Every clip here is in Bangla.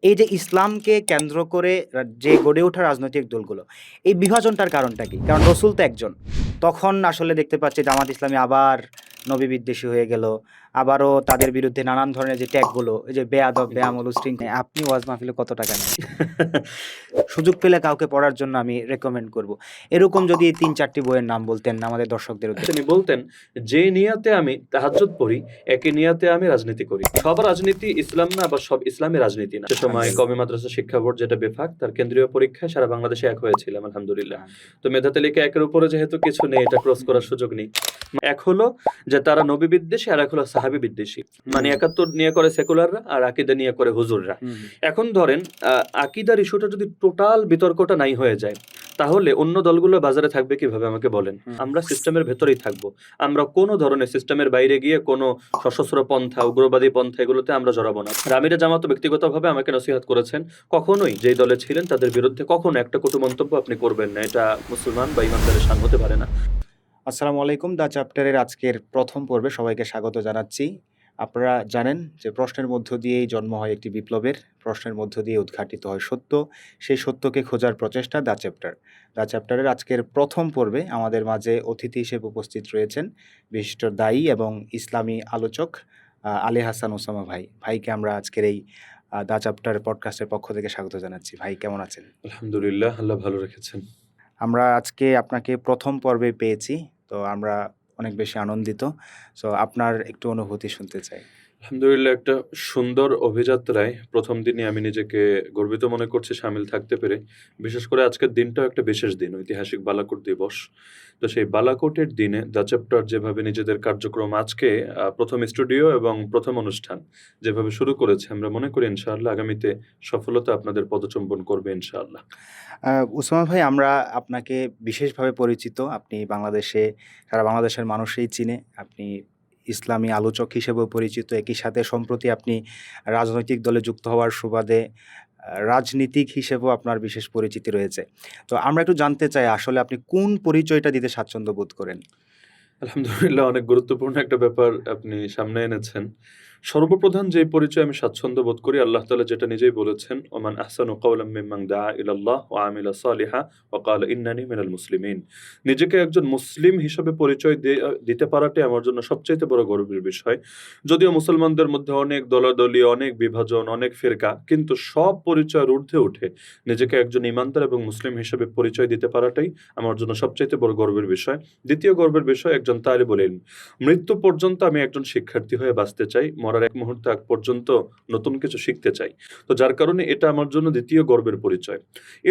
এই যে ইসলামকে কেন্দ্র করে যে গড়ে ওঠা রাজনৈতিক দলগুলো, এই বিভাজনটার কারণটা কি? কারণ রসুল তো একজন। তখন আসলে দেখতে পাচ্ছি জামাত ইসলামী আবার নবী বিদ্বেষী হয়ে গেল। আবারও তাদের বিরুদ্ধে নানান ধরনের যে ট্যাগগুলো, এই যে বেয়াদব, জি। বেআমল, উশৃঙ্খল। আপনি ওয়াজ মাহফিলে কত টাকা নেন? সুযোগ পেলে কাউকে পড়ার জন্য আমি রেকমেন্ড করব। এরকম যদি ৩-৪টি বইয়ের নাম বলতেন আমাদের দর্শকদের উদ্দেশ্যে। তিনি বলতেন, যে নিয়াতে আমি তাহাজ্জুদ পড়ি, একই নিয়াতে আমি রাজনীতি করি। সব রাজনীতি ইসলাম না, আবার সব ইসলামী রাজনীতি না। সে সময় কওমি মাদ্রাসা শিক্ষা বোর্ড, যেটা বেফাক, তার কেন্দ্রীয় পরীক্ষায় সারা বাংলাদেশে এক হয়েছিলাম আলহামদুলিল্লাহ। তো মেধা তালিকা একের উপরে যেহেতু কিছু নেই, এটা ক্রস করার সুযোগ নেই। এক হলো যে তারা নবী বিদ্বেষী, আর এক হলো সাহাবী বিদ্বেষী। মানে ৭১ নিয়ে করে সেকুলাররা, আর আকীদা নিয়ে করে হুজুররা। এখন ধরেন আকীদার ইস্যুটা যদি টোটাল বিতর্কটা নাই হয়ে যায়, তাহলে অন্য দলগুলো বাজারে থাকবে কিভাবে আমাকে বলেন? আমরা সিস্টেমের ভেতরেই থাকবো। আমরা কোনো ধরনের সিস্টেমের বাইরে গিয়ে কোনো সশস্ত্র পন্থা, উগ্রবাদী পন্থা এগুলোতে আমরা জড়াবো না। আমিরে জামাত ব্যক্তিগতভাবে আমাকে নসিহত করেছেন, কখনোই যেই দলে ছিলেন তাদের বিরুদ্ধে কখনো একটা কটু মন্তব্য আপনি করবেন না। এটা মুসলমান বা ইমানদারের শান হতে পারে না। আসসালামু আলাইকুম। দ্য চ্যাপ্টারের আজকের প্রথম পর্বে সবাইকে স্বাগত জানাচ্ছি। আপনারা জানেন যে প্রশ্নের মধ্য দিয়েই জন্ম হয় একটি বিপ্লবের, প্রশ্নের মধ্য দিয়ে উদ্ঘাটিত হয় সত্য। সেই সত্যকে খোঁজার প্রচেষ্টা দ্য চ্যাপ্টার। দ্য চ্যাপ্টারের আজকের প্রথম পর্বে আমাদের মাঝে অতিথি হিসেবে উপস্থিত রয়েছেন বিশিষ্ট দায়ী এবং ইসলামী আলোচক আলী হাসান ওসামা ভাই। ভাইকে আমরা আজকের এই দ্য চ্যাপ্টার পডকাস্টের পক্ষ থেকে স্বাগত জানাচ্ছি। ভাই কেমন আছেন? আলহামদুলিল্লাহ, আল্লাহ ভালো রেখেছেন। আমরা আজকে আপনাকে প্রথম পর্বে পেয়েছি, তো আমরা অনেক বেশি আনন্দিত। সো আপনার একটু অনুভূতি শুনতে চাই। আলহামদুলিল্লাহ, একটা সুন্দর অভিযাত্রায় প্রথম দিনই আমি নিজেকে গর্বিত মনে করছি শামিল থাকতে পেরে। বিশেষ করে আজকের দিনটাও একটা বিশেষ দিন, ঐতিহাসিক বালাকোট দিবস। তো সেই বালাকোটের দিনে দ্য চ্যাপ্টার যেভাবে নিজেদের কার্যক্রম আজকে প্রথম স্টুডিও এবং প্রথম অনুষ্ঠান যেভাবে শুরু করেছে, আমরা মনে করি ইনশাআল্লাহ আগামীতে সফলতা আপনাদের পদচুম্বন করবে ইনশাআল্লাহ। উসামা ভাই, আমরা আপনাকে বিশেষভাবে পরিচিত। আপনি বাংলাদেশে, সারা বাংলাদেশের মানুষই চিনে। আপনি ইসলামী আলোচক হিসেবেও পরিচিত। একই সাথে সম্প্রতি আপনি রাজনৈতিক দলে যুক্ত হওয়ার সুবাদে রাজনীতিক হিসেবেও আপনার বিশেষ পরিচিতি রয়েছে। তো আমরা একটু জানতে চাই আসলে আপনি কোন পরিচয়টা দিতে স্বাচ্ছন্দ্য বোধ করেন? আলহামদুলিল্লাহ, অনেক গুরুত্বপূর্ণ একটা ব্যাপার আপনি সামনে এনেছেন। সর্বপ্রধান যে পরিচয় আমি স্বাচ্ছন্দ্য বোধ করি, আল্লাহ তাআলা যেটা নিজেই বলেছেন, ওমান আহসানু কাওলাম মিম্মান দাআ ইলাল্লাহ ওয়া আমিলা সালিহা ওয়া ক্বালা ইন্নানি মিনাল মুসলিমিন। নিজেকে একজন মুসলিম হিসেবে পরিচয় দিতে পারাটাই আমার জন্য সবচাইতে বড় গর্বের বিষয়। যদিও মুসলমানদের মধ্যে অনেক দলাদলি, অনেক বিভাজন, অনেক ফিরকা, কিন্তু সব পরিচয়ের ঊর্ধ্বে উঠে নিজেকে একজন ঈমানদার এবং মুসলিম হিসেবে পরিচয় দিতে পারাটাই আমার জন্য সবচাইতে বড় গর্বের বিষয়। দ্বিতীয় গর্বের বিষয় একজন তালিবুল ইলম। মৃত্যু পর্যন্ত আমি একজন শিক্ষার্থী হয়ে বাঁচতে চাই। মরার এক মুহূর্ত আগ পর্যন্ত নতুন কিছু শিখতে চাই। তো যার কারণে এটা আমার জন্য দ্বিতীয় গর্বের পরিচয়।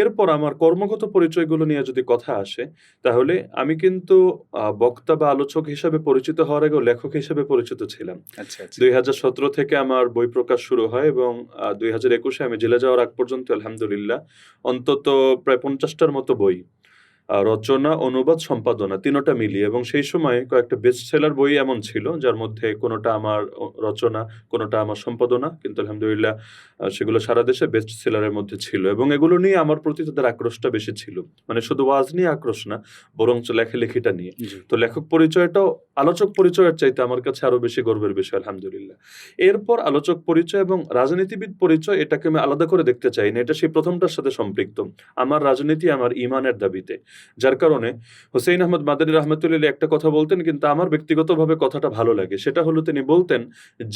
এরপর আমার কর্মগত পরিচয়গুলো নিয়ে যদি কথা আসে, তাহলে আমি কিন্তু বক্তা বা আলোচক হিসেবে পরিচিত হওয়ার আগেও লেখক হিসেবে পরিচিত ছিলাম। আচ্ছা, আচ্ছা। ২০১৭ থেকে আমার বই প্রকাশ শুরু হয় এবং ২০২১ আমি জেলে যাওয়ার আগ পর্যন্ত আলহামদুলিল্লাহ অন্তত প্রায় ৫০ টার মতো বই, রচনা, অনুবাদ, সম্পাদনা ৩ টা মিলিয়ে, এবং সেই সময়ে কয়েকটা বেস্ট সেলার বই এমন ছিল যার মধ্যে কোনোটা আমার রচনা, কোনোটা আমার সম্পাদনা, কিন্তু আলহামদুলিল্লাহ সেগুলো সারা দেশে বেস্ট সেলারের মধ্যে ছিল এবং এগুলো নিয়ে আমার প্রতি তাদের আক্রোশটা বেশি ছিল। মানে শুধু ওয়াজ নিয়ে আক্রোশ না, বরঞ্চ লেখালেখিটা নিয়ে। জি। তো লেখক পরিচয়টাও আলোচক পরিচয়ের চাইতে আমার কাছে আরো বেশি গর্বের বিষয় আলহামদুলিল্লাহ। এরপর আলোচক পরিচয় এবং রাজনীতিবিদ পরিচয়, এটাকে আমি আলাদা করে দেখতে চাই না, এটা সেই প্রথমটার সাথে সম্পৃক্ত। আমার রাজনীতি আমার ঈমানের দাবিতে। যার কারণে হুসাইন আহমদ মাদানী রাহমাতুল্লাহ একটা কথা বলতেন, কিন্তু আমার ব্যক্তিগতভাবে কথাটা ভালো লাগে। সেটা হলো, তিনি বলতেন,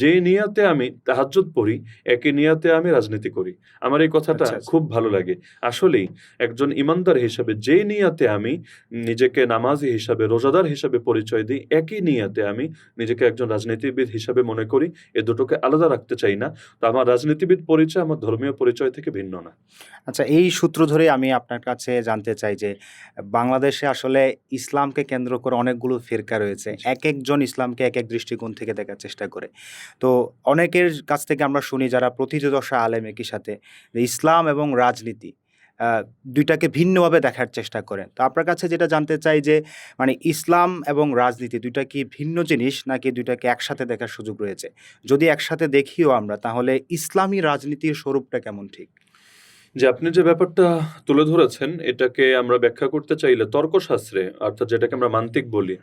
যে নিয়াতে আমি তাহাজ্জুদ পড়ি, একই নিয়াতে আমি রাজনীতি করি। আমার এই কথাটা আচ্ছা, আচ্ছা। খুব ভালো লাগে। আসলেই একজন ইমানদার হিসাবে যে নিয়াতে আমি নিজেকে নামাজি হিসাবে, রোজাদার হিসাবে পরিচয় দিই, একই নিয়াতে আমি নিজেকে একজন রাজনীতিবিদ হিসাবে মনে করি। এ দুটোকে আলাদা রাখতে চাই না। তো আমার রাজনীতিবিদ পরিচয় আমার ধর্মীয় পরিচয় থেকে ভিন্ন না। আচ্ছা, এই সূত্র ধরেই আমি আপনার কাছে জানতে চাই যে বাংলাদেশে আসলে ইসলামকে কেন্দ্র করে অনেকগুলো ফিরকা রয়েছে। জি। একেকজন ইসলামকে একেক দৃষ্টিকোণ থেকে দেখার চেষ্টা করে। তো অনেকের কাছ থেকে আমরা শুনি যারা প্রথিতযশা আলেম একই সাথে, যে ইসলাম এবং রাজনীতি আ ২ টাকে ভিন্নভাবে দেখার চেষ্টা করেন। তো আপনার কাছে যেটা জানতে চাই যে মানে ইসলাম এবং রাজনীতি ২ টা কি ভিন্ন জিনিস, নাকি ২ টাকে একসাথে দেখার সুযোগ রয়েছে? যদি একসাথে দেখিও আমরা, তাহলে ইসলামী রাজনীতির স্বরূপটা কেমন ঠিক? যে আপনি যে ব্যাপারটা তুলে ধরেছেন এটাকে আমরা ব্যাখ্যা করতে চাইলে তর্কশাস্ত্রে, অর্থাৎ যেটাকে আমরা মান্তিক বলি,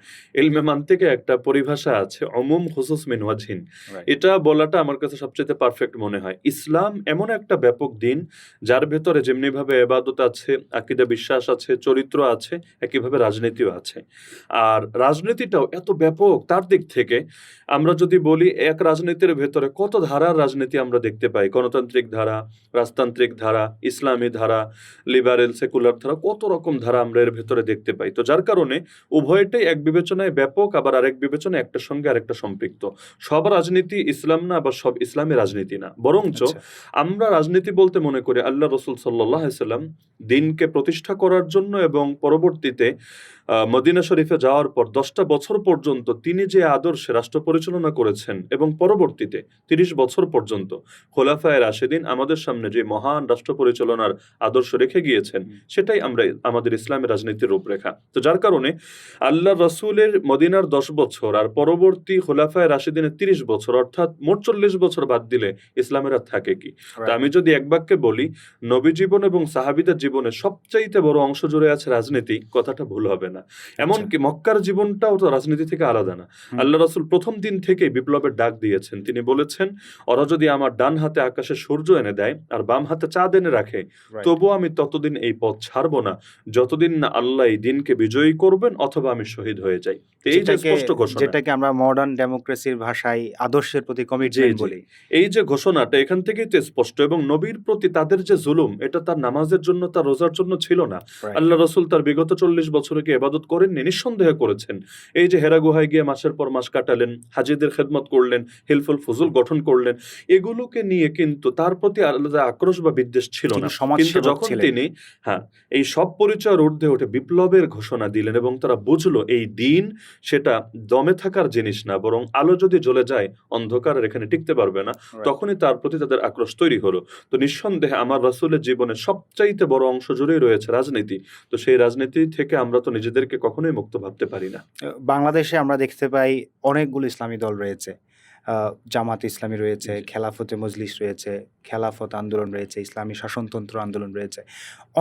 ইলমে মান্তিকে একটা পরিভাষা আছে, অমুম খুসুস মিন ওয়াজহিন। রাইট। এটা বলাটা আমার কাছে সবচেয়ে পারফেক্ট মনে হয়। ইসলাম এমন একটা ব্যাপক দিন যার ভেতরে যেমনিভাবে ইবাদত আছে, আকীদা বিশ্বাস আছে, চরিত্র আছে, একইভাবে রাজনীতিও আছে। আর রাজনীতিটাও এত ব্যাপক, তার দিক থেকে আমরা যদি বলি এক রাজনীতির ভেতরে কত ধারার রাজনীতি আমরা দেখতে পাই, গণতান্ত্রিক ধারা, রাজতান্ত্রিক ধারা, ইসলামী ধারা, লিবারেল সেকুলার ধারা, কত রকম ধারা আমরা এর ভেতরে দেখতে পাই। তো যার কারণে উভয়টাই এক বিবেচনায় ব্যাপক, আবার আরেক বিবেচনায় একটার সঙ্গে আরেকটা সম্পৃক্ত। সব রাজনীতি ইসলাম না, আবার সব ইসলামী রাজনীতি না, বরঞ্চ আচ্ছা। আমরা রাজনীতি বলতে মনে করি আল্লাহ রসুল সাল্লাল্লাহু আলাইহি সাল্লাম দিনকে প্রতিষ্ঠা করার জন্য এবং পরবর্তীতে মদিনা শরীফে যাওয়ার পর 10টা বছর পর্যন্ত তিনি যে আদর্শে রাষ্ট্র পরিচালনা করেছেন এবং পরবর্তীতে 30 বছর পর্যন্ত খোলাফায়ে রাশেদিন আমাদের সামনে যে মহান রাষ্ট্র পরিচালনার আদর্শ রেখে গিয়েছেন, সেটাই আমরা আমাদের ইসলামের রাজনীতির রূপরেখা। তো যার কারণে আল্লাহ রসুলের মদিনার 10 বছর আর পরবর্তী খোলাফায়ে রাশেদিনের 30 বছর, অর্থাৎ মোট 40 বছর বাদ দিলে ইসলামের আর থাকে কি? তা আমি যদি এক বাক্যে বলি, নবী জীবন এবং সাহাবীদের জীবনে সবচাইতে বড় অংশ জুড়ে আছে রাজনীতি, কথাটা ভুল হবে না। এমনকি মক্কার জীবনটাও তো রাজনীতি থেকে আলাদা না। আল্লাহ রাসূল প্রথম দিন থেকেই বিপ্লবের ডাক দিয়েছেন। তিনি বলেছেন, ওরা যদি আমার ডান হাতে আকাশে সূর্য এনে দেয় আর বাম হাতে চাঁদ এনে রাখে, রাইট। তবুও আমি ততদিন এই পথ ছাড়বো না, যতদিন না আল্লাহ এই দিনকে বিজয়ী করবেন অথবা আমি শহীদ হয়ে যাই। তো এই যে স্পষ্ট ঘোষণা, যেটাকে আমরা মডার্ন ডেমোক্রেসির ভাষায় আদর্শের প্রতি কমিটমেন্ট জি। বলি। এই যে ঘোষণাটা এখান থেকেই তো স্পষ্ট, এবং নবীর প্রতি তাদের যে জুলুম, এটা তার নামাজের জন্য, তার রোজার জন্য ছিল না। রাইট। আল্লাহ রসুল তার বিগত 40 বছরে কি ইবাদত করেননি? নিঃসন্দেহে করেছেন। এই যে হেরা গুহায় গিয়ে মাসের পর মাস কাটালেন, হাজীদের খেদমত করলেন, হিলফুল ফুজুল গঠন করলেন, এগুলোকে নিয়ে কিন্তু তার প্রতি আলাদা আক্রোশ বা বিদ্বেষ ছিল না। কিন্তু সমাজ কিন্তু সেবক যখন ছিলেন। তিনি এই সব পরিচয়ের ঊর্ধ্বে উঠে বিপ্লবের ঘোষণা দিলেন এবং তারা বুঝলো এই দিন সেটা দমে থাকার জিনিস না, বরং আলো যদি জ্বলে যায় অন্ধকার আর এখানে টিকতে পারবে না, Right. তখনই তার প্রতি তাদের আক্রোশ তৈরি হলো। তো নিঃসন্দেহে আমার রাসূলের জীবনে সবচাইতে বড় অংশ জুড়েই রয়েছে রাজনীতি। তো সেই রাজনীতি থেকে আমরা তো নিজেদেরকে কখনোই মুক্ত ভাবতে পারি না। বাংলাদেশে আমরা দেখতে পাই অনেকগুলো ইসলামী দল রয়েছে। জামাত ইসলামী রয়েছে, জি। খেলাফতে মজলিস রয়েছে, খেলাফত আন্দোলন রয়েছে, ইসলামী শাসনতন্ত্র আন্দোলন রয়েছে।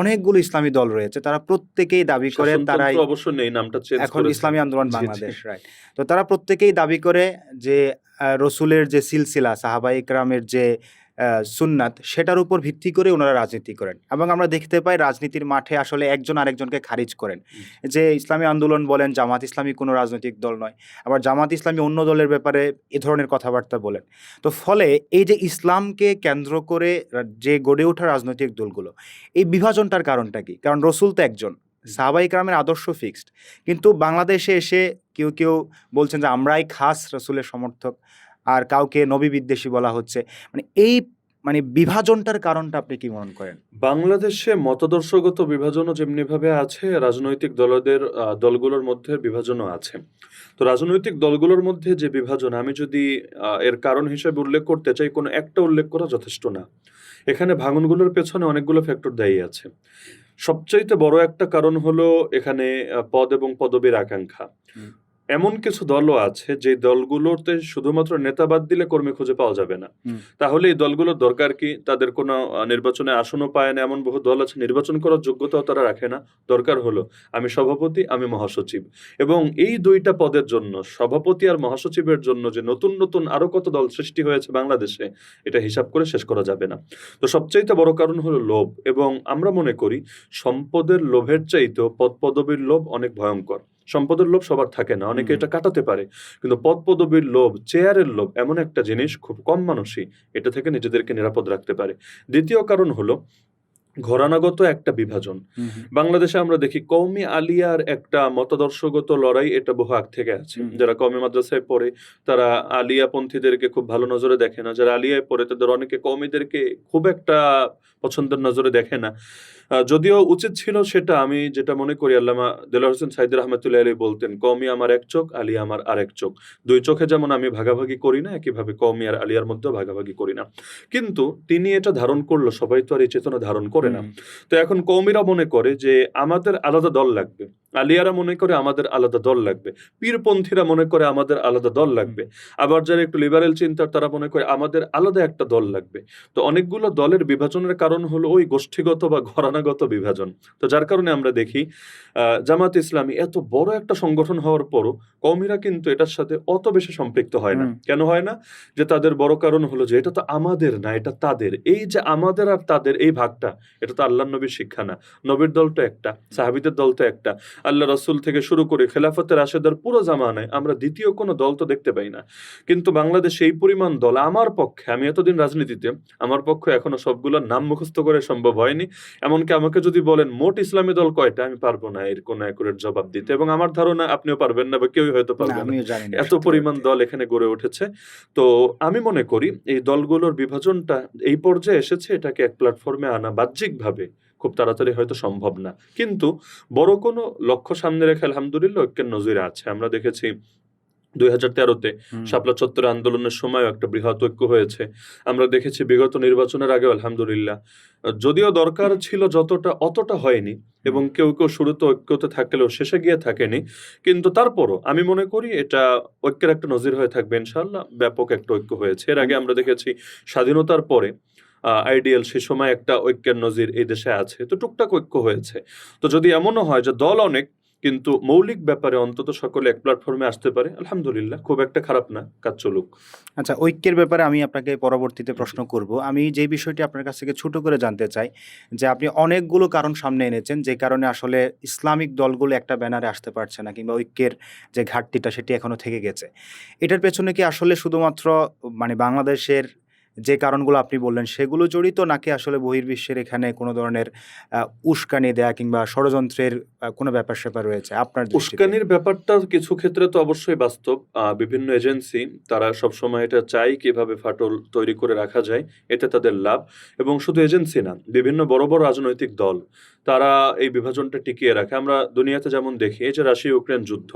অনেকগুলো ইসলামী দল রয়েছে। তারা প্রত্যেকেই দাবি করে তারাই শাসনতন্ত্র অবশ্য নেই, নামটা চেঞ্জ এখন করেছেন। ইসলামী আন্দোলন জি। বাংলাদেশ, রাইট। তো তারা প্রত্যেকেই দাবি করে যে রসুলের যে সিলসিলা, সাহাবায়ে কেরামের যে সুন্নাত, সেটার উপর ভিত্তি করে ওনারা রাজনীতি করেন। এবং আমরা দেখতে পাই রাজনীতির মাঠে আসলে একজন আরেকজনকে খারিজ করেন। যে ইসলামী আন্দোলন বলেন, জামাত ইসলামী কোনো রাজনৈতিক দল নয়, আবার জামাত ইসলামী অন্য দলের ব্যাপারে এ ধরনের কথাবার্তা বলেন। তো ফলে এই যে ইসলামকে কেন্দ্র করে যে গড়ে ওঠা রাজনৈতিক দলগুলো, এই বিভাজনটার কারণটা কি? কারণ রসুল তো একজন, সাহাবায়ে কেরামের আদর্শ ফিক্সড, কিন্তু বাংলাদেশে এসে কেউ কেউ বলছেন যে আমরাই খাস রসুলের সমর্থক, আর কাউকে নবী বিদ্বেষী বলা হচ্ছে। এই বিভাজনটার কারণটা আপনি কি মনে করেন? বাংলাদেশে মতাদর্শগত বিভাজনও যেমনিভাবে আছে, রাজনৈতিক দলগুলোর মধ্যে বিভাজনও আছে। তো রাজনৈতিক দলগুলোর মধ্যে যে বিভাজন, আমি যদি এর কারণ হিসেবে উল্লেখ করতে চাই, কোনো একটা উল্লেখ করা যথেষ্ট না। এখানে ভাঙনগুলোর পেছনে অনেকগুলো ফ্যাক্টর দায়ী আছে। সবচাইতে বড় একটা কারণ হলো এখানে পদ এবং পদবীর আকাঙ্ক্ষা। এমন কিছু দলও আছে যে দলগুলোতে শুধুমাত্র নেতা বাদ দিলে কর্মী খুঁজে পাওয়া যাবে না। তাহলে এই দলগুলোর দরকার কি? তাদের কোনো নির্বাচনে আসনও পায় না, এমন বহু দল আছে নির্বাচন করার যোগ্যতাও তারা রাখে না। দরকার হলো আমি সভাপতি, আমি মহাসচিব, এবং এই দুইটা পদের জন্য, সভাপতি আর মহাসচিবের জন্য যে নতুন নতুন আরো কত দল সৃষ্টি হয়েছে বাংলাদেশে, এটা হিসাব করে শেষ করা যাবে না। তো সবচাইতে বড় কারণ হলো লোভ, এবং আমরা মনে করি সম্পদের লোভের চাইতেও পদ পদবীর লোভ অনেক ভয়ঙ্কর। সম্পদের লোভ সবার থাকে না, অনেকে এটা কাটাতে পারে, কিন্তু পদ পদবীর লোভ, চেয়ারের লোভ এমন একটা জিনিস খুব কম মানুষই এটা থেকে নিজেদেরকে নিরাপদ রাখতে পারে। দ্বিতীয় কারণ হলো ঘরানাগত একটা বিভাজন। বাংলাদেশে আমরা দেখি কওমি আলিয়ার একটা মতাদর্শগত লড়াই, এটা বহু আগ থেকে আছে। যারা কওমি মাদ্রাসায় পড়ে তারা আলিয়া পন্থীদেরকে খুব ভালো নজরে দেখে না, যারা আলিয়ায় পড়ে তাদের অনেকে কওমিদেরকে খুব একটা পছন্দের নজরে দেখে না। যদিও উচিত ছিল সেটা, আমি যেটা মনে করি, আল্লামা দেলোয়ার হোসেন সাইদি রহমতুল্লাহ আলাইহি বলতেন, কওমি আমার এক চোখ, আলিয়া আমার আরেক চোখ। দুই চোখে যেমন আমি ভাগাভাগি করি না, একইভাবে কওমি আর আলিয়ার মধ্যেও ভাগাভাগি করি না। কিন্তু তিনি এটা ধারণ করলো, সবাই তো আর এই চেতনা ধারণ করে না। তো এখন কওমিরা মনে করে যে আমাদের আলাদা দল লাগবে, আলিয়ারা মনে করে আমাদের আলাদা দল লাগবে, পীরপন্থীরা মনে করে আমাদের আলাদা দল লাগবে, আবার যারা একটু লিবারেল চিন্তার তারা মনে করে আমাদের আলাদা একটা দল লাগবে। তো অনেকগুলো দলের বিভাজনের কারণ হলো ওই গোষ্ঠীগত বা ঘরানাগত বিভাজন। তো যার কারণে আমরা দেখি জামাত ইসলামী এত বড় একটা সংগঠন হওয়ার পরও কওমিরা কিন্তু এটার সাথে অত বেশি সম্পৃক্ত হয় না। কেন হয় না? যে তাদের বড় কারণ হলো যে এটা তো আমাদের না, এটা তাদের। এই যে আমাদের আর তাদের এই ভাগটা, এটা তো আল্লাহ নবীর শিক্ষা না। নবীর দল তো একটা, সাহাবীদের দল তো একটা, আল্লাহ রাসূল থেকে শুরু করে খেলাফতে রাশেদার পুরো জামানায় আমরা দ্বিতীয় কোনো দল তো দেখতে পাই না। কিন্তু বাংলাদেশে এই পরিমাণ দল আমার পক্ষে, আমি এতদিন রাজনীতিতে, আমার পক্ষে এখনো সবগুলোর নাম মুখস্থ করে সম্ভব হয়নি। এমনকি আমাকে যদি বলেন মোট ইসলামী দল কয়টা, আমি পারবো না এর কোনো অ্যাকুরেট জবাব দিতে, এবং আমার ধারণা আপনিও পারবেন না বা কেউই হয়তো না, পারবে না। আমিও জানি না এত সত্যি পরিমাণ বলতে। দল এখানে গড়ে উঠেছে। তো আমি মনে করি এই দলগুলোর বিভাজনটা এই পর্যায়ে এসেছে, এটাকে এক প্ল্যাটফর্মে আনা বাহ্যিকভাবে খুব তাড়াতাড়ি হয়তো সম্ভব না। কিন্তু বড় কোনো লক্ষ্য সামনে রেখে আলহামদুলিল্লাহ ঐক্যের নজির আছে। আমরা দেখেছি 2013-তে হুম, শাপলা চত্বরে আন্দোলনের সময়ও একটা বৃহৎ ঐক্য হয়েছে। আমরা দেখেছি বিগত নির্বাচনের আগেও আলহামদুলিল্লাহ যদিও দরকার ছিল যতটা, অতটা হয়নি, হুম, এবং কেউ কেউ শুরুতে ঐক্যতে থাকলেও শেষে গিয়ে থাকেনি। কিন্তু তারপরও আমি মনে করি এটা ঐক্যের একটা নজির হয়ে থাকবে ইনশাআল্লাহ। ব্যাপক একটা ঐক্য হয়েছে। এর আগে মানে আমরা দেখেছি স্বাধীনতার পরে আইডিয়াল সে সময় একটা ঐক্যের নজির এই দেশে আছে। তো টুকটাক ঐক্য হয়েছে। তো যদি এমনও হয় যে দল অনেক কিন্তু মৌলিক ব্যাপারে অন্তত সকলে এক প্ল্যাটফর্মে আসতে পারে, আলহামদুলিল্লাহ, খুব একটা খারাপ না, কাজ চলুক। আচ্ছা, ঐক্যের ব্যাপারে আমি আপনাকে পরবর্তীতে প্রশ্ন করব। আমি যে বিষয়টি আপনার কাছ থেকে ছোট করে জানতে চাই যে আপনি অনেকগুলো কারণ সামনে এনেছেন যে কারণে আসলে ইসলামিক দলগুলো একটা ব্যানারে আসতে পারছে না কিংবা ঐক্যের যে ঘাটতিটা সেটি এখনো থেকে গেছে। এটার পেছনে কি আসলে শুধুমাত্র মানে বাংলাদেশের যে কারণগুলো আপনি বললেন সেগুলো জড়িত, নাকি আসলে বহির্বিশ্বের এখানে কোনো ধরনের উস্কানি দেয়া কিংবা ষড়যন্ত্রের কোনো ব্যাপার-স্যাপার রয়েছে আপনার দৃষ্টিতে? উস্কানির ব্যাপারটা কিছু ক্ষেত্রে তো অবশ্যই বাস্তব। বিভিন্ন এজেন্সি তারা সবসময় এটা চায় কিভাবে ফাটল তৈরি করে রাখা যায়, এতে তাদের লাভ। এবং শুধু এজেন্সি না, বিভিন্ন বড়, বড় রাজনৈতিক দল তারা এই বিভাজনটা টিকিয়ে রাখে। আমরা দুনিয়াতে যেমন দেখি এই যে রাশিয়া-ইউক্রেন যুদ্ধ,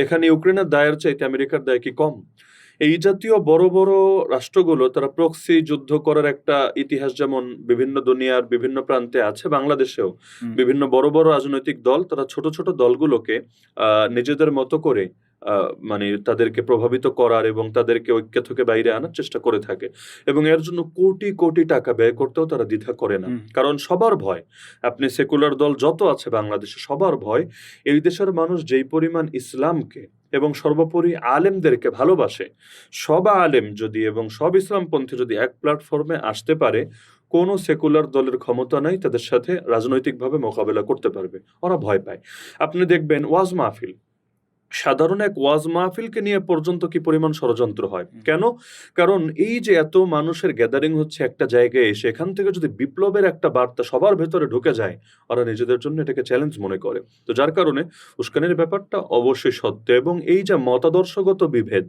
এখানে ইউক্রেনের দায়ের চাইতে আমেরিকার দায় কি কম? এই জাতীয় বড়, বড় রাষ্ট্রগুলো তারা প্রক্সি যুদ্ধ করার একটা ইতিহাস যেমন বিভিন্ন দুনিয়ার বিভিন্ন প্রান্তে আছে, বাংলাদেশেও হুম, বিভিন্ন বড়, বড় রাজনৈতিক দল তারা ছোট, ছোট দলগুলোকে নিজেদের মতো করে মানে তাদেরকে প্রভাবিত করার এবং তাদেরকে ঐক্য থেকে বাইরে আনার চেষ্টা করে থাকে। এবং এর জন্য কোটি, কোটি টাকা ব্যয় করতেও তারা দ্বিধা করে না। হুম, কারণ সবার ভয়, আপনি সেকুলার দল যত আছে বাংলাদেশে সবার ভয় এই দেশের মানুষ যেই পরিমাণ ইসলামকে এবং সর্বোপরি আলেমদেরকে ভালোবাসে, সব আলেম যদি এবং সব ইসলামপন্থী যদি এক প্ল্যাটফর্মে আসতে পারে, কোনো সেকুলার দলের ক্ষমতা নাই তাদের সাথে রাজনৈতিকভাবে মোকাবেলা করতে পারবে। ওরা ভয় পায়। আপনি দেখবেন ওয়াজ মাহফিল, সাধারণ এক ওয়াজ মাহফিলকে নিয়ে পর্যন্ত কি পরিমাণ ষড়যন্ত্র হয়। হুম, কেন? কারণ এই যে এত মানুষের গ্যাদারিং হচ্ছে একটা জায়গায় এসে, এখান থেকে যদি বিপ্লবের একটা বার্তা সবার ভেতরে ঢুকে যায়, ওরা নিজেদের জন্য এটাকে চ্যালেঞ্জ মনে করে। তো যার কারণে উস্কানির ব্যাপারটা অবশ্যই সত্য। এবং এই যে মতাদর্শগত বিভেদ,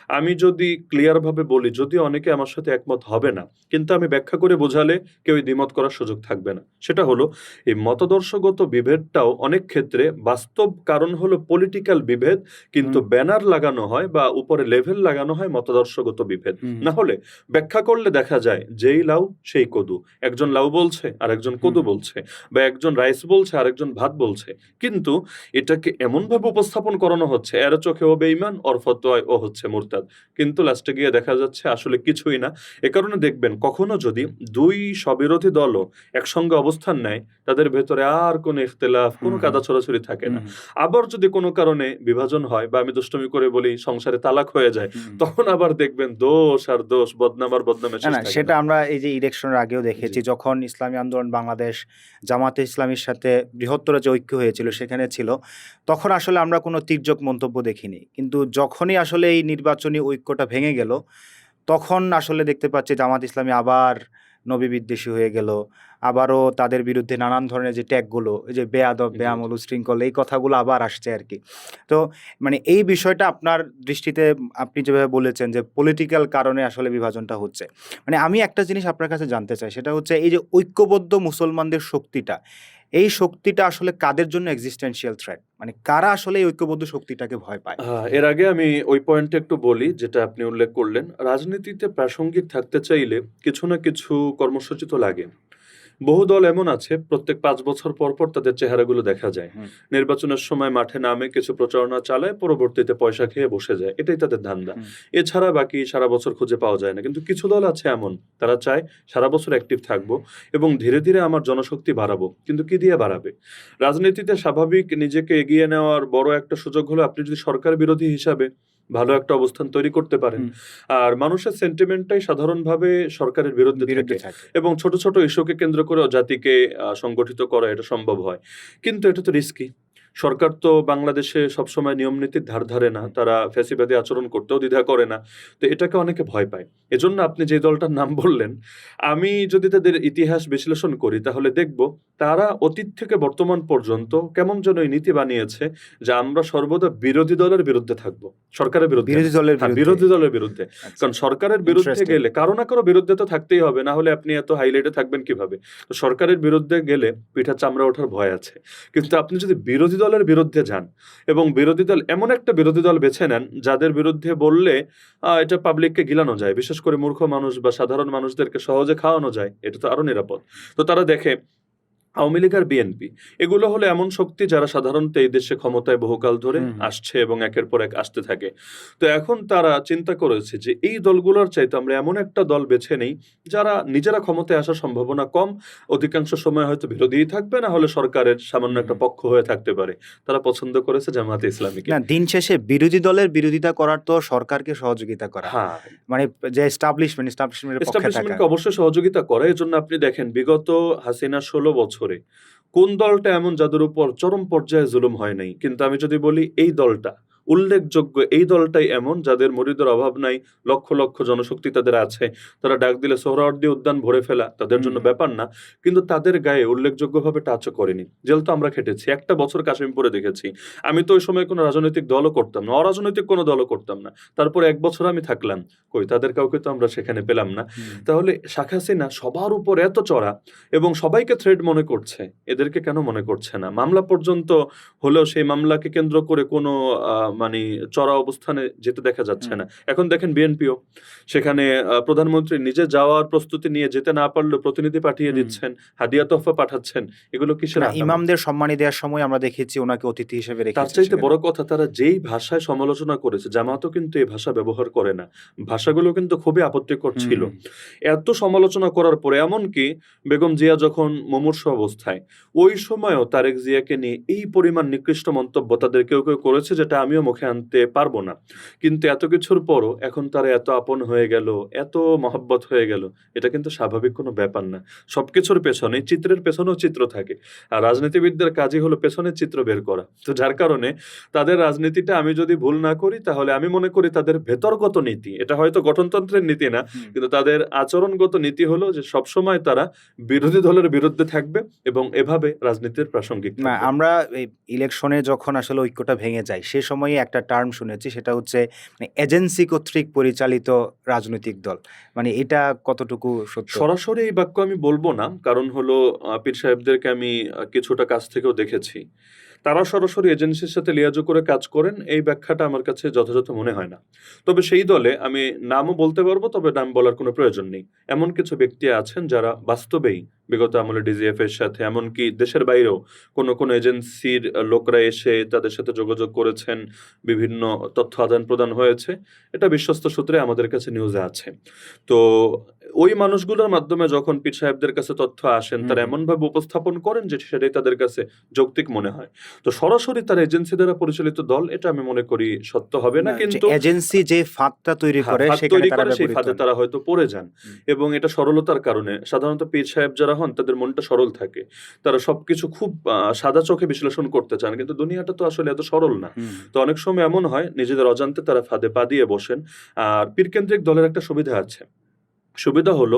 আমি যদি ক্লিয়ার ভাবে বলি, যদিও অনেকে আমার সাথে একমত হবে না, কিন্তু আমি ব্যাখ্যা করে বোঝালে কেউই দ্বিমত করার সুযোগ থাকবে না। সেটা হলো এই মতাদর্শগত বিভেদটাও অনেক ক্ষেত্রে বাস্তব কারণ হলো পলিটিক্যাল বিভেদ, কিন্তু হুম, ব্যানার লাগানো হয় বা উপরে লেভেল লাগানো হয় মতাদর্শগত বিভেদ। হুম, না হলে ব্যাখ্যা করলে দেখা যায় যেই লাউ সেই কদু, একজন লাউ বলছে আর একজন হুম, কদু বলছে, বা একজন রাইস বলছে আর একজন ভাত বলছে, কিন্তু এটাকে এমন ভাবে উপস্থাপন করানো হচ্ছে এর চোখে ও বেঈমান, ওর ফতোয়ায় ও হচ্ছে মুরতাদ, কিন্তু লাস্টে গিয়ে দেখা যাচ্ছে আসলে কিছুই না। এ কারণে দেখবেন কখনো যদি দুই স্ববিরোধী দলও একসঙ্গে অবস্থান নেয়, তাদের ভেতরে আর কোনো ইখতিলাফ, কোনো হুম, হুম, কাদা ছড়াছড়ি থাকে হুম, না। আবার যদি কোনো কারণে বিভাজন হয় বা আমি দুষ্টুমি করে বলি সংসারে তালাক হয়ে যায়, হুম। তখন আবার দেখবেন দোষ আর দোষ, বদনাম আর বদনামের না, শেষ না, থাকে সেটা না। আমরা এই যে ইলেকশনের আগেও জি। দেখেছি যখন ইসলামী আন্দোলন বাংলাদেশ জামাতে ইসলামীর সাথে বৃহত্তর যে ঐক্য হয়েছিল সেখানে ছিল, তখন আসলে আমরা কোনো তির্যক মন্তব্য দেখিনি। কিন্তু যখনই আসলে এই নির্বাচনী ঐক্যটা ভেঙে গেল, তখন আসলে দেখতে পাচ্ছি জামাত ইসলামী আবার নবী বিদ্বেষী হয়ে গেল। আবারও তাদের বিরুদ্ধে নানান ধরনের যে ট্যাগগুলো, এই যে বেয়াদব, জি, বেআমল, উচ্ছৃঙ্খল, এই কথাগুলো আবার আসছে আরকি। তো মানে এই বিষয়টা আপনার দৃষ্টিতে আপনি যেভাবে বলেছেন যে পলিটিক্যাল কারণে আসলে বিভাজনটা হচ্ছে। মানে আমি একটা জিনিস আপনার কাছে জানতে চাই, সেটা হচ্ছে এই যে ঐক্যবদ্ধ মুসলমানদের শক্তিটা, এই শক্তিটা আসলে কাদের জন্য existential threat? মানে কারা আসলে এই ঐক্যবদ্ধ শক্তিটাকে ভয় পায়? এর আগে আমি ওই পয়েন্টে একটু বলি যেটা আপনি উল্লেখ করলেন। রাজনীতিতে প্রাসঙ্গিক থাকতে চাইলে কিছু না কিছু কর্মসূচি তো লাগে। বহু দল এমন আছে প্রত্যেক 5 বছর পর পর তাদের চেহারাগুলো দেখা যায়। হুম। নির্বাচনের সময় মাঠে নামে কিছু প্রচারণা চালায়, পরবর্তীতে পয়সা খেয়ে বসে যায়। এটাই তাদের ধান্দা। হুম। এছাড়া বাকি সারা বছর খুঁজে পাওয়া যায় না। কিন্তু কিছু দল আছে এমন, তারা চায় সারা বছর অ্যাক্টিভ থাকবো এবং ধীরে ধীরে আমার জনশক্তি বাড়াবো। কিন্তু কি দিয়ে বাড়াবে? রাজনীতিতে স্বাভাবিক নিজেকে এগিয়ে নেওয়ার বড় একটা সুযোগ হলো আপনি যদি সরকার বিরোধী হিসাবে ভালো একটা অবস্থান তৈরি করতে পারেন। হুম। আর মানুষের সেন্টিমেন্টটাই সাধারণভাবে সরকারের বিরুদ্ধে বিরুদ্ধে থাকে থাকে। এবং ছোট ছোট ইস্যুকে কেন্দ্র করেও জাতিকে সংগঠিত করা এটা সম্ভব হয়। কিন্তু এটা তো রিস্কি। সরকার তো বাংলাদেশে সবসময় নিয়ম নীতির ধার ধারে না। তারা ফ্যাসিবাদী আচরণ করতেও দ্বিধা করে না। তো এটাকে অনেকে ভয় পায়। এজন্য আপনি যে দলটার নাম বললেন, আমি যদি তাদের ইতিহাস বিশ্লেষণ করি তাহলে দেখব তারা অতীত থেকে বর্তমান পর্যন্ত কেমন যেন এই নীতি বানিয়েছে যে আমরা সর্বদা বিরোধী দলের বিরুদ্ধে থাকবো। সরকারের বিরুদ্ধে না। বিরোধী দলের হ্যাঁ, বিরুদ্ধে। বিরোধী দলের বিরুদ্ধে। আচ্ছা। কারণ সরকারের বিরুদ্ধে ইন্টারেস্টিং। গেলে কারো না কারো বিরুদ্ধে তো থাকতেই হবে। না হলে আপনি এত হাইলাইটে থাকবেন কিভাবে? তো সরকারের বিরুদ্ধে গেলে পিঠা চামড়া ওঠার ভয় আছে। কিন্তু আপনি যদি বিরোধী দলের বিরুদ্ধে যান এবং বিরোধী দল এমন একটা বিরোধী দল বেছে নেন যাদের বিরুদ্ধে বললে এটা পাবলিককে গিলানো যায়। বিশেষ করে মূর্খ মানুষ বা সাধারণ মানুষদেরকে সহজে খাওয়ানো যায়। এটা তো আরো নিরাপদ। তো তারা দেখে আওয়ামী লীগ আর বিএনপি এগুলো হলো এমন শক্তি যারা সাধারণত এই দেশে ক্ষমতায় বহুকাল ধরে হুম, হুম। আসছে এবং একের পর এক আসতে থাকে। তো এখন তারা চিন্তা করেছে যে এই দলগুলোর চাইতে আমরা এমন একটা দল বেছে নেই যারা নিজেরা ক্ষমতায় আসার সম্ভাবনা কম, অধিকাংশ সময় হয়তো বিরোধীই থাকবে, না হলে সরকারের সামান্য হুম, একটা হুম। পক্ষ হয়ে থাকতে পারে। তারা পছন্দ করেছে জামায়াতে ইসলামীকে। না, দিন শেষে বিরোধী দলের বিরোধিতা করার তো সরকারকে সহযোগিতা করা। হ্যাঁ, মানে যে এস্টাবলিশমেন্টের পক্ষে থাকা। এস্টাবলিশমেন্টকে অবশ্যই সহযোগিতা করে। এজন্য আপনি দেখেন বিগত হাসিনা ১৬ বছরে কোন দলটা এমন যাদের উপর চরম পর্যায়ে জুলুম হয় নাই? কিন্তু আমি যদি বলি এই দলটা উল্লেখযোগ্য, এই দলটাই এমন যাদের মুরিদের অভাব নাই, লক্ষ লক্ষ জনশক্তি তাদের আছে। তারা ডাক দিলে সোহরাওয়ার্দী উদ্যান ভরে ফেলা তাদের হুম, জন্য হুম। ব্যাপার না। কিন্তু তাদের গায়ে উল্লেখযোগ্যভাবে টাচও করেনি। জেল তো আমরা খেটেছি। একটা বছর কাশিমপুরে দেখেছি। আমি তো ওই সময় কোনো রাজনৈতিক দলও করতাম না। অরাজনৈতিক কোনো দলও করতাম না। তারপর ১ বছর আমি থাকলাম। কই তাদের কাউকে তো আমরা সেখানে পেলাম না। হুম। তাহলে শেখ হাসিনা সবার উপর এত চড়া এবং সবাইকে থ্রেট মনে করছে। এদেরকে কেন মনে করছে না? মামলা পর্যন্ত হলেও সেই মামলাকে কেন্দ্র করে কোনো মানি চড়া অবস্থানে যেতে দেখা যাচ্ছে হুম। না। এখন দেখেন বিএনপিও সেখানে প্রধানমন্ত্রী নিজে যাওয়ার প্রস্তুতি নিয়ে যেতে না পারলেও প্রতিনিধি পাঠিয়ে হুম। দিচ্ছেন, হাদিয়া তোহফা পাঠাচ্ছেন। এগুলো কিসের না, আকাম? ইমামদের সম্মানী দেওয়ার সময় আমরা দেখেছি ওনাকে অতিথি হিসেবে তার রেখেছে চাইতে সেখানে। বড় কথা তারা যেই ভাষায় সমালোচনা করেছে, জামায়াতও কিন্তু এই ভাষা ব্যবহার করে না। ভাষাগুলো কিন্তু খুবই আপত্তিকর হুম, ছিল। হুম। এত সমালোচনা করার পরে এমনকি বেগম জিয়া যখন মুমূর্ষু অবস্থায়, ওই সময়ও তারেক জিয়াকে নিয়ে এই পরিমাণ নিকৃষ্ট মন্তব্য তাদের কেউ কেউ করেছে যেটা আমিও মুখে আনতে পারবো না। কিন্তু এত কিছুর পরও এখন তারা এত আপন হয়ে গেল, এত মহব্বত হয়ে গেল, এটা কিন্তু স্বাভাবিক কোনো ব্যাপার না। সবকিছুর পেছনে, চিত্রের পেছনেও চিত্র থাকে। আর রাজনীতিবিদদের কাজই হলো পেছনের চিত্র বের করা। তো যার কারণে তাদের রাজনীতিটা আমি যদি ভুল না করি তাহলে আমি মনে করি তাদের ভেতরগত নীতি, এটা হয়তো গঠনতন্ত্রের নীতি না, হুম। কিন্তু তাদের আচরণগত নীতি হলো যে সবসময় তারা বিরোধী দলের বিরুদ্ধে থাকবে এবং এভাবে রাজনীতির প্রাসঙ্গিক না, থাকবে। আমরা এই ইলেকশনে যখন আসলে ঐক্যটা ভেঙে যায় সে সময়ে একটা টার্ম শুনেছি, সেটা হচ্ছে মানে এজেন্সি কর্তৃক পরিচালিত রাজনৈতিক দল। মানে এটা কতটুকু সত্য? সরাসরি এই বাক্য আমি বলব না। কারণ হলো পীর সাহেবদেরকে আমি কিছুটা কাছ থেকেও দেখেছি। তারা সরাসরি এজেন্সির সাথে লিয়াজু করে কাজ করেন, এই ব্যাখ্যাটা আমার কাছে যথাযথ মনে হয় না। তবে সেই দলে আমি নামও বলতে পারবো, তবে নাম বলার কোনো প্রয়োজন নেই। এমন কিছু ব্যক্তি আছেন যারা বাস্তবেই বিগত আমলে ডিজিএফ এর সাথে এমনকি দেশের বাইরেও কোনো এজেন্সির লোকরা এসে তাদের সাথে যোগাযোগ করেছেন, বিভিন্ন তথ্য আদান-প্রদান হয়েছে। এটা বিশ্বস্ত সূত্রে আমাদের কাছে নিউজে আছে। তো ওই মানুষগুলোর মাধ্যমে যখন পীর সাহেবদের কাছে তথ্য আসেন, হুম, তারা হুম। এমনভাবে উপস্থাপন করেন যে সেটাই তাদের কাছে যৌক্তিক মনে হয়। তো সরাসরি তারা এজেন্সি দ্বারা পরিচালিত দল, এটা আমি মনে করি সত্য হবে না। না, যে কিন্তু এজেন্সি যে ফাঁদটা তৈরি করে ফাঁদ সেখানে তৈরি তারা করে সেই ব্যবহৃত ফাঁদে হন। তারা হয়তো পড়ে যান হুম। এবং এটা সরলতার কারণে। সাধারণত পীর সাহেব যারা হন তাদের মনটা সরল থাকে। তারা সবকিছু খুব সাদা চোখে বিশ্লেষণ করতে চান। কিন্তু দুনিয়াটা তো আসলে এত সরল না। হুম। তো অনেক সময় এমন হয় নিজেদের অজান্তে তারা ফাঁদে পা দিয়ে বসেন। আর পীরকেন্দ্রিক দলের একটা সুবিধা আছে। সুবিধা হলো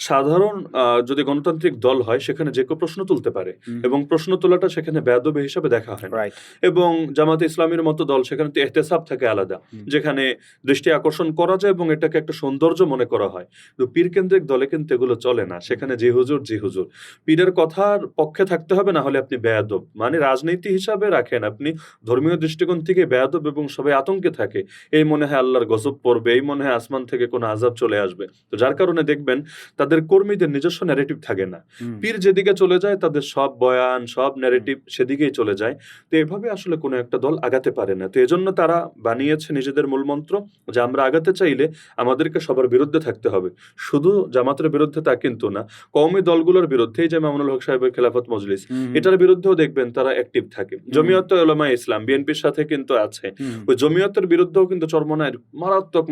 সাধারণ যদি গণতান্ত্রিক দল হয় সেখানে যে কেউ প্রশ্ন তুলতে পারে হুম। এবং প্রশ্ন তোলাটা সেখানে বেয়াদবি হিসাবে দেখা হয় না। রাইট। এবং জামাতে ইসলামীর মতো দল সেখানে তো এহতেসাব থাকে আলাদা, হুম। যেখানে দৃষ্টি আকর্ষণ করা যায় এবং এটাকে একটা সৌন্দর্য মনে করা হয়। তো পীরকেন্দ্রিক দলে কিন্তু এগুলো চলে না। সেখানে জি হুজুর জি হুজুর। পীরের কথার পক্ষে থাকতে হবে, না হলে আপনি বেয়াদব। মানে রাজনীতি হিসাবে রাখেন আপনি, ধর্মীয় দৃষ্টিকোণ থেকে বেয়াদব এবং সবাই আতঙ্কে থাকে। এই মনে হয় আল্লাহর গজব পড়বে, এই মনে হয় আসমান থেকে কোনো আযাব চলে আসবে। তো যার যার কারণে দেখবেন তাদের কর্মীদের নিজস্ব ন্যারেটিভ থাকে না। হুম, পীর যেদিকে চলে যায় তাদের সব বয়ান, সব ন্যারেটিভ সেদিকেই চলে যায়। তো এভাবে আসলে কোনো একটা দল আগাতে পারে না। তো এজন্য তারা বানিয়েছে নিজেদের মূলমন্ত্র যে আমরা আগাতে চাইলে আমাদেরকে সবার বিরুদ্ধে থাকতে হবে। শুধু জামাতের বিরুদ্ধে তা কিন্তু না, কওমি দলগুলোর বিরুদ্ধে, এই যে মামুনুল হক সাহেবের খেলাফত মজলিস, হুম, হুম, এটার বিরুদ্ধেও দেখবেন তারা অ্যাক্টিভ থাকে। জমিয়তে উলামায়ে ইসলাম বিএনপির সাথে কিন্তু আছে। হুম, ওই জমিয়তের বিরুদ্ধেও কিন্তু চরমনায়ের মারাত্মক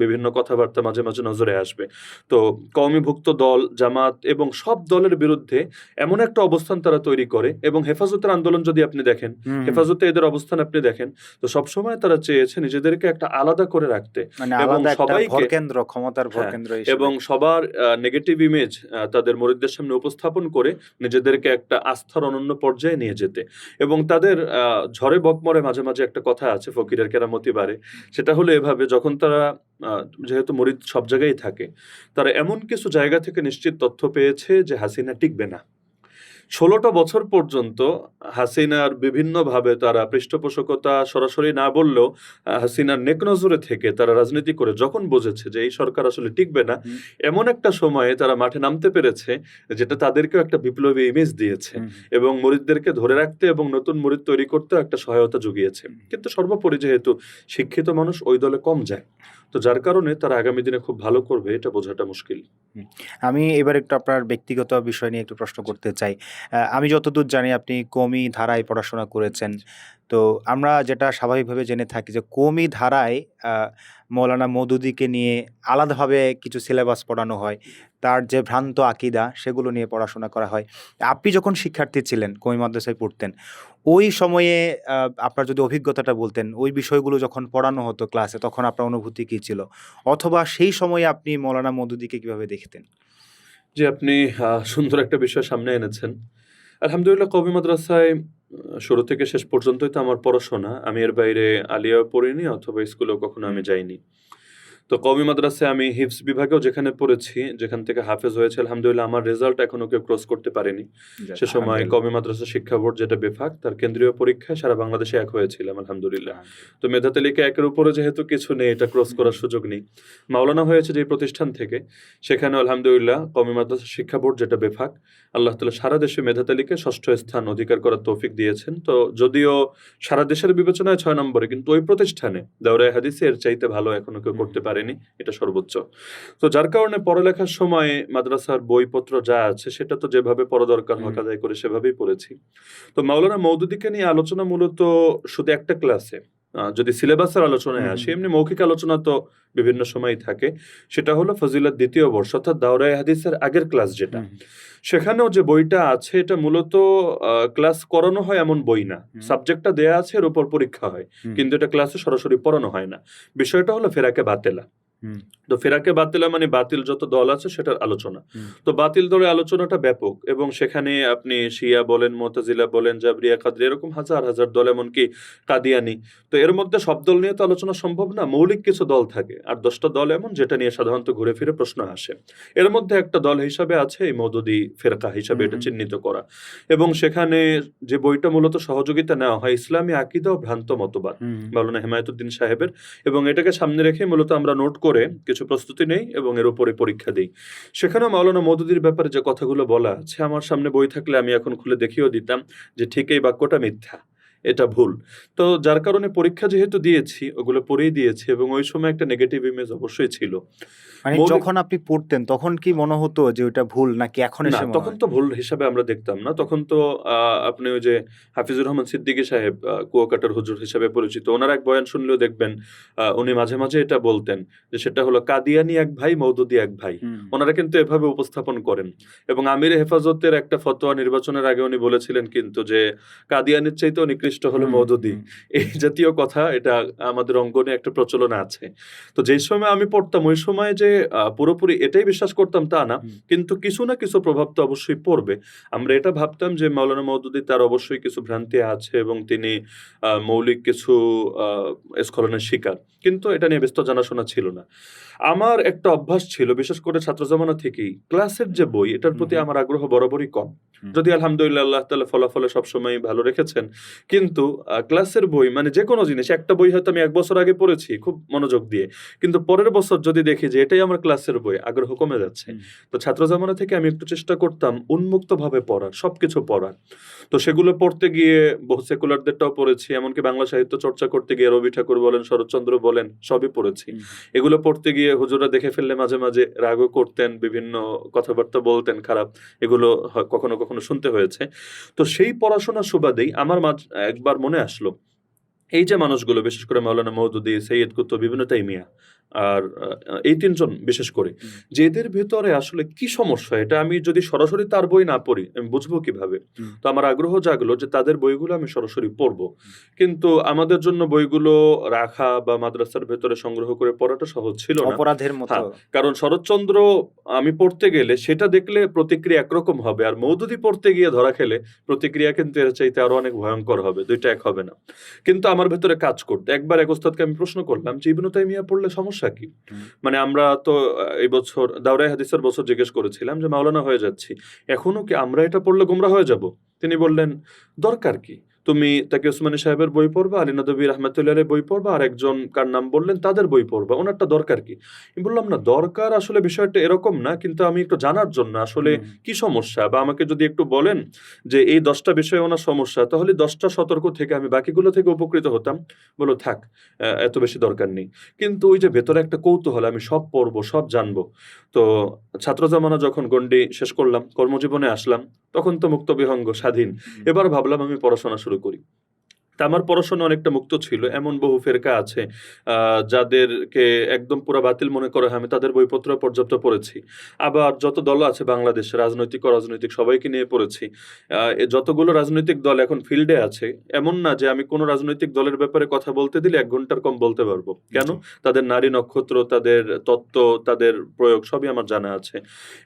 বিভিন্ন কথাবার্তা মাঝে মাঝে নজরে আসবে। তো কওমিভুক্ত দল, জামাত এবং সব দলের বিরুদ্ধে এমন একটা অবস্থান তারা তৈরি করে, এবং হেফাজতের আন্দোলন যদি আপনি দেখেন, হুম, হুম। হেফাজতে এদের অবস্থান আপনি দেখেন, তো সবসময় তারা চেয়েছে নিজেদেরকে একটা আলাদা করে রাখতে মানে এবং আলাদা একটা সবাইকে, ভরকেন্দ্র, ক্ষমতার হ্যাঁ, ভরকেন্দ্র হিসেবে। এবং সবার নেগেটিভ ইমেজ তাদের মুরিদদের সামনে উপস্থাপন করে নিজেদেরকে একটা আস্থার অনন্য পর্যায়ে নিয়ে যেতে। এবং তাদের ঝড়ে বকমরে মাঝে মাঝে একটা কথা আছে, ফকিরের কেরামতি বাড়ে। সেটা হলো এভাবে, যখন তারা যেহেতু মুরিদ সব জায়গায় থাকে, তারা এমন কিছু জায়গা থেকে নিশ্চিত তথ্য পেয়েছে যে হাসিনা টিকবে না। ১৬টা বছর পর্যন্ত হাসিনার বিভিন্নভাবে তারা পৃষ্ঠপোষকতা সরাসরি না বললেও হাসিনার নেকনজরে থেকে তারা রাজনীতি করে যখন বুঝেছে যে এই সরকার আসলে টিকবে না, হুম, এমন একটা সময়ে তারা মাঠে নামতে পেরেছে যেটা তাদেরকেও একটা বিপ্লবী ইমেজ দিয়েছে হুম, এবং মুরিদদেরকে ধরে রাখতে এবং নতুন মুরিদ তৈরি করতেও একটা সহায়তা জুগিয়েছে। কিন্তু সর্বোপরি যেহেতু শিক্ষিত মানুষ ওই দলে কম যায়, তো যার কারণে তারা আগামী দিনে খুব ভালো করবে এটা বোঝাটা মুশকিল। হুম। আমি এবার একটু আপনার ব্যক্তিগত বিষয় নিয়ে একটু প্রশ্ন করতে চাই। আমি যতদূর জানি আপনি কওমি ধারায় পড়াশোনা করেছেন। তো আমরা যেটা স্বাভাবিকভাবে জেনে থাকি যে কওমি ধারায় আ মৌলানা মওদুদীকে নিয়ে আলাদাভাবে কিছু সিলেবাস পড়ানো হয়। তার যে ভ্রান্ত আকিদা সেগুলো নিয়ে পড়াশোনা করা হয়। আপনি যখন শিক্ষার্থী ছিলেন, কওমি মাদ্রাসায় পড়তেন, ওই সময়ে আ আপনার যদি অভিজ্ঞতাটা বলতেন, ওই বিষয়গুলো যখন পড়ানো হতো ক্লাসে তখন আপনার অনুভূতি কী ছিল? অথবা সেই সময়ে আপনি মৌলানা মওদুদীকে কিভাবে দেখতেন? জি, আপনি সুন্দর একটা বিষয় সামনে এনেছেন। আলহামদুলিল্লাহ, কওমি মাদ্রাসায় শুরু থেকে শেষ পর্যন্তই তো আমার পড়াশোনা। আমি এর বাইরে আলিয়াও পড়িনি অথবা স্কুলেও কখনো আমি হুম। যাইনি। তো কওমি মাদ্রাসায় আমি হিফজ বিভাগেও যেখানে পড়েছি, যেখান থেকে হাফেজ হয়েছে, আলহামদুলিল্লাহ আমার রেজাল্ট এখনো কেউ ক্রস করতে পারেনি। যাক সে সময় আলহামদুলিল্লাহ। কওমি মাদ্রাসা শিক্ষা বোর্ড যেটা বেফাক, তার কেন্দ্রীয় পরীক্ষায় সারা বাংলাদেশে এক হয়েছিলাম আলহামদুলিল্লাহ। আলহামদুলিল্লাহ। তো মেধা তালিকা ১ এর উপরে যেহেতু কিছু নেই, এটা ক্রস হুম, করার সুযোগ নেই। মাওলানা হয়েছে যে প্রতিষ্ঠান থেকে, সেখানেও আলহামদুলিল্লাহ কওমি মাদ্রাসা শিক্ষা বোর্ড যেটা বেফাক, আল্লাহ তাআলা সারা দেশে মেধা তালিকায় ৬ষ্ঠ স্থান অধিকার করার তৌফিক দিয়েছেন। তো যদিও সারা দেশের বিবেচনায় ৬ নম্বরে, কিন্তু ওই প্রতিষ্ঠানে দাওরায়ে হাদিসে এর চাইতে ভালো এখনো কেউ হুম, করতে হুম, পারেনি। এটা সর্বোচ্চ। তো যার কারণে পড়ালেখার সময় মাদ্রাসার বইপত্র যা আছে সেটা তো যেভাবে পড়া দরকার হক হুম, আদায় করে সেভাবেই পড়েছি। তো মাওলানা মওদুদীকে নিয়ে আলোচনা মূলত শুধু একটা ক্লাসে, যদি সিলেবাসের আলোচনায় হুম, আসি, হুম, এমনি মৌখিক আলোচনা তো বিভিন্ন সময়ই থাকে। সেটা হলো ফজিলত ২য় বর্ষ অর্থাৎ দাওরায়ে হাদিসের আগের ক্লাস যেটা। হুম, সেখানেও যে বইটা আছে এটা মূলত ক্লাস করানো হয় এমন বই না। হুম, সাবজেক্টটা দেয়া আছে, এর উপর পরীক্ষা হয়। হুম, কিন্তু এটা ক্লাসে সরাসরি পড়ানো হয় না। বিষয়টা হলো ফেরাকে বাতেলা। হুম, তো ফেরাকে বাতিলা মানে বাতিল যত দল আছে সেটার আলোচনা। হুম, তো বাতিল দলের আলোচনাটা ব্যাপক এবং সেখানে আপনি শিয়া বলেন, মুতাজিলা বলেন, জাবরিয়া, কাদরিয়া, এরকম হাজার হাজার দল, এমনকি কাদিয়ানি। তো এর মধ্যে সব দল নিয়ে তো আলোচনা সম্ভব না। মৌলিক কিছু দল থাকে। আর ১০টা দল এমন যেটা নিয়ে সাধারণত ঘুরে ফিরে প্রশ্ন আসে। এর মধ্যে একটা দল হিসাবে আছে এই মওদুদী ফেরকা হিসাবে হুম, এটা হুম, চিহ্নিত করা। এবং সেখানে যে বইটা মূলত সহযোগিতা নেওয়া হয় ইসলামী আকীদা ও ভ্রান্ত মতবাদ, হুম, মাওলানা হেমায়েতুদ্দিন সাহেবের, এবং এটাকে সামনে রেখে মূলত আমরা নোট করে কিছু প্রস্তুতি নেই এবং এর উপরে পরীক্ষা দেই। সেখানেও মাওলানা মওদুদীর ব্যাপারে যে কথাগুলো বলা আছে, আমার সামনে বই থাকলে আমি এখন খুলে দেখিয়েও দিতাম যে ঠিক এই বাক্যটা মিথ্যা। এটা ভুল। তো যার কারণে পরীক্ষা যেহেতু দিয়েছি, ওগুলো পড়েই দিয়েছি এবং ওই সময় একটা নেগেটিভ ইমেজ অবশ্যই ছিল। মানে মৌলিক যখন আপনি পড়তেন তখন কি মনে হতো যে ওইটা ভুল নাকি এখন না, এসে মনে তখন হয়? তো ভুল হিসাবে আমরা দেখতাম না। তখন তো আ আপনি ওই যে হাফিজুর রহমান সিদ্দিকী সাহেব, কুয়াকাটার হুজুর হিসাবে পরিচিত। উনার এক বয়ান শুনলেও দেখবেন উনি মাঝে মাঝে এটা বলতেন যে সেটা হলো কাদিয়ানী এক ভাই, মওদুদী এক ভাই। হুম, উনারা কিন্তু এভাবে উপস্থাপন করেন। এবং আমির হেফাজতের একটা ফতোয়া নির্বাচনের আগে উনি বলেছিলেন কিন্তু যে কাদিয়ানীর চাইতেও নিকৃষ্ট হলো হুম, মওদুদী। হুম, এই জাতীয় কথা এটা আমাদের অঙ্গনে একটা প্রচলন আছে। তো যেই সময় আমি পড়তাম ওই সময় যে পুরোপুরি এটাই বিশ্বাস করতাম তা না। হুম, কিন্তু কিছু না কিছু প্রভাব তো অবশ্যই পড়বে। আমরা এটা ভাবতাম যে মাওলানা মওদুদী তার অবশ্যই কিছু ভ্রান্তি আছে এবং তিনি মৌলিক কিছু আ স্খলনের শিকার। কিন্তু এটা নিয়ে বিস্তর জানাশোনা ছিল না। আমার একটা অভ্যাস ছিল বিশেষ করে ছাত্র জামানা থেকেই ক্লাসের যে বই এটার হুম, প্রতি হুম, আমার আগ্রহ বরাবরই কম। হুম। যদি আলহামদুলিল্লাহ আল্লাহ তাআলা ফলাফলে সবসময় ভালো রেখেছেন। কিন্তু ক্লাসের বই মানে যেকোনো জিনিস, একটা বই হয়তো আমি ১ বছর আগে পড়েছি খুব মনোযোগ দিয়ে। কিন্তু পরের বছর যদি দেখি যে এটাই আমার ক্লাসের বই, আগ্রহ কমে যাচ্ছে। হুম। তো ছাত্র জামানা থেকে আমি একটু চেষ্টা করতাম উন্মুক্তভাবে পড়ার, সবকিছু পড়ার। তো সেগুলো পড়তে গিয়ে বহু সেকুলারদেরটাও পড়েছি। এমনকি বাংলা সাহিত্য চর্চা করতে গিয়ে রবি ঠাকুর বলেন, শরৎচন্দ্র বলেন, সবই পড়েছি। হুম। এগুলো পড়তে গিয়ে হুজুররা দেখে ফেললে মাঝে, মাঝে রাগও করতেন, বিভিন্ন কথাবার্তা বলতেন খারাপ। এগুলো কখনো, কখনো শুনতে হয়েছে। তো সেই পড়াশোনার সুবাদেই আমার একবার মনে আসলো, এই যে মানুষগুলো বিশেষ করে মাওলানা মওদুদী, সৈয়দ কুতুব, ইবনে তাইমিয়া আর এই ৩ জন বিশেষ করে, হুম। যে এদের ভেতরে আসলে কি সমস্যা, এটা আমি যদি সরাসরি তার বই না পড়ি আমি বুঝবো কিভাবে? হুম। তো আমার আগ্রহ জাগলো যে তাদের বইগুলো আমি সরাসরি পড়বো। হুম। কিন্তু আমাদের জন্য বইগুলো রাখা বা মাদ্রাসার ভেতরে সংগ্রহ করে পড়াটা সহজ ছিল না। অপরাধের মতো। হ্যাঁ, কারণ শরৎচন্দ্র আমি পড়তে গেলে সেটা দেখলে প্রতিক্রিয়া একরকম হবে। আর মওদুদী পড়তে গিয়ে ধরা খেলে প্রতিক্রিয়া কিন্তু এর চাইতে আরো অনেক ভয়ংকর হবে। ২ টা এক হবে না। কিন্তু আমার ভেতরে কাজ করতো। একবার এক ওস্তাদকে আমি প্রশ্ন করলাম যে, "ইবনে তাইমিয়া পড়লে সমস্যা কি?" হুম। মানে আমরা তো এই বছর দাওরায়ে হাদিসের বছর জিজ্ঞেস করেছিলাম যে, "মাওলানা হয়ে যাচ্ছি। এখনো কি আমরা এটা পড়লে গোমরা হয়ে যাব?" তিনি বললেন, "দরকার কি? তুমি তাকি ওসমানী সাহেবের বই পড়বা, আলী নদভী রাহমাতুল্লাহ আলাইহির বই পড়বা, আর একজন কার নাম বললেন তাদের বই পড়বা। উনারটা দরকার কি?" আমি বললাম, "না, দরকার আসলে বিষয়টা এরকম না। কিন্তু আমি একটু জানার জন্য আসলে হুম। কি সমস্যা, বা আমাকে যদি একটু বলেন যে এই ১০ টা বিষয়ে উনার সমস্যা, তাহলে ১০ টা সতর্ক থেকে আমি বাকিগুলো থেকে উপকৃত হতাম।" বলল, "থাক, এত বেশি দরকার নেই।" কিন্তু ওই যে ভেতরে একটা কৌতূহল, আমি সব পড়বো, সব জানবো। তো ছাত্র জামানা যখন গণ্ডি শেষ করলাম, কর্মজীবনে আসলাম, তখন তো মুক্ত বিহঙ্গ, স্বাধীন। হুম। এবার ভাবলাম আমি পড়াশোনা শুরু করি। তা আমার পড়াশোনা অনেকটা মুক্ত ছিল। এমন বহু ফেরকা আছে আ যাদেরকে একদম পুরা বাতিল মনে করা হয়, আমি তাদের বইপত্র পর্যাপ্ত পড়েছি। আবার যত দল আছে বাংলাদেশে, রাজনৈতিক, অরাজনৈতিক সবাইকে নিয়ে পড়েছি। যতগুলো রাজনৈতিক দল এখন ফিল্ডে আছে, এমন না যে আমি কোন রাজনৈতিক দলের ব্যাপারে কথা বলতে দিলে ১ ঘন্টার কম বলতে পারব। কেন? জি। তাদের নারী নক্ষত্র, তাদের তত্ত্ব, তাদের প্রয়োগ সবই আমার জানা আছে।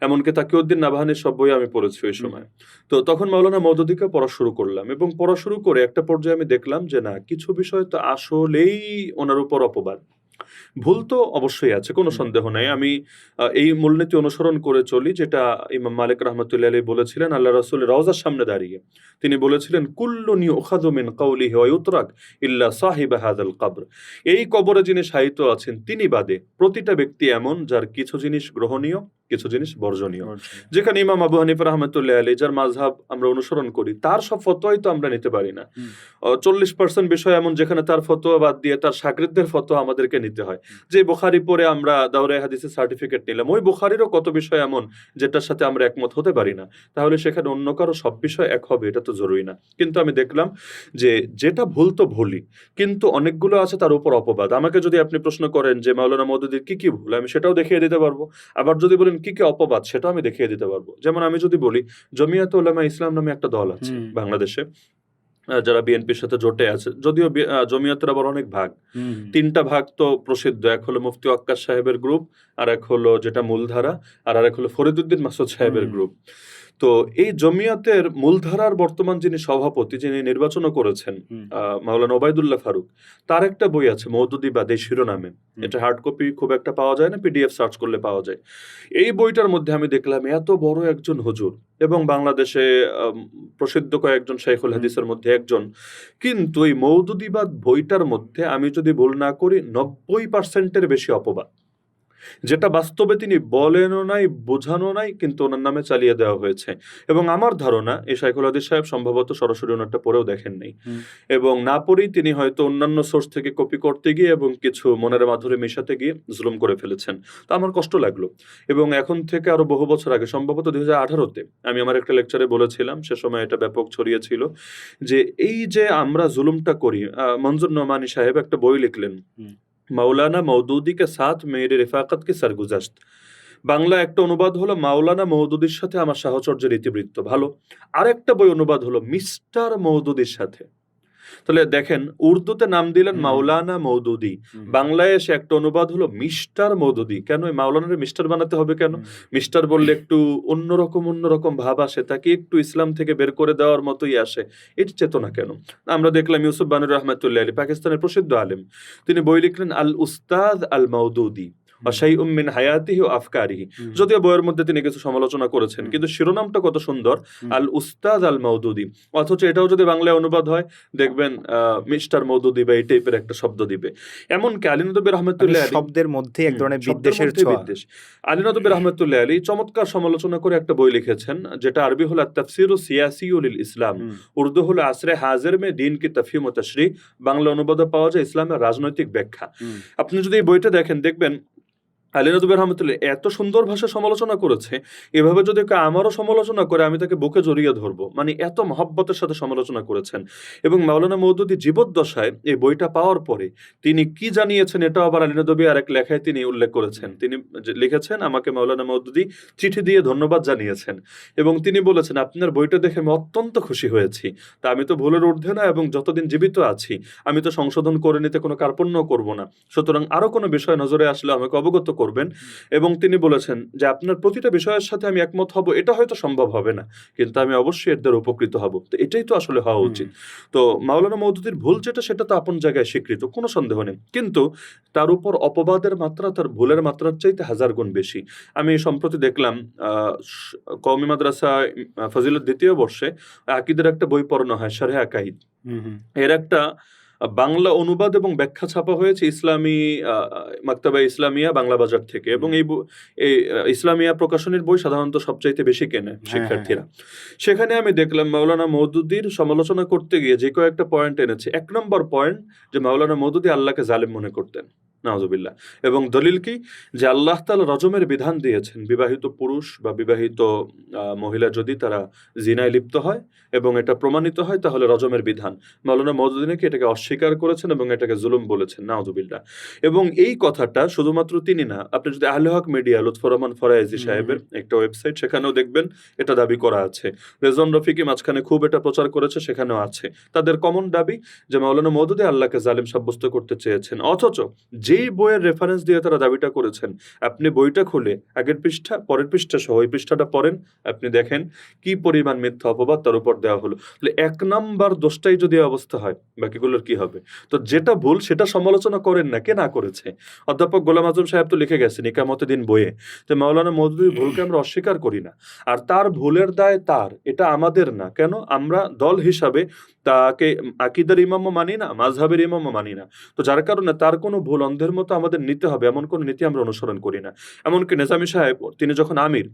এমনকি তাকিউদ্দিন নাভানির সব বই আমি পড়েছি ওই হুম। সময়। তো তখন মাওলানা মওদুদীকে পড়া শুরু করলাম এবং পড়া শুরু করে একটা পর্যায়ে আমি দেখলাম যে না, কিছু বিষয় তো আসলেই ওনার উপর অপবাদ। ভুল তো অবশ্যই আছে, কোনো হুম। সন্দেহ নাই। আমি এই মূলনীতি অনুসরণ করে চলি যেটা ইমাম মালিক রাহমাতুল্লাহি আলাইহি বলেছিলেন আল্লাহর রাসূলের রওজার সামনে দাঁড়িয়ে। তিনি বলেছিলেন, "কুল্লুন ইউখাযু মিন কাওলিহি ওয়া ইউতরাক ইল্লা সাহিবা হাযাল কবর।" এই কবরে যিনি শায়িত আছেন তিনি বাদে প্রতিটা ব্যক্তি এমন যার কিছু জিনিস গ্রহণীয়, কিছু জিনিস বর্জনীয়। অর্জন। যেখানে ইমাম আবু হানিফা রাহমাতুল্লাহি আলাইহি যার মাযহাব আমরা অনুসরণ করি, তার সব ফতোয়াই তো আমরা নিতে পারি না। হুম। ৪০% বিষয় এমন যেখানে তার ফতোয়া বাদ দিয়ে তার শাগির্দদের ফতোয়া আমাদেরকে নিতে হয়। হুম। যে বুখারী পড়ে আমরা দাওরায়ে হাদিসের সার্টিফিকেট নিলাম, ওই বুখারীরও কত বিষয় এমন যেটার সাথে আমরা একমত হতে পারি না। তাহলে সেখানে অন্য কারো সব বিষয় এক হবে এটা তো জরুরি না। কিন্তু আমি দেখলাম যে যেটা ভুল তো ভুলই। কিন্তু অনেকগুলো আছে তার উপর অপবাদ। আমাকে যদি আপনি প্রশ্ন করেন যে মাওলানা মওদুদীর কি, কি ভুল? আমি সেটাও দেখিয়ে দিতে পারব। আবার যদি বলেন কি, কি অপবাদ? সেটাও আমি দেখিয়ে দিতে পারব। যেমন আমি যদি বলি জমিয়াতে উলামা ইসলাম নামে একটা দল আছে হুম। বাংলাদেশে। যারা বিএনপির সাথে জোটে আছে। যদিও জমিয়তের আবার অনেক ভাগ। হুম। ৩ টা ভাগ তো প্রসিদ্ধ। এক হলো মুফতি ওয়াক্কাস সাহেবের গ্রুপ, আরেক হলো যেটা মূলধারা, আর আরেক হলো ফরিদউদ্দীন মাসুদ সাহেবের হুম। গ্রুপ। তো এই জমিয়তের মূলধারার বর্তমান যিনি সভাপতি, যিনি নির্বাচনও করেছেন, হুম। মাওলানা ওবায়দুল্লাহ ফারুক। তার একটা বই আছে মওদুদীবাদ এই শিরোনামে। হুম। এটা হার্ড কপি খুব একটা পাওয়া যায় না, পিডিএফ সার্চ করলে পাওয়া যায়। এই বইটার মধ্যে আমি দেখলাম এত বড় একজন হুজুর এবং বাংলাদেশে আম প্রসিদ্ধ কয়েকজন শাইখুল হুম। হাদিসের মধ্যে একজন। কিন্তু এই মওদুদীবাদ বইটার মধ্যে আমি যদি ভুল না করি ৯০% এর বেশি অপবাদ। যেটা বাস্তবে তিনি বলেনও নাই, বোঝানো নাই, কিন্তু উনার নামে চালিয়ে দেওয়া হয়েছে। এবং আমার ধারণা এই শাইখুল হাদিস সাহেব সম্ভবত সরাসরি উনারটা পড়েও দেখেন নাই। হুম। এবং না পড়েই তিনি হয়তো অন্যান্য সোর্স থেকে কপি করতে গিয়ে এবং কিছু মনের মাধুরী মেশাতে গিয়ে জুলুম করে ফেলেছেন। তো আমার কষ্ট লাগলো। এবং এখন থেকে আরো বহু বছর আগে সম্ভবত ২০১৮ তে আমি আমার একটা লেকচারে বলেছিলাম, সে সময় এটা ব্যাপক ছড়িয়েছিল, যে এই যে আমরা জুলুমটা করি, মনজুর নোমানী সাহেব একটা বই লিখলেন, হুম। মাওলানা মওদুদী কে সাথ মেরে রেফাকত কি সরগুজাশত। বাংলা একটা অনুবাদ হলো মাওলানা মওদুদীর সাথে আমার সাহচর্যের ইতিবৃত্ত। ভালো। আরেকটা বই অনুবাদ হলো মিস্টার মওদুদীর সাথে। তাহলে দেখেন, উর্দুতে নাম দিলেন হুম। মাওলানা মওদুদী। হুম। বাংলায় এসে একটা অনুবাদ হলো মিস্টার মওদুদী। কেন এই মাওলানারে মিস্টার বানাতে হবে কেন? হুম। মিস্টার বললে একটু অন্যরকম ভাব আসে। তাকে একটু ইসলাম থেকে বের করে দেওয়ার মতোই আসে। এটি চেতনা কেন? আমরা দেখলাম ইউসুফ বানুর রহমাতুল্লাহ আলাইহি, পাকিস্তানের প্রসিদ্ধ আলেম। তিনি বই লিখলেন আল উস্তাদ আল মওদুদী। শাইউম মিন হায়াতিহি ওয়া আফকারিহি। যদিও বইয়ের মধ্যে তিনি কিছু সমালোচনা করেছেন, কিন্তু শিরোনামটা কত সুন্দর, আল উস্তাদ আল মওদুদি। অথচ এটাও যদি বাংলায় অনুবাদ হয় দেখবেন মিস্টার মওদুদি বা এই টাইপের একটা শব্দ দিবে। এমনকি আলী নদভী রহমতুল্লাহ আলী শব্দের মধ্যে এক ধরনের শব্দের বিদ্বেষের মধ্যেই ছোঁয়া। বিদ্বেষ। আলী নদভী রহমতুল্লাহ আলী চমৎকার সমালোচনা করে একটা বই লিখেছেন, যেটা আরবি হলো তাফসিরু সিয়াসিয়্যু লিল ইসলাম, উর্দু হলো আসরে হাজির মে দ্বীন কি তাফহিম ওয়া তাশরীহ, বাংলা অনুবাদে পাওয়া যায় ইসলামের রাজনৈতিক ব্যাখ্যা। আপনি যদি এই বইটা দেখেন দেখবেন আলী নদভী রহমতুল্লাহ এত সুন্দর ভাষায় সমালোচনা করেছে, এভাবে যদি কেউ আমারও সমালোচনা করে আমি তাকে বুকে জড়িয়ে ধরবো, মানে এত মহব্বতের সাথে সমালোচনা করেছেন। এবং মাওলানা মওদুদী জীবদ্দশায় এই বইটা পাওয়ার পরে তিনি কি জানিয়েছেন এটাও আবার আলী নদভী আরেক লেখায় তিনি উল্লেখ করেছেন। তিনি লিখেছেন, আমাকে মাওলানা মওদুদী চিঠি দিয়ে ধন্যবাদ জানিয়েছেন এবং তিনি বলেছেন, আপনার বইটা দেখে আমি অত্যন্ত খুশি হয়েছি। তা আমি তো ভুলের ঊর্ধ্বে না এবং যতদিন জীবিত আছি আমি তো সংশোধন করে নিতে কোনো কার্পণ্য করব না, সুতরাং আরো কোনো বিষয় নজরে আসলে আমাকে অবগত করবেন। এবং তিনি বলেছেন যে আপনার প্রতিটা বিষয়ের সাথে আমি একমত হব, এটা হয়তো সম্ভব হবে না, কিন্তু আমি অবশ্যই এর দ্বারা উপকৃত হব। তো এটাই তো আসলে হওয়া উচিত। তো মাওলানা মওদুদীর ভুল যেটা সেটা তো আপন জায়গায় স্বীকৃত, কোনো সন্দেহ নেই, কিন্তু তার উপর অপবাদের মাত্রা তার ভুলের মাত্রার চাইতে 1000 গুণ বেশি। আমি সম্প্রতি দেখলাম কওমি মাদ্রাসা ফজিলত দ্বিতীয় বর্ষে আকীদার একটা বই পড়ানো হয়, শারহে আকাইদ। এর একটা বাংলা অনুবাদ এবং ব্যাখ্যা ছাপা হয়েছে ইসলামী মাকতাবা ইসলামিয়া বাংলা বাজার থেকে, এবং এই ইসলামিয়া প্রকাশনীর বই সাধারণত সবচাইতে বেশি কেনে শিক্ষার্থীরা। সেখানে আমি দেখলাম মাওলানা মওদুদীর সমালোচনা করতে গিয়ে যে কয়েকটা পয়েন্ট এনেছে। 1 নম্বর পয়েন্ট, যে মাওলানা মওদুদী আল্লাহকে জালিম মনে করতেন, নাউযুবিল্লাহ। এবং দলিল কি, যে আল্লাহ তাআলা রজমের বিধান দিয়েছেন, বিবাহিত পুরুষ বা বিবাহিত মহিলা যদি তারা জিনায় লিপ্ত হয় এবং এটা প্রমাণিত হয় তাহলে রজমের বিধান। মাওলানা মওদুদী নাকি এটাকে অস্বীকার করেছেন এবং এটাকে জুলুম বলেছেন, নাউযুবিল্লাহ। এবং এই কথাটা শুধুমাত্র তিনি না, আপনি যদি আহলে হক মিডিয়া লুৎফর রহমান ফরায়েজি সাহেবের একটা ওয়েবসাইট, সেখানেও দেখবেন এটা দাবি করা আছে। রেজন রফিকি মাঝখানে খুব এটা প্রচার করেছে, সেখানেও আছে। তাদের কমন দাবি যে মাওলানা মওদুদী আল্লাহকে জালিম সাব্যস্ত করতে চেয়েছেন, অথচ যেই বইয়ের রেফারেন্স দিয়ে তারা দাবিটা করেছেন, আপনি বইটা খুলে আগের পৃষ্ঠা পরের পৃষ্ঠা সহ ওই পৃষ্ঠাটা পড়েন, আপনি দেখেন কি পরিমাণ মিথ্যা অপবাদ তার উপর দেওয়া হলো। তাহলে 1 নাম্বার দোষটাই যদি অবস্থা হয়, বাকিগুলোর কি হবে? তো যেটা ভুল সেটা সমালোচনা করেন না, কে না করেছে? অধ্যাপক গোলাম আজম সাহেব তো লিখে গেছেন ইকামতে দিন বইয়ে, যে মাওলানা মওদুদীর ভুলকে আমরা অস্বীকার করি না, আর তার ভুলের দায় তার, এটা আমাদের না। কেন? আমরা দল হিসাবে তাকে আকীদার ইমামও মানি না, মাযহাবের ইমামও মানি না। তো যার কারণে তার কোনো ভুল অন্ধের মতো আমাদের নিতে হবে এমন কোনো নীতি আমরা অনুসরণ করি না। এমনকি নেজামী সাহেব তিনি যখন আমির,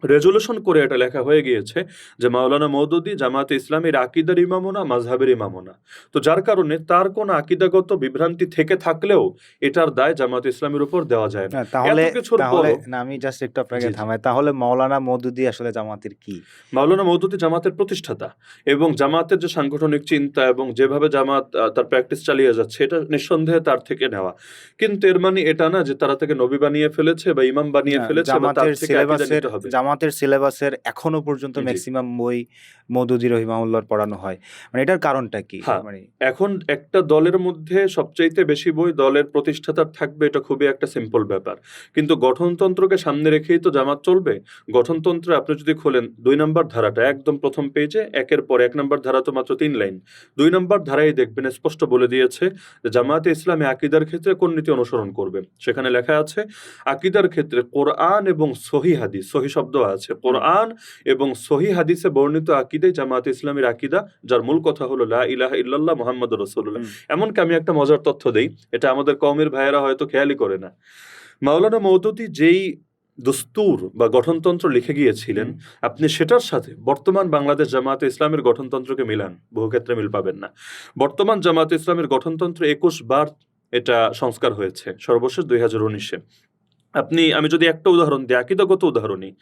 রেজুলেশন করে এটা লেখা হয়ে গিয়েছে যে মাওলানা মওদুদী জামাতে ইসলামীর আকীদার ইমামও না, মাযহাবের ইমামও না। তো যার কারণে তার কোনো আকীদাগত বিভ্রান্তি থেকে থাকলেও এটার দায় জামাতে ইসলামীর উপর দেওয়া যায় না। তাহলে এত কিছুর তাহলে পরও না, আমি জাস্ট একটু আপনাকে জি, জি। থামাই। তাহলে মাওলানা মওদুদী আসলে জামাতের কি? মাওলানা মওদুদী জামাতের প্রতিষ্ঠাতা এবং জামাতের যে সাংগঠনিক চিন্তা এবং যেভাবে জামাত তার প্র্যাকটিস চালিয়ে যাচ্ছে, এটা নিঃসন্দেহে তার থেকে নেওয়া। কিন্তু এর মানে এটা না যে তারা তাকে নবী বানিয়ে ফেলেছে বা ইমাম বানিয়ে ফেলেছে বা তার থেকে আকীদা নিতে হবে। জামাতের সিলেবাসের এখনো পর্যন্ত জি। ম্যাক্সিমাম বই মওদুদী রহিমাহুল্লাহর পড়ানো হয়। মানে এটার কারণটা কি? হ্যাঁ, মানে এখন একটা দলের মধ্যে সবচাইতে বেশি বই দলের প্রতিষ্ঠাতার থাকবে, এটা খুবই একটা সিম্পল ব্যাপার। কিন্তু গঠনতন্ত্রকে সামনে রেখেই তো জামাত চলবে। গঠনতন্ত্রে আপনি যদি খোলেন 2 নম্বর ধারাটা একদম প্রথম পেজে একের পর 1 নম্বর ধারা তো মাত্র 3 লাইন। 2 নম্বর ধারায় দেখবেন স্পষ্ট বলে দিয়েছে যে জামায়াতে ইসলামী আকীদার ক্ষেত্রে কোন নীতি অনুসরণ করবে। সেখানে লেখা আছে আকীদার ক্ষেত্রে কোরআন এবং সহিহ হাদিস, সহিহ শব্দ আছে, কোরআন এবং সহিহ হাদিসে বর্ণিত আকীদাই জামায়াতে ইসলামীর আকীদা, যার মূল কথা হলো লা ইলাহা ইল্লাল্লাহ মুহাম্মাদুর রাসূলুল্লাহ। এমনকি আমি একটা মজার তথ্য দেই, এটা আমাদের কওমের ভাইয়েরা হয়তো খেয়ালই করে না। মাওলানা মওদুদী যেই দস্তুর বা গঠনতন্ত্র লিখে গিয়েছিলেন, আপনি সেটার সাথে বর্তমান বাংলাদেশ জামায়াতে ইসলামের গঠনতন্ত্রকে মিলান, বহু ক্ষেত্রে মিল পাবেন না। বর্তমান জামায়াতে ইসলামের গঠনতন্ত্র 21 বার এটা সংস্কার হয়েছে, সর্বশেষ 2019-এ। আমি যদি একটা উদাহরণ দিই, আকীদাগত উদাহরণই,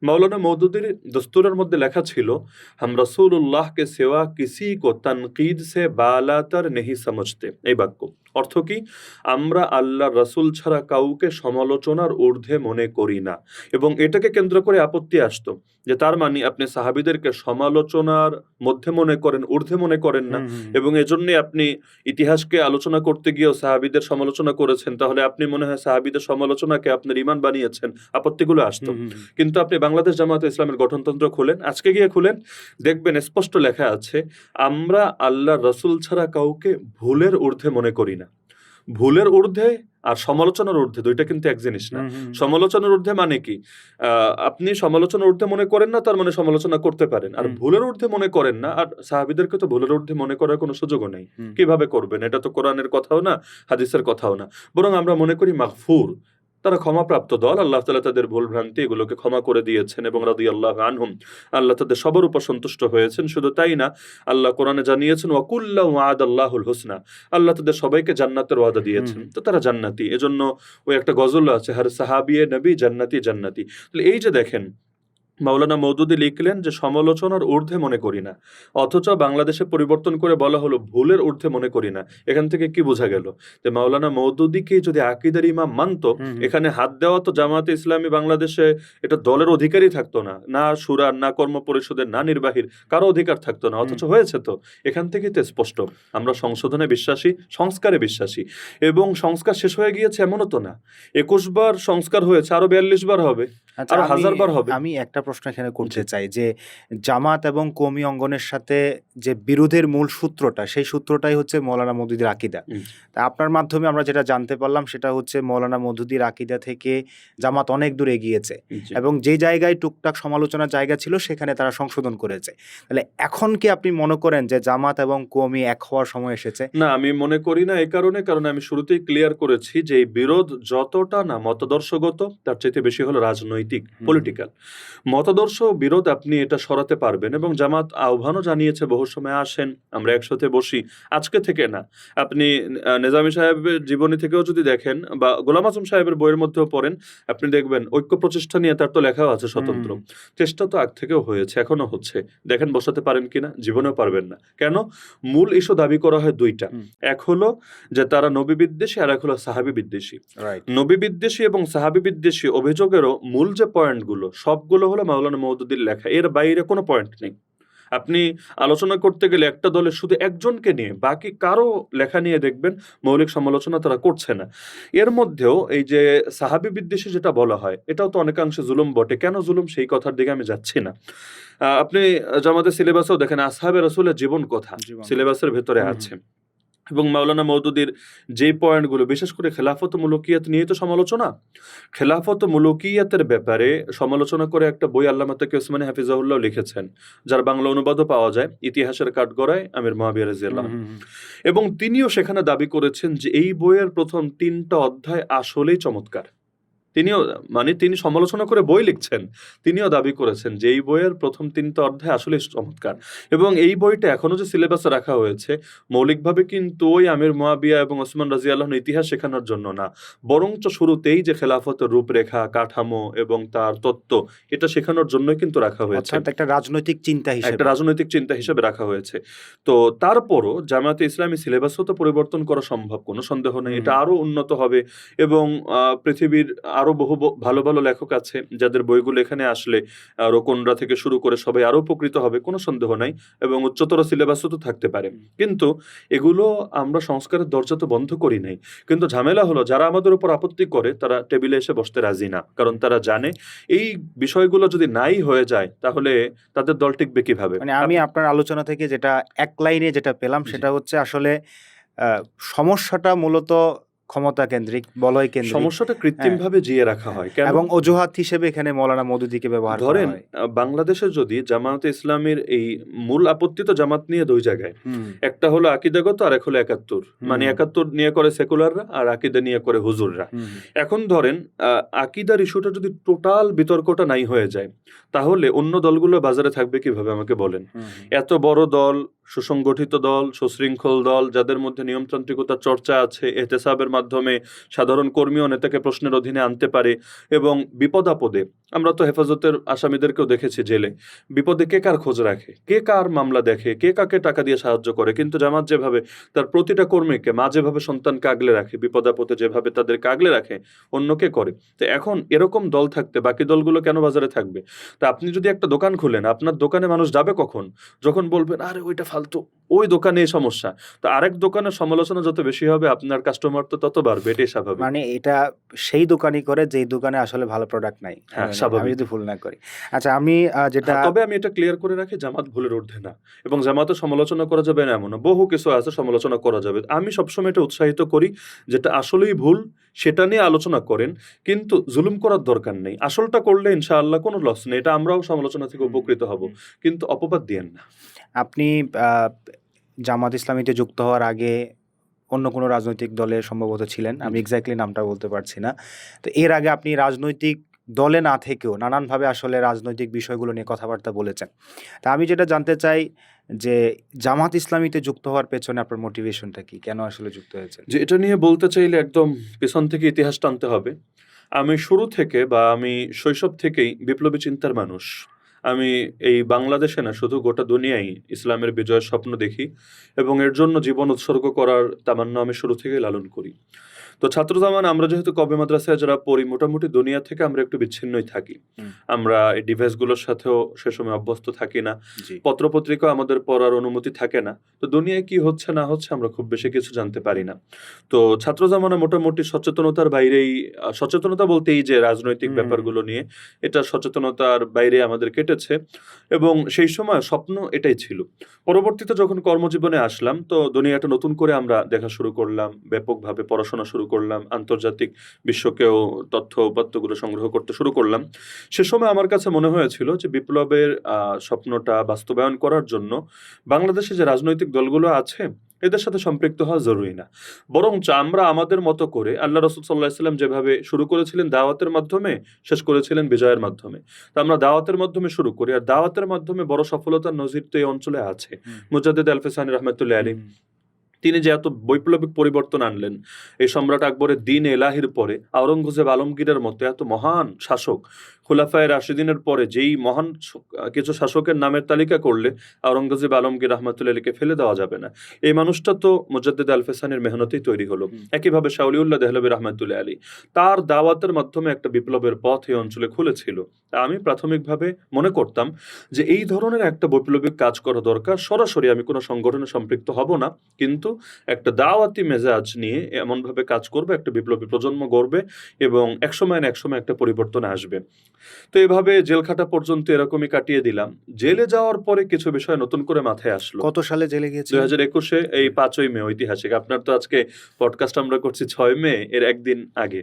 মাওলানা মওদুদীর দস্তুরের মধ্যে লেখা ছিল, হাম রাসূলুল্লাহ কে সিওয়া কিসি কো তানকিদ সে বালাতর নেহি সমঝতে। এই বাক্য অর্থ কি? আমরা আল্লাহর রাসূল ছাড়া কাউকে সমালোচনার ঊর্ধ্বে মনে করি না। এবং এটাকে কেন্দ্র করে আপত্তি আসতো যে তার মানে আপনি সাহাবীদেরকে সমালোচনার মধ্যে মনে করেন, ঊর্ধ্বে মনে করেন না, এবং এজন্যই আপনি ইতিহাসকে আলোচনা করতে গিয়েও সাহাবীদের সমালোচনা করেছেন, তাহলে আপনি মনে হয় সাহাবীদের সমালোচনাকে আপনার ঈমান বানিয়েছেন। আপত্তিগুলো আসতো। কিন্তু আপনি বাংলাদেশ জামায়াতে ইসলামের গঠনতন্ত্র খুলেন, আজকে গিয়ে খুলেন, দেখবেন স্পষ্ট লেখা আছে আমরা আল্লাহর রাসূল ছাড়া কাউকে ভুলের ঊর্ধ্বে মনে করি না। ভুলের ঊর্ধ্বে আর সমালোচনার ঊর্ধ্বে দুইটা কিন্তু এক জিনিস না। সমালোচনার ঊর্ধ্বে মানে কি, আপনি সমালোচনার ঊর্ধ্বে মনে করেন না, তার মানে সমালোচনা করতে পারেন। আর ভুলের ঊর্ধ্বে মনে করেন না, আর সাহাবীদেরকে তো ভুলের ঊর্ধ্বে মনে করার কোনো সুযোগও নেই। কিভাবে করবেন? এটা তো কোরআনের কথাও না, হাদিসের কথাও না। বরং আমরা মনে করি মাগফুর, তারা ক্ষমাপ্রাপ্ত দল, আল্লাহ তাআলা তাদের ভুল ভ্রান্তি এগুলোকে ক্ষমা করে দিয়েছেন এবং রাদিয়াল্লাহু আনহুম, আল্লাহ তাদের সবার উপর সন্তুষ্ট হয়েছেন। শুধু তাই না, আল্লাহ কোরআনে জানিয়েছেন ওয়াকুল্লা ওয়াদাল্লাহুল হুসনা, আল্লাহ তাদের সবাইকে জান্নাতের ওয়াদা দিয়েছেন, তো তারা জান্নাতি। এজন্য ওই একটা গজল আছে, হার সাহাবিয়ে নবী জান্নাতি জান্নাতি। তাহলে এই যে দেখেন, মাওলানা মওদুদী লিখলেন যে সমালোচনার ঊর্ধ্বে মনে করি না, অথচ বাংলাদেশে পরিবর্তন করে বলা হলো ভুলের ঊর্ধ্বে মনে করি না। এখান থেকে কি বোঝা গেল? যে মাওলানা মওদুদীকে যদি আকীদার ইমাম মানতো, এখানে হাত দেওয়া তো জামায়াতে ইসলামী বাংলাদেশে এটা দলের অধিকারই থাকতো না, না শুরার, না কর্ম পরিষদের, না নির্বাহীর, কারো অধিকার থাকতো না। অথচ হয়েছে তো। এখান থেকেই তো স্পষ্ট আমরা সংশোধনে বিশ্বাসী, সংস্কারে বিশ্বাসী। এবং সংস্কার শেষ হয়ে গিয়েছে এমনও তো না, 21 বার সংস্কার হয়েছে, আরো 42 বার হবে, আরো 1000 বার হবে। আমি একটা প্রশ্ন এখানে করতে চাই যে জামাত এবং কওমি অঙ্গনের সাথে যে বিরোধের মূল সূত্রটা, সেই সূত্রটাই হচ্ছে মৌলানা মওদুদীর আকীদা। তা আপনার মাধ্যমে আমরা যেটা জানতে পারলাম সেটা হচ্ছে মৌলানা মওদুদীর আকীদা থেকে জামাত অনেক দূর এগিয়েছে এবং যে জায়গায় টুকটাক সমালোচনার জায়গা ছিল সেখানে তারা সংশোধন করেছে। তাহলে এখন কি আপনি মনে করেন যে জামাত এবং কওমি এক হওয়ার সময় এসেছে? না, আমি মনে করি না। এই কারণ আমি শুরুতেই ক্লিয়ার করেছি যে এই বিরোধ যতটা না মতাদর্শগত, তার চাইতে বেশি হলো রাজনৈতিক, পলিটিক্যাল। মতাদর্শ বিরোধ আপনি এটা সরাতে পারবেন, এবং জামাত আহ্বানও জানিয়েছে বহু সময়, আসেন আমরা একসাথে বসি। আজকে থেকে না, আপনি নিজামী সাহেবের জীবনী থেকেও যদি দেখেন বা গোলাম আজম সাহেবের বইয়ের মধ্যেও পড়েন, আপনি দেখবেন ঐক্য প্রচেষ্টা নিয়ে তার তো লেখাও আছে স্বতন্ত্র। চেষ্টা তো আগ থেকেও হয়েছে, এখনো হচ্ছে। দেখেন বসাতে পারেন কিনা, জীবনেও পারবেন না। কেন? মূল ইস্যু দাবি করা হয় দুইটা, এক হলো যে তারা নবী বিদ্বেষী, আর এক হলো সাহাবী বিদ্বেষী। নবী বিদ্বেষী এবং সাহাবী বিদ্বেষী অভিযোগেরও মূল যে পয়েন্টগুলো সবগুলো হলো মাওলানা মওদুদীর লেখা, এর বাইরে কোনো পয়েন্ট নেই। আপনি আলোচনা করতে গেলে একটা দলের শুধু একজনকে নিয়ে, বাকি কারো লেখা নিয়ে দেখবেন মৌলিক সমালোচনা তারা করছে না। এর মধ্যেও এই যে সাহাবী বিদ্বেষী যেটা বলা হয়, এটাও তো অনেকাংশে জুলুম বটে। কেন জুলুম, সেই কথার দিকে আমি যাচ্ছি না। আপনি জামাতের সিলেবাসেও দেখেন আসহাবে রাসূলের জীবন কথা সিলেবাসের ভেতরে আছে। এবং মাওলানা মওদুদীর যে পয়েন্টগুলো, বিশেষ করে খেলাফত মুলুকিয়াত নিয়ে তো সমালোচনা, খেলাফত মুলুকিয়াতের ব্যাপারে সমালোচনা করে একটা বই আল্লামা তাকি ওসমানী হাফিজাহুল্লাহ লিখেছেন, যার বাংলা অনুবাদও পাওয়া যায়, ইতিহাসের কাঠগড়ায় আমির মুয়াবিয়া রাদিয়াল্লাহু আনহু। এবং তিনিও সেখানে দাবি করেছেন যে এই বইয়ের প্রথম 3টা অধ্যায় আসলেই চমৎকার। তিনি সমালোচনা করে বই লিখছেন, তিনিও দাবি করেছেন যে এই বইয়ের প্রথম 3টা অধ্যায় আসলে চমৎকার। এবং এই বইটা এখনো যে সিলেবাসে রাখা হয়েছে, মৌলিকভাবে কিন্তু ওই আমির মুয়াবিয়া এবং ওসমান রাদিয়াল্লাহু আনহুর ইতিহাস শেখানোর জন্য না, বরঞ্চ শুরুতেই যে খেলাফতের রূপরেখা, কাঠামো এবং তার তত্ত্ব, এটা শেখানোর জন্যই কিন্তু রাখা হয়েছে। একটা রাজনৈতিক চিন্তা হিসেবে রাখা হয়েছে। তো তারপরও জামায়াতে ইসলামী সিলেবাসও তো পরিবর্তন করা সম্ভব, কোনো সন্দেহ নেই। এটা আরো উন্নত হবে এবং পৃথিবীর আরো বহু ভালো ভালো লেখক আছে যাদের বইগুলো এখানে আসলে রোকনরা থেকে শুরু করে সবাই আরো উপকৃত হবে, কোনো সন্দেহ নাই। এবং উচ্চতর সিলেবাসও তো থাকতে পারে। কিন্তু এগুলো আমরা সংস্কারের দরজা তো বন্ধ করি নাই। কিন্তু ঝামেলা হলো, যারা আমাদের উপর আপত্তি করে তারা টেবিলে এসে বসতে রাজি না, কারণ তারা জানে এই বিষয়গুলো যদি নাই হয়ে যায় তাহলে তাদের দল টিকবে কিভাবে। মানে আমি আপনার আলোচনা থেকে যেটা এক লাইনে যেটা পেলাম সেটা হচ্ছে আসলে সমস্যাটা মূলত ক্ষমতা কেন্দ্রিক, বলয় কেন্দ্রিক। সমস্যাটা কৃত্রিমভাবে জিয়ে রাখা হয় এবং অজুহাত হিসেবে এখানে মৌলানা মওদুদীকে ব্যবহার করা হয়। ধরেন বাংলাদেশে যদি জামায়াতে ইসলামীর এই মূল আপত্তি তো জামাত নিয়ে দুই জায়গায়, একটা হলো আকীদাগত আর এক হলো ৭১। মানে ৭১ নিয়ে করে সেকুলাররা আর আকীদা নিয়ে করে হুজুররা। এখন ধরেন আকীদার ইস্যুটা যদি টোটাল বিতর্কটা নাই হয়ে যায়, তাহলে অন্য দলগুলো বাজারে থাকবে কিভাবে আমাকে বলেন? এত বড় দল, সুসংগঠিত দল, সুশৃঙ্খল দল, যাদের মধ্যে নিয়মতান্ত্রিকতার চর্চা আছে, এহতেসাবের মাধ্যমে সাধারণ কর্মী ও নেতাকে প্রশ্নের অধীনে আনতে পারে, এবং বিপদ আপদে আমরা তো হেফাজতের আসামিদেরকেও দেখেছি জেলে, বিপদে কে কার খোঁজ রাখে, কে কার মামলা দেখে, কে কাকে টাকা দিয়ে সাহায্য করে। কিন্তু জামাত যেভাবে তার প্রতিটা কর্মীকে, মা যেভাবে সন্তানকে আগলে রাখে, বিপদ আপদে যেভাবে তাদেরকে আগলে রাখে, অন্যকে করে। তো এখন এরকম দল থাকতে বাকি দলগুলো কেন বাজারে থাকবে? তা আপনি যদি একটা দোকান খুলেন, আপনার দোকানে মানুষ যাবে কখন? যখন বলবেন আরে ওইটা ফালতু, ওই দোকানে এই সমস্যা। তো আরেক দোকানের সমালোচনা যত বেশি হবে আপনার কাস্টমার তো তত বাড়বে, এটাই স্বাভাবিক। মানে এটা সেই দোকানই করে যেই দোকানে আসলে ভালো প্রোডাক্ট নাই। হ্যাঁ, আমি স্বাভাবিক। যদি ভুল না করি। আচ্ছা আমি যেটা হ্যাঁ, তবে আমি এটা ক্লিয়ার করে রাখি, জামাত ভুলের ঊর্ধ্বে না এবং জামাতের সমালোচনা করা যাবে না এমন না। বহু কিছু আছে সমালোচনা করা যাবে। আমি সবসময় এটা উৎসাহিত করি যেটা আসলেই ভুল সেটা নিয়ে আলোচনা করেন। কিন্তু জুলুম করার দরকার নেই। আসলটা করলে ইনশাআল্লাহ কোনো লস নেই। এটা আমরাও সমালোচনা থেকে উপকৃত হব। কিন্তু অপবাদ দিয়েন না। আপনি আ জামাত ইসলামীতে যুক্ত হওয়ার আগে অন্য কোনো রাজনৈতিক দলে সম্ভবত ছিলেন। আমি এক্সাক্টলি নামটা বলতে পারছি না। তো এর আগে আপনি রাজনৈতিক দলে না থেকেও নানানভাবে আসলে রাজনৈতিক বিষয়গুলো নিয়ে কথাবার্তা বলেছেন। তা আমি যেটা জানতে চাই যে জামাত ইসলামীতে যুক্ত হওয়ার পেছনে আপনার মোটিভেশনটা কি? কেন আসলে যুক্ত হয়েছেন? যে এটা নিয়ে বলতে চাইলে একদম পেছন থেকে ইতিহাস টানতে হবে। আমি শুরু থেকে বা আমি শৈশব থেকেই বিপ্লবী চিন্তার মানুষ। আমি এই বাংলাদেশে না শুধু গোটা দুনিয়ায় ইসলামের বিজয়ের স্বপ্ন দেখি এবং এর জন্য জীবন উৎসর্গ করার তামান্না আমি শুরু থেকেই লালন করি। তো ছাত্র জামানা আমরা যেহেতু কওমি মাদ্রাসায় যারা পড়ি মোটামুটি দুনিয়া থেকে আমরা একটু বিচ্ছিন্নই থাকি। হুম। আমরা এই ডিভাইসগুলোর সাথেও সে সময় অভ্যস্ত থাকি না। জি। পত্রপত্রিকাও আমাদের পড়ার অনুমতি থাকে না। তো দুনিয়ায় কি হচ্ছে না হচ্ছে আমরা খুব বেশি কিছু জানতে পারি না। তো ছাত্র জামানা মোটামুটি সচেতনতার বাইরেই সচেতনতা বলতে এই যে রাজনৈতিক হুম। ব্যাপারগুলো নিয়ে এটা সচেতনতার বাইরে আমাদের কেটেছে এবং সেই সময় স্বপ্ন এটাই ছিল। পরবর্তীতে যখন কর্মজীবনে আসলাম তো দুনিয়াটা নতুন করে আমরা দেখা শুরু করলাম, ব্যাপকভাবে পড়াশোনা শুরু করলাম, আন্তর্জাতিক বিশ্বকেও তথ্য উপাত্তগুলো সংগ্রহ করতে শুরু করলাম। সে সময় আমার কাছে মনে হয়েছিল যে বিপ্লবের স্বপ্নটা বাস্তবায়ন করার জন্য বাংলাদেশে যে রাজনৈতিক দলগুলো আছে এদের সাথে সম্পৃক্ত হওয়া জরুরি না। বরঞ্চ আমরা আমাদের মতো করে আল্লাহ রাসূল সাল্লাল্লাহু আলাইহি ওয়াসাল্লাম যেভাবে শুরু করেছিলেন দাওয়াতের মাধ্যমে, শেষ করেছিলেন বিজয়ের মাধ্যমে। তো আমরা দাওয়াতের মাধ্যমে শুরু করি। আর দাওয়াতের মাধ্যমে বড় সফলতার নজির তো এই অঞ্চলে আছে। মুজাদ্দিদ আল-ফিসানি রাহমাতুল্লাহি আলাইহি তিনি যে এত বৈপ্লবিক পরিবর্তন আনলেন, এই সম্রাট আকবরের দ্বীন এলাহির পরে আওরঙ্গজেব আলমগীরের মতো এত মহান শাসক, খুলাফায়ে রাশিদিনের পরে যেই মহান কিছু শাসকের নামের তালিকা করলে আওরঙ্গজেব আলমগীর রাহমাতুল্লাহি আলাইহিকে ফেলে দেওয়া যাবে না। এই মানুষটা তো মুজাদ্দিদ আল-ফিসানির মেহনতেই তৈরি হলো। একইভাবে শাহ ওলিউল্লাহ দেহলভী রাহমাতুল্লাহি আলাইহি তার দাওয়াতের মাধ্যমে একটা বিপ্লবের পথ এই অঞ্চলে খুলেছিল। আমি প্রাথমিকভাবে মনে করতাম যে এই ধরনের একটা বৈপ্লবিক কাজ করা দরকার। সরাসরি আমি কোনো সংগঠনে সম্পৃক্ত হব না। কিন্তু একটা দাওয়াতি মেজাজ নিয়ে এমনভাবে কাজ করবে, একটা বিপ্লবী প্রজন্ম গড়বে এবং একসময় না একসময় একটা পরিবর্তন আসবে। তো এভাবে জেলখাটা পর্যন্ত এরকমই কাটিয়ে দিলাম। জেলে যাওয়ার পরে কিছু বিষয় নতুন করে মাথায় আসলো। কত সালে জেলে গিয়েছিলেন? ২০২১ এই ৫ই মে ঐতিহাসিক। আপনার তো আজকে পডকাস্ট আমরা করছি ৬ মে এর একদিন আগে।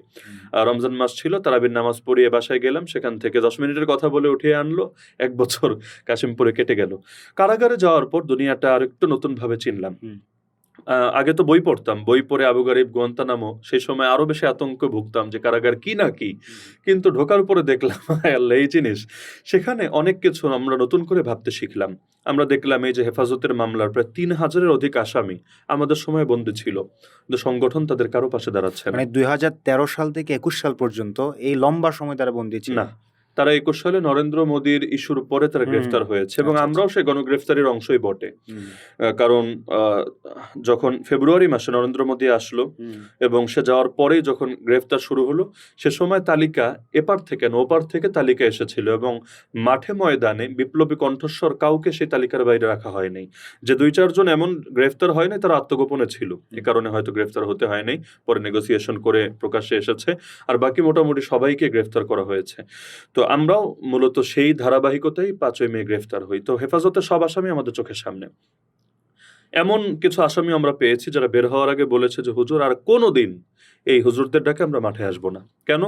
রমজান মাস ছিল, তারাবির নামাজ পড়িয়ে বাসায় গেলাম। সেখান থেকে ১০ মিনিটের কথা বলে উঠিয়ে আনলো। ১ বছর কাশিমপুরে কেটে গেল। কারাগারে যাওয়ার পর দুনিয়াটা আরেকটু নতুনভাবে চিনলাম। আগে তো বই পড়তাম। বই পড়ে আবু গারিব, গুয়ান্তানামো সেই সময় আরো বেশি আতঙ্কে ভুগতাম যে কারাগার কি না কি। কিন্তু ঢোকার পরে দেখলাম হায় আল্লাহ এই জিনিস। সেখানে অনেক কিছু আমরা নতুন করে ভাবতে শিখলাম। আমরা দেখলাম এই যে হেফাজতের মামলার প্রায় ৩,০০০-এর অধিক আসামি আমাদের সময় বন্দী ছিল। কিন্তু সংগঠন তাদের কারো পাশে দাঁড়াচ্ছে না। মানে ২০১৩ সাল থেকে ২১ সাল পর্যন্ত এই লম্বা সময় তারা বন্দী ছিল? না। তারা ২১ সালে নরেন্দ্র মোদির ইস্যুর পরে তারা গ্রেফতার হয়েছে এবং আচ্ছা, আমরাও সেই গণগ্রেফতারির অংশই বটে। কারণ যখন ফেব্রুয়ারি মাসে নরেন্দ্র মোদি আসলো এবং সে যাওয়ার পরেই যখন গ্রেফতার শুরু হলো, সে সময় তালিকা এপার থেকে না ওপার থেকে তালিকা এসেছিল এবং মাঠে ময়দানে বিপ্লবী কণ্ঠস্বর কাউকে সেই তালিকার বাইরে রাখা হয় নাই। যে ২-৪ জন এমন গ্রেফতার হয় নাই তারা আত্মগোপনে ছিল। এ কারণে হয়তো গ্রেফতার হতে হয় নাই। পরে নেগোসিয়েশন করে প্রকাশ্যে এসেছে। আর বাকি মোটামুটি সবাইকে গ্রেফতার করা হয়েছে। তো আমরাও মূলত সেই ধারাবাহিকতায় ৫ই মে গ্রেফতার হই। তো হেফাজতের সব আসামি আমাদের চোখের সামনে। এমন কিছু আসামি আমরা পেয়েছি যারা বের হওয়ার আগে বলেছে যে হুজুর আর কোনোদিন এই হুজুরদের ডাকে আমরা মাঠে আসবো না। কেন?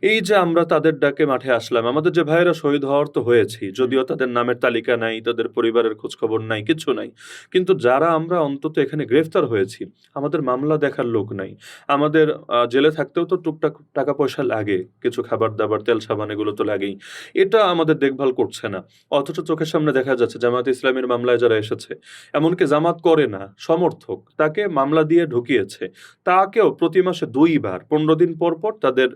এই যে আমরা তাদের ডাকে মাঠে আসলাম, আমাদের যে ভাইয়েরা শহীদ হওয়ার তো হয়েছি, যদিও তাদের নামের তালিকা নাই, তাদের পরিবারের খোঁজখবর নাই, কিছু নাই। কিন্তু যারা আমরা অন্তত এখানে গ্রেফতার হয়েছি, আমাদের মামলা দেখার লোক নাই। আমাদের জেলে থাকতেও তো টুকটাক টাকা পয়সা লাগে, কিছু খাবার-দাবার, তেল সাবান এগুলো তো লাগেই। এটা আমাদের দেখভাল করছে না। অথচ চোখের সামনে দেখা যাচ্ছে জামায়াতে ইসলামীর মামলায় যারা এসেছে, এমনকি জামাত করে না, সমর্থক, তাকে মামলা দিয়ে ঢুকিয়েছে। তাকেও প্রতি মাসে ২ বার ১৫ দিন পর পর তাদের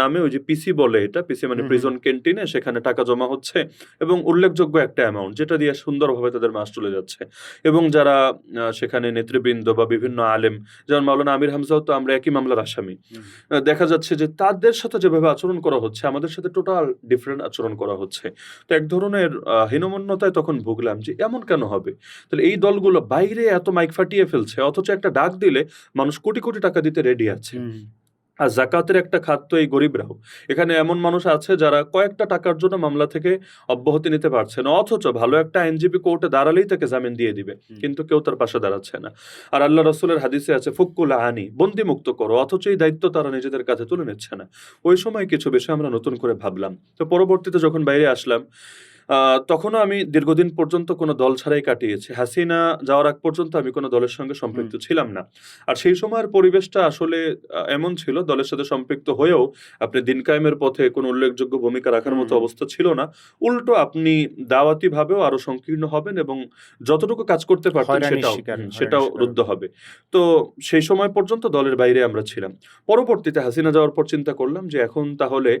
নামে ওই যে পিসি বলে এটা, পিসি মানে প্রিজন ক্যান্টিনে সেখানে টাকা জমা হচ্ছে এবং উল্লেখযোগ্য একটা অ্যামাউন্ট যেটা দিয়ে সুন্দরভাবে তাদের মাস চলে যাচ্ছে। এবং যারা সেখানে নেতৃবৃন্দ বা বিভিন্ন আলেম যেমন মাওলানা আমির হামজাও তো আমরা একই মামলার আসামি। দেখা যাচ্ছে যে তাদের সাথে যেভাবে আচরণ করা হচ্ছে আমাদের সাথে টোটাল ডিফারেন্ট আচরণ করা হচ্ছে। তো এক ধরনের হীনমন্যতায় তখন ভুগলাম যে এমন কেন হবে? তাহলে এই দলগুলো বাইরে এত মাইক ফাটিয়ে ফেলছে, অথচ একটা ডাক দিলে মানুষ কোটি কোটি টাকা দিতে রেডি আছে। আর জাকাতের একটা খাত তো এই গরিবরাও। এখানে এমন মানুষ আছে যারা কয়েকটা টাকার জন্য মামলা থেকে অব্যাহতি নিতে পারছে না, অথচ ভালো একটা আইনজীবী কোর্টে দাঁড়ালেই তাকে জামিন দিয়ে দিবে, কিন্তু কেউ তার পাশে দাঁড়াচ্ছে না। আর আল্লাহ রাসূলের হাদিসে আছে ফুক্কুল আনি, বন্দি মুক্ত করো, অথচ এই দায়িত্ব তারা নিজেদের কাছে তুলে নিচ্ছে না। ওই সময় কিছু বিষয় আমরা নতুন করে ভাবলাম। তো পরবর্তীতে যখন বাইরে আসলাম, তখনও আমি দীর্ঘদিন পর্যন্ত কোনো দল ছাড়াই কাটিয়েছি। হাসিনা যাওয়ার আগ পর্যন্ত আমি কোনো দলের সঙ্গে সম্পৃক্ত ছিলাম না। আর সেই সময়ের পরিবেশটা আসলে এমন ছিল, দলের সাথে সম্পৃক্ত হয়েও আপনি দিন কায়েমের পথে কোনো উল্লেখযোগ্য ভূমিকা রাখার মতো অবস্থা ছিল না। উল্টো আপনি দাওয়াতিভাবেও আরো সংকীর্ণ হবেন এবং যতটুকু কাজ করতে পারতেন সেটাও রুদ্ধ হবে। তো সেই সময় পর্যন্ত দলের বাইরে আমরা ছিলাম। পরবর্তীতে হাসিনা যাওয়ার পর চিন্তা করলাম যে এখন তাহলে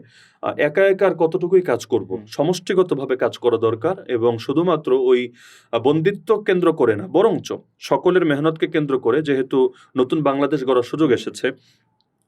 একা একা আর কতটুকুই কাজ করব, সমষ্টিগতভাবে কাজ করা দরকার, এবং শুধুমাত্র ওই বন্দিত্ব কেন্দ্র করে না, বরঞ্চ সকলের মেহনতকে কেন্দ্র করে, যেহেতু নতুন বাংলাদেশ গড়ার সুযোগ এসেছে,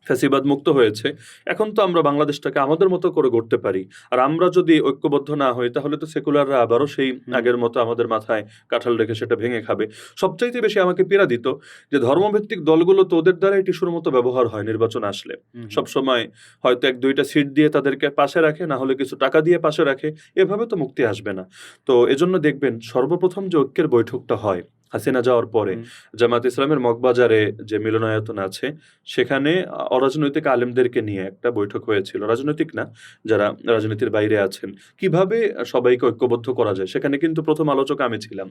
ফ্যাসিবাদ মুক্ত হয়েছে, এখন তো আমরা বাংলাদেশটাকে আমাদের মতো করে গড়তে পারি। আর আমরা যদি ঐক্যবদ্ধ না হই তাহলে তো সেকুলাররা আবারও সেই আগের মতো আমাদের মাথায় কাঁঠাল রেখে সেটা ভেঙে খাবে। সবচাইতে বেশি আমাকে পীড়া দিত যে ধর্মভিত্তিক দলগুলো তো ওদের দ্বারাই টিস্যুর মতো ব্যবহার হয় নির্বাচন আসলে। সবসময় হয়তো 1-2টা সিট দিয়ে তাদেরকে পাশে রাখে, না হলে কিছু টাকা দিয়ে পাশে রাখে, এভাবে তো মুক্তি আসবে না। তো এজন্য দেখবেন সর্বপ্রথম যে ঐক্যের বৈঠকটা হয় হাসিনা যাওয়ার পরে, জামাত ইসলামের মগবাজারে যে মিলনায়তন আছে সেখানে অরাজনৈতিক আলেমদেরকে নিয়ে একটা বৈঠক হয়েছিল। রাজনৈতিক না, যারা রাজনীতির বাইরে আছেন, কিভাবে সবাইকে ঐক্যবদ্ধ করা যায়, সেখানে কিন্তু প্রথম আলোচক আমি ছিলাম।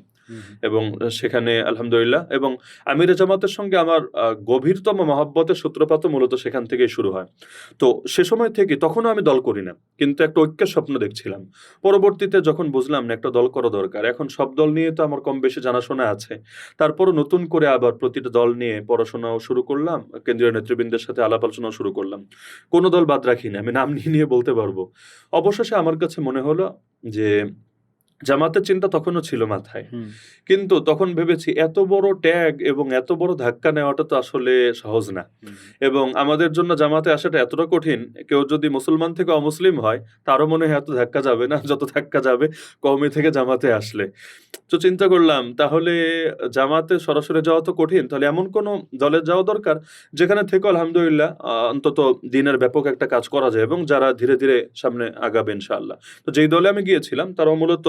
এবং সেখানে আলহামদুলিল্লাহ, এবং আমিরে জামাতের সঙ্গে আমার গভীরতম মহব্বতের সূত্রপাত মূলত সেখান থেকেই শুরু হয়। তো সে সময় থেকে, তখনও আমি দল করি না, কিন্তু একটা ঐক্যের স্বপ্ন দেখছিলাম। পরবর্তীতে যখন বুঝলাম না একটা দল করা দরকার, এখন সব দল নিয়ে তো আমার কম বেশি জানাশোনা আছে, তারপরও নতুন করে আবার প্রতিটা দল নিয়ে পড়াশোনাও শুরু করলাম, কেন্দ্রীয় নেতৃবৃন্দের সাথে আলাপ আলোচনাও শুরু করলাম। কোনো দল বাদ রাখিনি, আমি নাম নিয়ে বলতে পারবো। অবশেষে আমার কাছে মনে হলো যে জামাতের চিন্তা তখনও ছিল মাথায়, কিন্তু তখন ভেবেছি এত বড় ট্যাগ এবং এত বড় ধাক্কা নেওয়াটা তো আসলে সহজ না, এবং আমাদের জন্য জামাতে আসাটা এতটা কঠিন, কেউ যদি মুসলমান থেকে অমুসলিম হয় তারও মনে হয় এত ধাক্কা যাবে না যত ধাক্কা যাবে কওমি থেকে জামাতে আসলে। তো চিন্তা করলাম তাহলে জামাতে সরাসরি যাওয়া তো কঠিন, তাহলে এমন কোনো দলে যাওয়া দরকার যেখানে থেকে আলহামদুলিল্লাহ অন্তত দিনের ব্যাপক একটা কাজ করা যায় এবং যারা ধীরে ধীরে সামনে আগাবে ইনশাআল্লাহ। তো যেই দলে আমি গিয়েছিলাম তারাও মূলত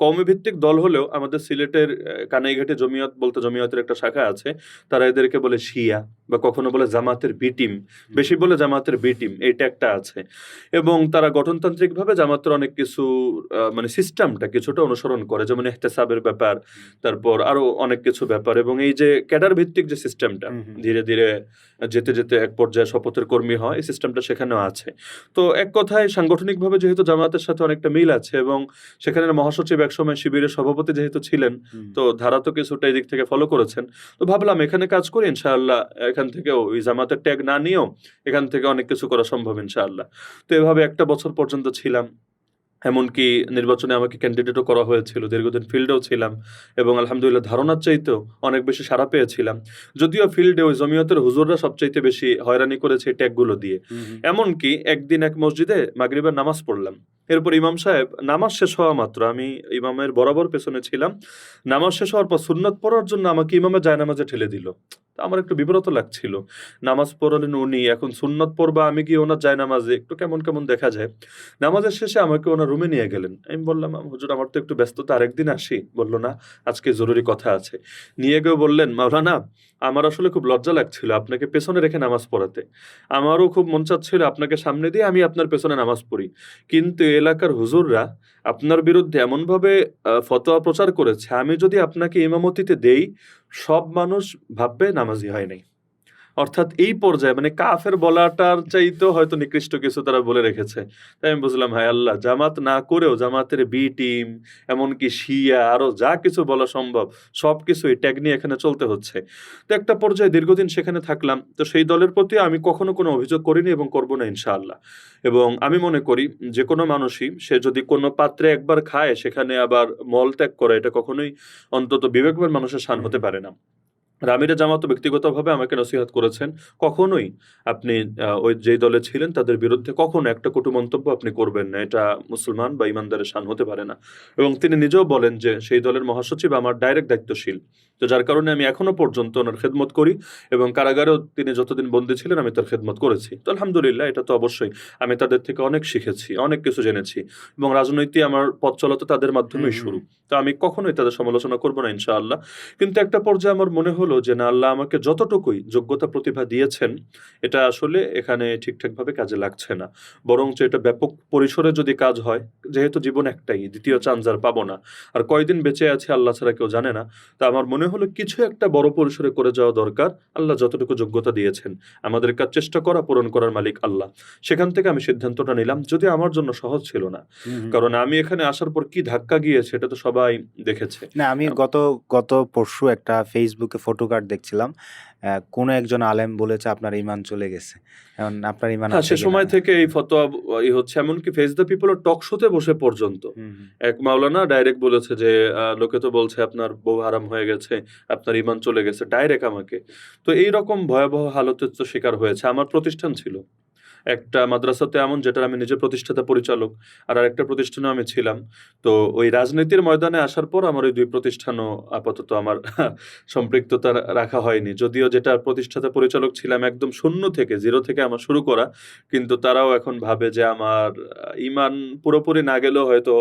কওমি ভিত্তিক দল হলেও আমাদের সিলেটের কানাইঘাটে জমিয়ত বলতে জমিয়তের একটা শাখা আছে, তারা এদেরকে বলে শিয়া বা কখনো বলে জামাতের বি টিম, বেশি বলে জামাতের বি টিম, এইটা একটা আছে। এবং তারা গঠনতান্ত্রিকভাবে জামাতের অনেক কিছু মানে সিস্টেমটা কিছুটা অনুসরণ করে, যেমন ইহতেসাবের ব্যাপার, তারপর আরো অনেক কিছু ব্যাপার, এবং এই যে ক্যাডার ভিত্তিক যে সিস্টেমটা ধীরে ধীরে যেতে যেতে এক পর্যায়ে শপথের কর্মী হয়, এই সিস্টেমটা সেখানেও আছে। তো এক কথায় সাংগঠনিকভাবে যেহেতু জামাতের সাথে অনেকটা মিল আছে, এবং সেখানে মহাসচিব একসময় শিবিরের সভাপতি যেহেতু ছিলেন, তো ধারা তো কিছুটা এই দিক থেকে ফলো করেছেন। তো ভাবলাম এখানে কাজ করি, ইনশাআল্লাহ এখান থেকেও ওই জামাতের ট্যাগ না নিয়েও এখান থেকে অনেক কিছু করা সম্ভব ইনশাআল্লাহ। তো এভাবে 1টা বছর পর্যন্ত ছিলাম, এমনকি নির্বাচনে আমাকে ক্যান্ডিডেটও করা হয়েছিল, দীর্ঘদিন ফিল্ডেও ছিলাম, এবং আলহামদুলিল্লাহ ধারণার চাইতেও অনেক বেশি সাড়া পেয়েছিলাম। যদিও ফিল্ডে ওই জমিয়তের হুজুররা সবচাইতে বেশি হয়রানি করেছে এই ট্যাগগুলো দিয়ে। এমনকি একদিন এক মসজিদে মাগরিবের নামাজ পড়লাম, এরপর ইমাম সাহেব নামাজ শেষ হওয়া মাত্র, আমি ইমামের বরাবর পেছনে ছিলাম, নামাজ শেষ হওয়ার পর সুন্নাত পড়ার জন্য আমাকে ইমামের জায়নামাজে ঠেলে দিল। আমার একটু বিব্রত লাগছিল, নামাজ পড়ালেন উনি, এখন সুন্নত পড়বা আমি গিয়ে ওনার জায়নামাজে, একটু কেমন কেমন দেখা যায়। নামাজের শেষে আমাকে ওনার রুমে নিয়ে গেলেন। আমি বললাম হুজুর আমার তো একটু ব্যস্ততা, আরেকদিন আসি। বললো না, আজকে জরুরি কথা আছে। নিয়ে গিয়ে বললেন মাওলানা আমার আসলে খুব লজ্জা লাগছিল আপনাকে পেছনে রেখে নামাজ পড়াতে, আমারও খুব মন চাচ্ছিল আপনাকে সামনে দিয়ে আমি আপনার পেছনে নামাজ পড়ি, কিন্তু এলাকার হুজুররা আপনার বিরুদ্ধে এমনভাবে ফতোয়া প্রচার করেছে, আমি যদি আপনাকে ইমামতিতে দেই সব মানুষ ভাববে নামাজি হয় নাই। অর্থাৎ এই পর্যায়ে মানে কাফের বলাটার চাইতেও হয়তো নিকৃষ্ট কিছু তারা বলে রেখেছে। তাই আমি বুঝলাম হায় আল্লাহ, জামাত না করেও জামাতের বি টিম, এমনকি শিয়া, আরো যা কিছু বলা সম্ভব সবকিছু এই ট্যাগ নিয়ে এখানে চলতে হচ্ছে। তো একটা পর্যায়ে দীর্ঘদিন সেখানে থাকলাম, তো সেই দলের প্রতি আমি কখনো কোনো অভিযোগ করিনি এবং করবো না ইনশাআল্লাহ। এবং আমি মনে করি যে কোনো মানুষই সে যদি কোনো পাত্রে একবার খায় সেখানে আবার মল ত্যাগ করে, এটা কখনোই অন্তত বিবেকবান মানুষের শান হতে পারে না। আর আমিরে জামাত ব্যক্তিগতভাবে আমাকে নসিহত করেছেন, কখনোই আপনি ওই যেই দলে ছিলেন তাদের বিরুদ্ধে কখনো একটা কটু মন্তব্য আপনি করবেন না। এটা মুসলমান বা ঈমানদারের শান হতে পারে না। এবং তিনি নিজেও বলেন যে সেই দলের মহাসচিব আমার ডাইরেক্ট দায়িত্বশীল। তো যার কারণে আমি এখনো পর্যন্ত ওনার খেদমত করি এবং কারাগারেও তিনি যতদিন বন্দী ছিলেন আমি তার খেদমত করেছি। তো আলহামদুলিল্লাহ, এটা তো অবশ্যই আমি তাদের থেকে অনেক শিখেছি, অনেক কিছু জেনেছি এবং রাজনৈতিক আমার পথ চলা তো তাদের হুম, মাধ্যমেই হুম, শুরু। তো আমি কখনোই তাদের সমালোচনা করব না ইনশাআল্লাহ। কিন্তু একটা পর্যায়ে আমার মনে হলো যে না, আল্লাহ আমাকে যতটুকুই যোগ্যতা প্রতিভা দিয়েছেন এটা আসলে এখানে ঠিকঠাকভাবে কাজে লাগছে না। বরঞ্চ এটা ব্যাপক পরিসরে যদি কাজ হয়, যেহেতু জীবন একটাই, দ্বিতীয় চান্স আর পাবো না। আর কয়দিন বেঁচে আছি আল্লাহ ছাড়া কেউ জানে না। তা আমার মনে হলো কিছু একটা বড় পরিসরে করে যাওয়া দরকার। আল্লাহ যতটুকু যোগ্যতা দিয়েছেন আমাদের কাজ চেষ্টা করা, পূরণ করার মালিক আল্লাহ। সেখান থেকে আমি সিদ্ধান্তটা নিলাম, যদিও আমার জন্য সহজ ছিল না। হুম, হুম। কারণ আমি এখানে আসার পর কি ধাক্কা গিয়েছে এটা তো সবাই দেখেছে। না, আমি গত গত পরশু একটা ফেসবুকে ফটোকার্ড দেখছিলাম। কোনো একজন আলেম বলেছে আপনার ঈমান চলে গেছে। এখন আপনার ঈমান হ্যাঁ, আছে সে কিনা? সময় থেকে এই ফতোয়া হচ্ছে, এমনকি ফেস দ্য পিপল এর টক শোতে বসে পর্যন্ত হুম, হুম। এক মাওলানা ডাইরেক্ট বলেছে যে লোকে তো বলছে আপনার বউ হারাম হয়ে গেছে, আপনার ঈমান চলে গেছে, ডাইরেক্ট আমাকে। তো এইরকম ভয়াবহ হালতের তো শিকার হয়েছে। আমার প্রতিষ্ঠান ছিল। একটা মাদ্রাসাতে এমন, যেটার আমি নিজে প্রতিষ্ঠাতা পরিচালক। আর আরেকটা প্রতিষ্ঠানেও আমি ছিলাম। তো ওই রাজনীতির ময়দানে আসার পর আমার ওই ২ প্রতিষ্ঠানও আপাতত আমার সম্পৃক্ততা রাখা হয়নি। যদিও যেটার প্রতিষ্ঠাতা পরিচালক ছিলাম একদম শূন্য থেকে, 0 থেকে আমার শুরু করা। কিন্তু তারাও এখন ভাবে যে আমার ঈমান পুরোপুরি না গেলেও হয়তো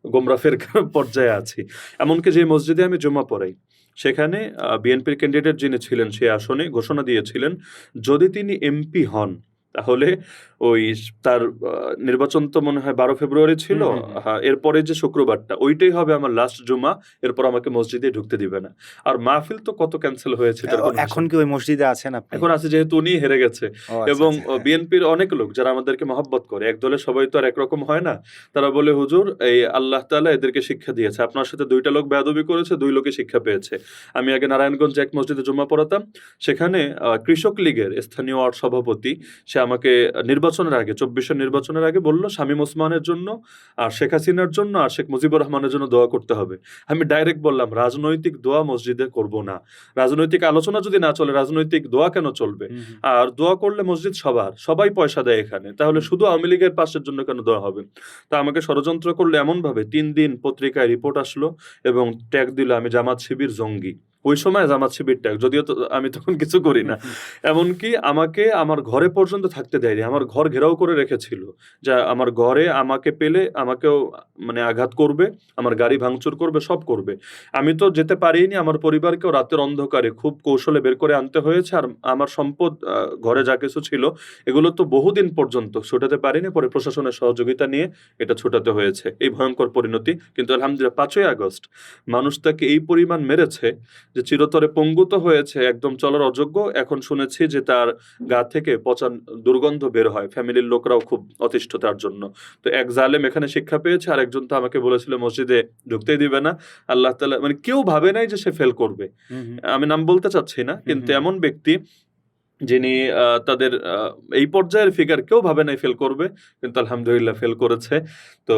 গোমরা ফেরকার পর্যায়ে আছি। এমনকি যে মসজিদে আমি জুমা পড়াই, সেখানে বিএনপির ক্যান্ডিডেট যিনি ছিলেন সেই আসনে ঘোষণা দিয়েছিলেন, যদি তিনি এমপি হন তাহলে ওই তার নির্বাচন তো মনে হয় ১২ ফেব্রুয়ারি ছিল। হুম, হুম, হুম। হ্যাঁ, এরপরে যে শুক্রবারটা ওইটাই হবে আমার লাস্ট জুমা। এরপর আমাকে মসজিদে ঢুকতে দিবে না। আর মাহফিল তো কত ক্যান্সেল হয়েছে এটার কোনো এখন হিসাব কি ওই মসজিদে আছেন আপনি? এখন আছে, যেহেতু উনি হেরে গেছে। ও আচ্ছা, এবং আচ্ছা। হ্যাঁ। বিএনপির অনেক লোক যারা আমাদেরকে মহব্বত করে, এক দলে সবাই তো আর একরকম হয় না। তারা বলে, হুজুর এই আল্লাহ তাআলা এদেরকে শিক্ষা দিয়েছে। আপনার সাথে ২ টা লোক বেয়াদবি করেছে, ২ লোকে শিক্ষা পেয়েছে। আমি আগে নারায়ণগঞ্জে এক মসজিদে জুম্মা পড়াতাম। সেখানে কৃষক লীগের স্থানীয় ওয়ার্ড সভাপতি সে আমাকে নির্বাচনের আগে, ২৪ এর নির্বাচনের আগে বলল শামীম ওসমানের জন্য আর শেখ হাসিনার জন্য আর শেখ মুজিবুর রহমানের জন্য দোয়া করতে হবে। আমি ডাইরেক্ট বললাম, রাজনৈতিক দোয়া মসজিদে করব না। রাজনৈতিক আলোচনা যদি না চলে, রাজনৈতিক দোয়া কেন চলবে? হুম, হুম, আর দোয়া করলে মসজিদ সবার, সবাই পয়সা দেয় এখানে। তাহলে হুম। শুধু আওয়ামী লীগের পাশের জন্য কেন দোয়া হবে? তা আমাকে ষড়যন্ত্র করলো এমনভাবে, ৩ দিন পত্রিকায় রিপোর্ট আসলো এবং ট্যাগ দিল আমি জামাত শিবির জঙ্গি। ওই সময় জামাত শিবির ট্যাগ, যদিও তো আমি তখন কিছু করি হুম, না। হুম। এমনকি আমাকে আমার ঘরে পর্যন্ত থাকতে দেয়নি। আমার ঘর ঘেরাও করে রেখেছিল। যে আমার ঘরে আমাকে পেলে আমাকেও মানে আঘাত করবে, আমার গাড়ি ভাঙচুর করবে, সব করবে। আমি তো যেতে পারিনি। আমার পরিবারকেও রাতের অন্ধকারে খুব কৌশলে বের করে আনতে হয়েছে। আর আমার সম্পদ, ঘরে যা কিছু ছিল এগুলো তো বহুদিন পর্যন্ত ছুটাতে পারিনি। পরে প্রশাসনের সহযোগিতা নিয়ে এটা ছুটাতে হয়েছে। এই ভয়ঙ্কর পরিণতি। কিন্তু আলহামদুলিল্লাহ ৫ই আগস্ট মানুষ তাকে এই পরিমাণ মেরেছে যে চিরতরে পঙ্গু তো হয়েছে, একদম চলার অযোগ্য। এখন শুনেছি যে তার গা থেকে পচা দুর্গন্ধ বের হয়। ফ্যামিলির লোকরাও খুব অতিষ্ঠ তার জন্য। তো এক জালেম এখানে শিক্ষা পেয়েছে, আরেকজন তো আমাকে বলেছিল মসজিদে ঢুকতেই দিবে না। আল্লাহ তাআলা মানে কেউ ভাবে নাই যে সে ফেল করবে। হুম, হুম, আমি নাম বলতে চাচ্ছি না। হুম, কিন্তু হুম, এমন ব্যক্তি যিনি তাদের এই পর্যায়ের ফিগার কেউ ভাবে নাই ফেল করবে। কিন্তু আলহামদুলিল্লাহ ফেল করেছে। তো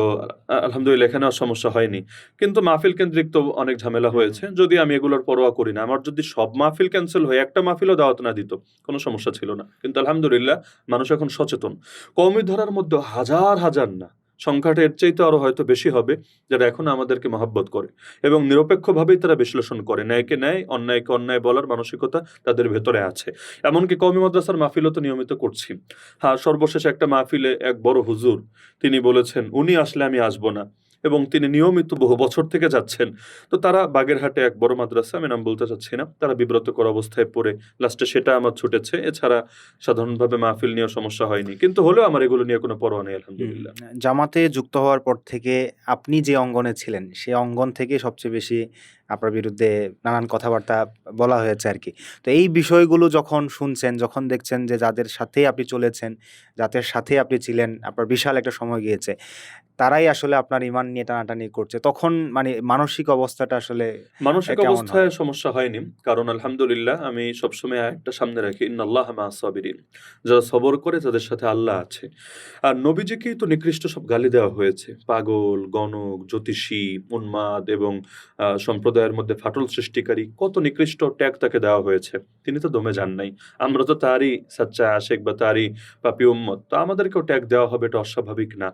আলহামদুলিল্লাহ এখানে আর সমস্যা হয়নি। কিন্তু মাহফিল কেন্দ্রিক তো অনেক ঝামেলা হুম, হুম। হয়েছে। যদিও আমি এগুলোর পরোয়া করি না। আমার যদি সব মাহফিল ক্যানসেল হয়ে একটা মাহফিলও দাওয়াত না দিত, কোনো সমস্যা ছিল না। কিন্তু আলহামদুলিল্লাহ মানুষ এখন সচেতন। কওমি ধারার মধ্যে হাজার, হাজার না, সংখ্যাটা এর চাইতে আরো হয়তো বেশি হবে যারা এখনো আমাদেরকে মহাব্বত করে এবং নিরপেক্ষভাবেই তারা বিশ্লেষণ করে। ন্যায়কে ন্যায়, অন্যায়কে অন্যায় বলার মানসিকতা তাদের ভেতরে আছে। এমনকি কওমি মাদ্রাসার মাহফিলও তো নিয়মিত করছি। হ্যাঁ, সর্বশেষ একটা মাহফিলে এক বড় হুজুর তিনি বলেছেন উনি আসলে আমি আসবো না এবং তিনি নিয়মিত বহু বছর থেকে যাচ্ছেন। তো তারা বাগেরহাটে এক বড় মাদ্রাসা, আমি নাম বলতে চাচ্ছি না, তারা বিব্রতকর অবস্থায় পড়ে লাস্টে সেটা আমার ছুটেছে। এছাড়া সাধারণভাবে মাহফিল নিয়ে সমস্যা হয়নি। কিন্তু হলেও আমার এগুলো নিয়ে কোনো পরোয়া নেই হুম, আলহামদুলিল্লাহ। জামাতে যুক্ত হওয়ার পর থেকে আপনি যে অঙ্গনে ছিলেন, সেই অঙ্গন থেকে সবচেয়ে বেশি আপনার বিরুদ্ধে নানান কথাবার্তা বলা হয়েছে আরকি। তো এই বিষয়গুলো যখন শুনছেন, যখন দেখছেন যে যাদের সাথেই আপনি চলেছেন, যাদের সাথেই আপনি ছিলেন, আপনার বিশাল একটা সময় গিয়েছে, তারাই আসলে আপনার ঈমান নিয়ে টানাটানি করছে, তখন মানে মানসিক অবস্থাটা আসলে মানসিক কেমন হয়? অবস্থায় সমস্যা হয়নি। কারণ আলহামদুলিল্লাহ আমি সবসময় আয়াতটা সামনে রাখি, ইন্নাল্লাহা মাআস সাবিরিন। যারা সবর করে তাদের সাথে আল্লাহ আছে। আর নবীজিকেই তো নিকৃষ্ট সব গালি দেওয়া হয়েছে। পাগল, গণক, জ্যোতিষী, উন্মাদ এবং সম্প্রদায় সম্প্রদায়ের মধ্যে ফাটল সৃষ্টিকারী কত নিকৃষ্ট ট্যাগ তাকে দেওয়া হয়েছে। তিনি তো দমে যান নাই। আমরা তো তারই সাচ্চা আশেক বা তারই পাপী উম্মত। তো আমাদেরকেও ট্যাগ দেওয়া হবে, এটা অস্বাভাবিক না।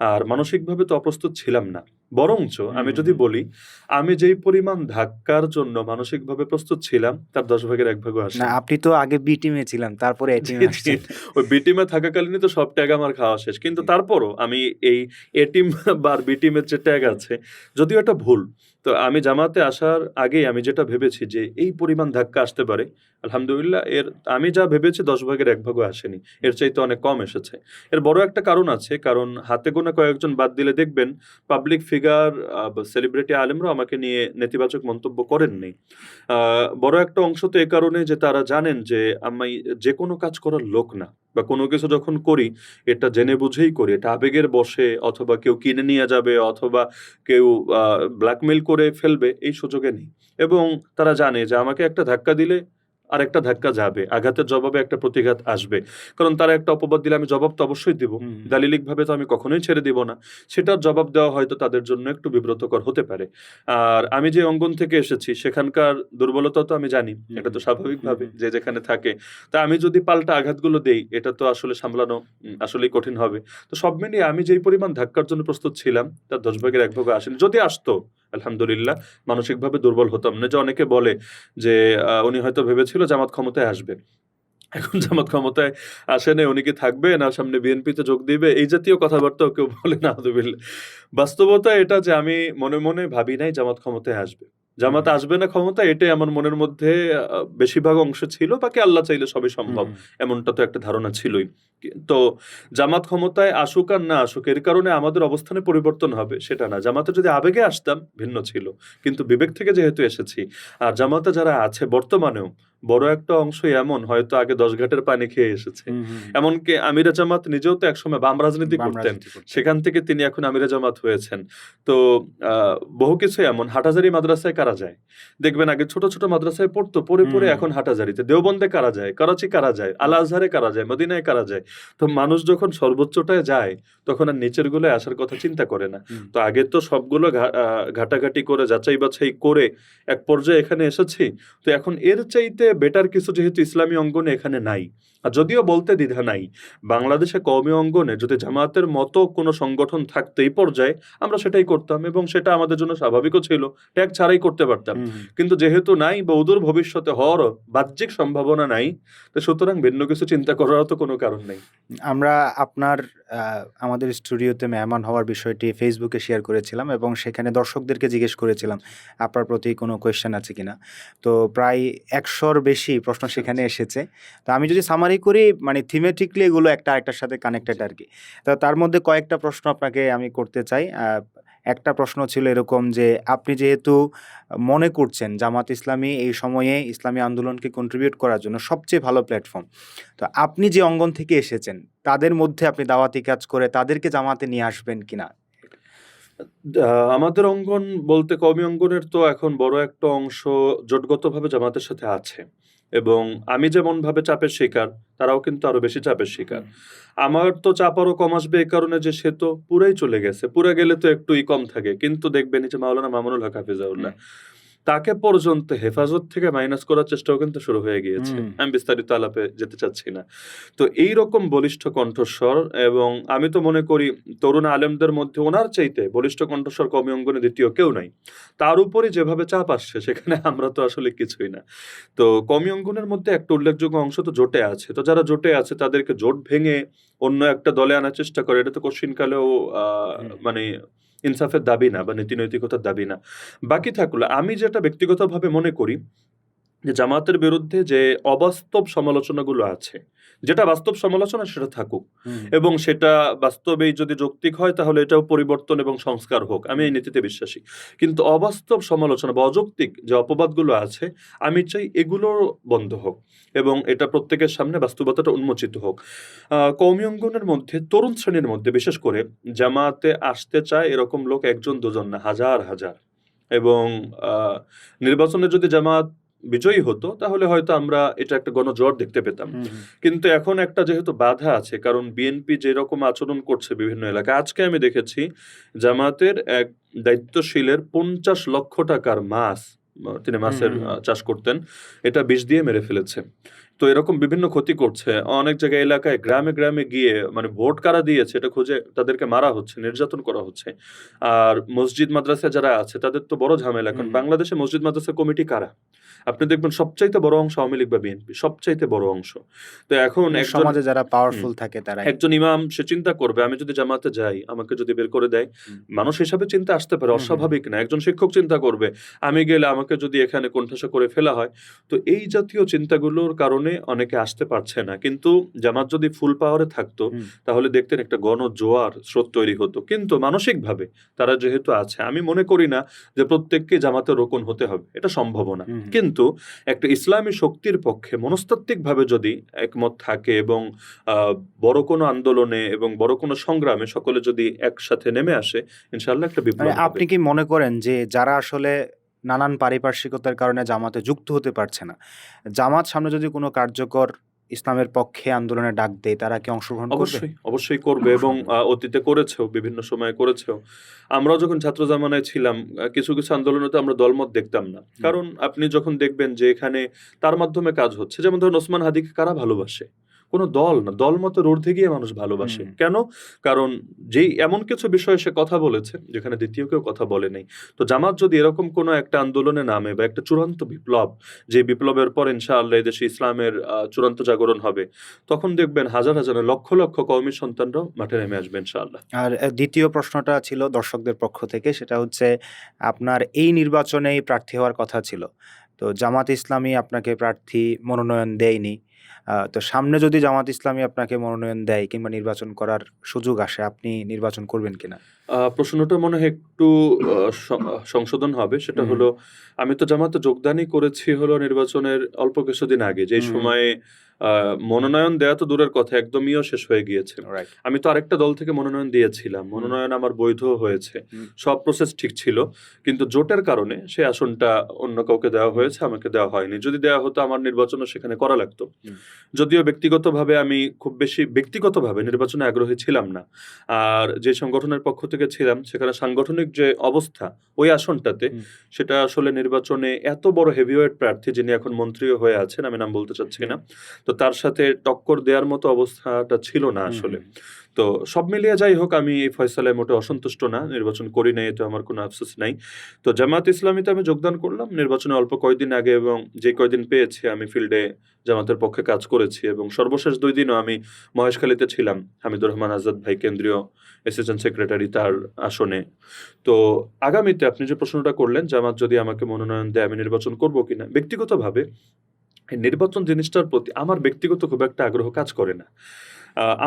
আর মানসিকভাবে তো অপ্রস্তুত ছিলাম না। বরঞ্চ আমি যদি বলি, আমি যেই পরিমাণ ধাক্কার জন্য মানসিকভাবে প্রস্তুত ছিলাম তার 10 ভাগের 1 ভাগও না, আসেনি। আপনি তো আগে বি টিমে ছিলেন, তারপরে এ জি, টিমে জি। আসছেন। ওই বি টিমে থাকাকালীনই তো সব ট্যাগ আমার খাওয়া শেষ। কিন্তু জি। তারপরও আমি এই এ টিম বা বি টিমের যে ট্যাগ আছে, যদিও এটা ভুল। তো আমি জামাতে আসার আগেই আমি যেটা ভেবেছি যে এই পরিমাণ ধাক্কা আসতে পারে। আলহামদুলিল্লাহ আমি যা ভেবেছি 10 ভাগের 1 ভাগও আসেনি। এর চাইতে অনেক কম এসেছে। এর বড় একটা কারণ আছে। কারণ হাতে গোনা কয়েকজন বাদ দিলে দেখবেন পাবলিক ফিগার বা সেলিব্রিটি আলেমরাও আমাকে নিয়ে নেতিবাচক মন্তব্য করেননি। আ বড় একটা অংশ তো এ কারণে যে তারা জানেন যে আমি যেকোনো কাজ করার লোক না। বা কোনো কিছু যখন করি এটা জেনে বুঝেই করি। এটা আবেগের বশে অথবা কেউ কিনে নিয়ে যাবে অথবা কেউ আ ব্ল্যাকমেইল করে ফেলবে এই সুযোগে নেই। এবং তারা জানে যে আমাকে একটা ধাক্কা দিলে আরেকটা ধাক্কা যাবে। আঘাতের জবাবে একটা প্রতিঘাত আসবে। কারণ তারা একটা অপবাদ দিলে আমি জবাব তো অবশ্যই দিব। হুম, দালিলিকভাবে তো আমি কখনোই ছেড়ে দিব না। সেটার জবাব দেওয়া হয়তো তাদের জন্য একটু বিব্রতকর হতে পারে। আর আমি যে অঙ্গন থেকে এসেছি সেখানকার দুর্বলতা তো আমি জানি। হুম, এটা তো হুম, স্বাভাবিকভাবে হুম, যে যেখানে থাকে। তা আমি যদি পাল্টা আঘাতগুলো দেই এটা তো আসলে সামলানো আসলেই কঠিন হবে। তো সব মিলিয়ে আমি যেই পরিমাণ ধাক্কার জন্য প্রস্তুত ছিলাম তার ১০ ভাগের ১ ভাগও আসেনি। যদি আসতো আলহামদুলিল্লাহ মানসিকভাবে দুর্বল হতাম না। যে অনেকে বলে যে উনি হয়তো ভেবেছিল জামাত ক্ষমতায় আসবে। এখন জামাত ক্ষমতায় আসে নাই, উনি কি থাকবে না সামনে বিএনপিতে যোগ দিবে? এই জাতীয় কথাবার্তাও কেউ বলে নাউজুবিল্লাহ। বাস্তবতা এটা যে আমি মনে, মনে ভাবি নাই জামাত ক্ষমতায় আসবে। জামাত হুম, আসবে না ক্ষমতায় এটাই আমার মনের মধ্যে বেশিরভাগ অংশ ছিল। বাকি আল্লাহ চাইলে সবই হুম, সম্ভব। হুম, এমনটা তো একটা ধারণা ছিলই। তো জামাত ক্ষমতায় আসুক আর না আসুক এর কারণে আমাদের অবস্থানে পরিবর্তন হবে সেটা না। জামাতে যদি আবেগে আসতাম ভিন্ন ছিল। কিন্তু বিবেক থেকে যেহেতু এসেছি আর জামাতে যারা আছে বর্তমানেও বড় একটা অংশই এমন হয়তো আগে ১০ ঘাটের পানি খেয়ে এসেছে। হুম, হুম, এমনকি আমিরে জামাত নিজেও তো একসময় বাম রাজনীতি বাম করতেন। রাজনীতি করতেন। সেখান থেকে তিনি এখন আমিরে জামাত হয়েছেন। তো আ বহু কিছু এমন হাটাজারি মাদ্রাসায় কারা যায়? দেখবেন আগে ছোট, ছোট মাদ্রাসায় পড়তো। পড়ে, পড়ে হুম, এখন হাটাজারিতে। দেওবন্দে কারা যায়? করাচি কারা যায়? আল আজহারে কারা যায়? মদিনায় কারা যায়? তো মানুষ যখন সর্বোচ্চটায় যায় তখন আর নিচের গুলোয় আসার কথা চিন্তা করে না। হুম, তো আগে তো সবগুলো ঘাটাঘাটি করে যাচাই-বাছাই করে এক পর্যায়ে এখানে এসেছি। তো এখন এর চাইতে বেটার কিছু যেহেতু ইসলামী অঙ্গনে এখানে নাই। আর যদিও বলতে দ্বিধা নাই। বাংলাদেশে কওমি অঙ্গনে যদি জামায়াতের মতো কোনো সংগঠন থাকতো এই পর্যায়ে আমরা সেটাই করতাম এবং সেটা আমাদের জন্য স্বাভাবিকও ছিল। ট্যাগ ছাড়াই করতে পারতাম। হুম, হুম। কিন্তু যেহেতু নাই বা অদূর ভবিষ্যতে হওয়ারও বাহ্যিক সম্ভাবনা নাই, তো সুতরাং ভিন্ন কিছু চিন্তা করারও তো কোনো কারণ নেই। আমরা আপনার আমাদের স্টুডিওতে মেহমান হওয়ার বিষয়টি ফেসবুকে শেয়ার করেছিলাম এবং সেখানে দর্শকদেরকে জিজ্ঞেস করেছিলাম আপনার প্রতি কোনো কোয়েশ্চেন আছে কিনা। তো প্রায় ১০০'র বেশি প্রশ্ন আচ্ছা, সেখানে আচ্ছা। এসেছে। তো আমি যদি সামারি করি মানে থিমেটিক্যালি এগুলো একটা আরেকটার সাথে কানেক্টেড জি। আরকি। তো তার মধ্যে কয়েকটা প্রশ্ন আপনাকে আমি করতে চাই। একটা প্রশ্ন ছিল এরকম যে আপনি যেহেতু মনে করছেন জামাত ইসলামী এই সময়ে ইসলামী আন্দোলনকে কন্ট্রিবিউট করার জন্য সবচেয়ে ভালো প্ল্যাটফর্ম। তো আপনি যে অঙ্গন থেকে এসেছেন, তাদের মধ্যে আপনি দাওয়াতি কাজ করে তাদেরকে জামাতে নিয়ে আসবেন কিনা? আমাদের অঙ্গন বলতে কওমি অঙ্গনের তো এখন বড় একটা অংশ জোটগতভাবে জামাতের সাথে আছে। এবং আমি যেমনভাবে চাপের শিকার, তারাও কিন্তু আরো বেশি চাপের শিকার। হুম, আমার তো চাপ আরো কম আসবে এই কারণে যে সে তো পুরাই চলে গেছে। পুরা গেলে তো একটু কম থাকে। কিন্তু দেখবেন এই যে মাওলানা মামুনুল হক হুম, হাফিজাউল্লাহ তাকে পর্যন্ত হেফাজত থেকে মাইনাস করার চেষ্টাও কিন্তু শুরু হয়ে গিয়েছে। হুম, আমি বিস্তারিত আলাপে যেতে চাচ্ছি না। তো এইরকম বলিষ্ঠ কণ্ঠস্বর এবং আমি তো মনে করি তরুণ আলেমদের মধ্যে উনার চাইতে বলিষ্ঠ কণ্ঠস্বর কওমি অঙ্গনে দ্বিতীয় কেউ নাই। তার উপরে যেভাবে চাপ আসছে সেখানে আমরা তো আসলে কিছুই না। তো কওমি অঙ্গনের মধ্যে একটা উল্লেখযোগ্য অংশ তো জোটে আছে। তো যারা জোটে আছে তাদেরকে জোট ভেঙে অন্য একটা দলে আনার চেষ্টা করে এটা তো কশ্চিনকালেও আ হুম, মানে ইনসাফের দাবি না বা নীতি নৈতিকতার দাবি না। বাকি থাকলো আমি যেটা ব্যক্তিগতভাবে মনে করি যে জামায়াতের বিরুদ্ধে যে অবাস্তব সমালোচনাগুলো আছে, যেটা বাস্তব সমালোচনা সেটা থাকুক হুম, এবং সেটা বাস্তবেই যদি যৌক্তিক হয় তাহলে এটাও পরিবর্তন এবং সংস্কার হোক। আমি হুম, এই নীতিতে বিশ্বাসী। কিন্তু অবাস্তব সমালোচনা বা অযৌক্তিক যে অপবাদগুলো আছে আমি চাই এগুলো বন্ধ হোক এবং এটা প্রত্যেকের সামনে বাস্তবতাটা উন্মোচিত হোক। কওমি অঙ্গনের মধ্যে তরুণ শ্রেণীর মধ্যে বিশেষ করে জামায়াতে আসতে চায় এরকম লোক ১ জন ২ জন না হাজার, হাজার এবং আ নির্বাচনে যদি জামায়াত বিজয়ী হতো তাহলে হয়তো আমরা এটা একটা গণজোয়ার দেখতে পেতাম। কিন্তু এখন একটা যেহেতু বাধা আছে, কারণ বিএনপি যেরকম আচরণ করছে বিভিন্ন এলাকায়, আজকে আমি দেখেছি জামাতের এক দায়িত্বশীলের 50 লক্ষ টাকার মাছ, তিনি মাছের চাষ করতেন, এটা বিষ দিয়ে মেরে ফেলেছে। তো এরকম বিভিন্ন ক্ষতি করছে অনেক জায়গায়, এলাকায় গ্রামে গ্রামে গিয়ে মানে ভোট কারা দিয়েছে এটা খুঁজে তাদেরকে মারা হচ্ছে, নির্যাতন করা হচ্ছে। আর মসজিদ মাদ্রাসা যারা আছে তাদের তো বড় ঝামেলা। এখন বাংলাদেশে মসজিদ মাদ্রাসা কমিটি কারা? আপনি দেখবেন সবচাইতে বড় অংশ আওয়ামী লীগ বা বিএনপি, সবচাইতে বড় অংশ। তো এখন একজন সমাজে যারা পাওয়ারফুল থাকে তারা, একজন ইমাম সে চিন্তা করবে আমি যদি জামাতে যাই আমাকে যদি বের করে দেয়, মানুষ হিসাবে চিন্তা আসতে পারে, অস্বাভাবিক না। একজন শিক্ষক চিন্তা করবে আমি গেলে আমাকে যদি এখানে কোণঠাসা করে ফেলা হয়। তো এই জাতীয় চিন্তাগুলোর কারণে অনেকে আসতে পারছে না। কিন্তু জামাত যদি ফুল পাওয়ারে থাকতো তাহলে দেখতেন একটা গণজোয়ার স্রোত তৈরি হতো। কিন্তু মানসিকভাবে তারা যেহেতু আছে, আমি মনে করি না যে প্রত্যেককে জামাতে রোকন হতে হবে, এটা সম্ভব না। কিন্তু একটা ইসলামী শক্তির পক্ষে মনস্তাত্ত্বিকভাবে যদি একমত থাকে এবং বড় কোনো আন্দোলনে এবং বড় কোনো সংগ্রামে সকলে যদি একসাথে নেমে আসে, ইনশাআল্লাহ একটা বিপ্লব হবে। আপনি কি মনে করেন যে যারা আসলে নানান পারিপার্শ্বিকতার কারণে জামাতে যুক্ত হতে পারছে না, জামাত সামনে যদি কোনো কার্যকর ইসলামের পক্ষে আন্দোলনে ডাক দেয়, তারা কি অংশগ্রহণ করবে? অবশ্যই অবশ্যই করবে এবং অতীতে করেছেও, বিভিন্ন সময়ে করেছেও। আমরাও যখন ছাত্র জামানায় ছিলাম কিছু কিছু আন্দোলনে তো আমরা দলমত দেখতাম না। কারণ আপনি যখন দেখবেন যে এখানে তার মাধ্যমে কাজ হচ্ছে, যেমন ধরুন ওসমান হাদিকে কারা ভালোবাসে? কোনো দল না, দল মতের ঊর্ধ্বে গিয়ে মানুষ ভালোবাসে। কেন? কারণ যেই এমন কিছু বিষয়ে সে কথা বলেছে যেখানে দ্বিতীয় কেউ কথা বলে নাই। তো জামাত যদি এরকম কোনো একটা আন্দোলনে নামে বা একটা চূড়ান্ত বিপ্লব, যে বিপ্লবের পর ইনশাআল্লাহ এদেশে ইসলামের চূড়ান্ত জাগরণ হবে, তখন দেখবেন হাজার হাজার লক্ষ লক্ষ কওমি সন্তানরাও মাঠে নেমে আসবে ইনশাআল্লাহ। আর দ্বিতীয় প্রশ্নটা ছিল দর্শকদের পক্ষ থেকে, সেটা হচ্ছে আপনার এই নির্বাচনেই প্রার্থী হওয়ার কথা ছিল, তো জামাত ইসলামী আপনাকে প্রার্থী মনোনয়ন দেয়নি। তো সামনে যদি জামাত ইসলামী আপনাকে মনোনয়ন দেয় কিংবা নির্বাচন করার সুযোগ আসে, আপনি নির্বাচন করবেন কিনা? প্রশ্নটা মনে হয় একটু সংশোধন হবে। সেটা হলো, আমি তো জামাতে যোগদানই করেছি হলো নির্বাচনের অল্প কিছুদিন আগে, যে সময়ে মনোনয়ন দেওয়া তো দূরের কথা, একদমইও শেষ হয়ে গিয়েছে। আমি তো আরেকটা দল থেকে মনোনয়ন দিয়েছিলাম, মনোনয়ন আমার বৈধ হয়েছে, সব প্রসেস ঠিক ছিল। কিন্তু জোটের কারণে সেই আসনটা অন্য কাউকে দেওয়া হয়েছে, আমাকে দেওয়া হয়নি। যদি দেওয়া হতো আমার নির্বাচনও সেখানে করা লাগতো। যদিও ব্যক্তিগতভাবে আমি খুব বেশি ব্যক্তিগতভাবে নির্বাচনে আগ্রহী ছিলাম না। আর যে সংগঠনের পক্ষ থেকে ছিলাম সেখানে সাংগঠনিক যে অবস্থা ওই আসনটাতে, সেটা আসলে নির্বাচনে এত বড় হেভিওয়েট প্রার্থী যিনি এখন মন্ত্রীও হয়ে আছেন, আমি নাম বলতে চাচ্ছি না, তো তার সাথে টক্কর দেওয়ার মতো অবস্থাটা ছিল না আসলে। তো সব মিলিয়ে যাই হোক, আমি এই ফয়সালায় মোটে অসন্তুষ্ট না, নির্বাচন করি নাই, এতে আমার কোনো আফসোস নাই। তো জামাত ইসলামীতে আমি যোগদান করলাম নির্বাচনে অল্প কয়েকদিন আগে, এবং যে কয়দিন পেয়েছি আমি ফিল্ডে জামাতের পক্ষে কাজ করেছি, এবং সর্বশেষ 2 দিনও আমি মহেশখালীতে ছিলাম হামিদুর রহমান আজাদ ভাই কেন্দ্রীয় অ্যাসিস্ট্যান্ট সেক্রেটারি তার আসনে। তো আগামীতে আপনি যে প্রশ্নটা করলেন জামাত যদি আমাকে মনোনয়ন দেয় আমি নির্বাচন করব কিনা, ব্যক্তিগতভাবে নির্বাচন জিনিসটার প্রতি আমার ব্যক্তিগত খুব একটা আগ্রহ কাজ করে না।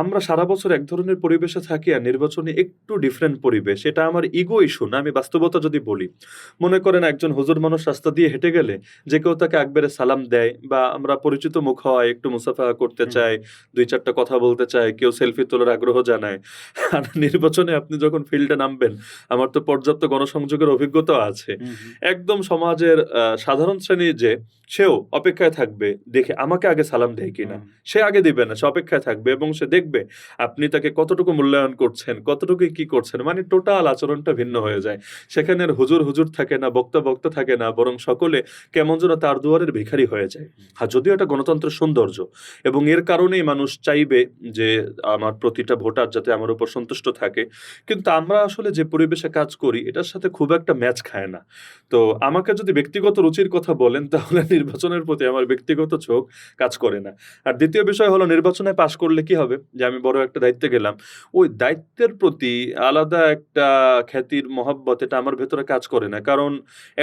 আমরা সারা বছর এক ধরনের পরিবেশে থাকি, আর নির্বাচনে একটু ডিফারেন্ট পরিবেশ। এটা আমার ইগো ইস্যু না, আমি বাস্তবতা যদি বলি, মনে করেন একজন হুজুর মানুষ রাস্তা দিয়ে হেঁটে গেলে যে কেউ তাকে একবারে সালাম দেয়, বা আমরা পরিচিত মুখ হয় একটু মুসাফা করতে চাই, 2-4টা কথা বলতে চাই, কেউ সেলফি তোলার আগ্রহ জানায়। আর নির্বাচনে আপনি যখন ফিল্ডে নামবেন, আমার তো পর্যাপ্ত গণসংযোগের অভিজ্ঞতা আছে, একদম সমাজের সাধারণ শ্রেণী যে সেও অপেক্ষায় থাকবে দেখে আমাকে আগে সালাম দেয় কিনা। সে আগে দিবে না, সে অপেক্ষায় থাকবে এবং সে দেখবে আপনি তাকে কতটুকু মূল্যায়ন করছেন, কতটুকু কি করছেন, মানে টোটাল আচরণটা ভিন্ন হয়ে যায়। সেখানে আর হুজুর হুজুর থাকে না, বক্তা বক্তা থাকে না, বরং সকলে কেমন যেন তার দুয়ারের ভিখারি হয়ে যায়। হ্যাঁ, যদিও এটা গণতন্ত্রের সৌন্দর্য, এবং এর কারণেই মানুষ চাইবে যে আমার প্রতিটা ভোটার যাতে আমার উপর সন্তুষ্ট থাকে, কিন্তু আমরা আসলে যে পরিবেশে কাজ করি এটার সাথে খুব একটা ম্যাচ খায় না। তো আমাকে যদি ব্যক্তিগত রুচির কথা বলেন তাহলে নির্বাচনের প্রতি আমার ব্যক্তিগত চোখ কাজ করে না। আর দ্বিতীয় বিষয় হলো, নির্বাচনে পাশ করলে কি হবে, যে আমি বড় একটা দায়িত্বে গেলাম, ওই দায়িত্বের প্রতি আলাদা একটা খ্যাতির মহব্বত এটা আমার ভেতরে কাজ করে না। কারণ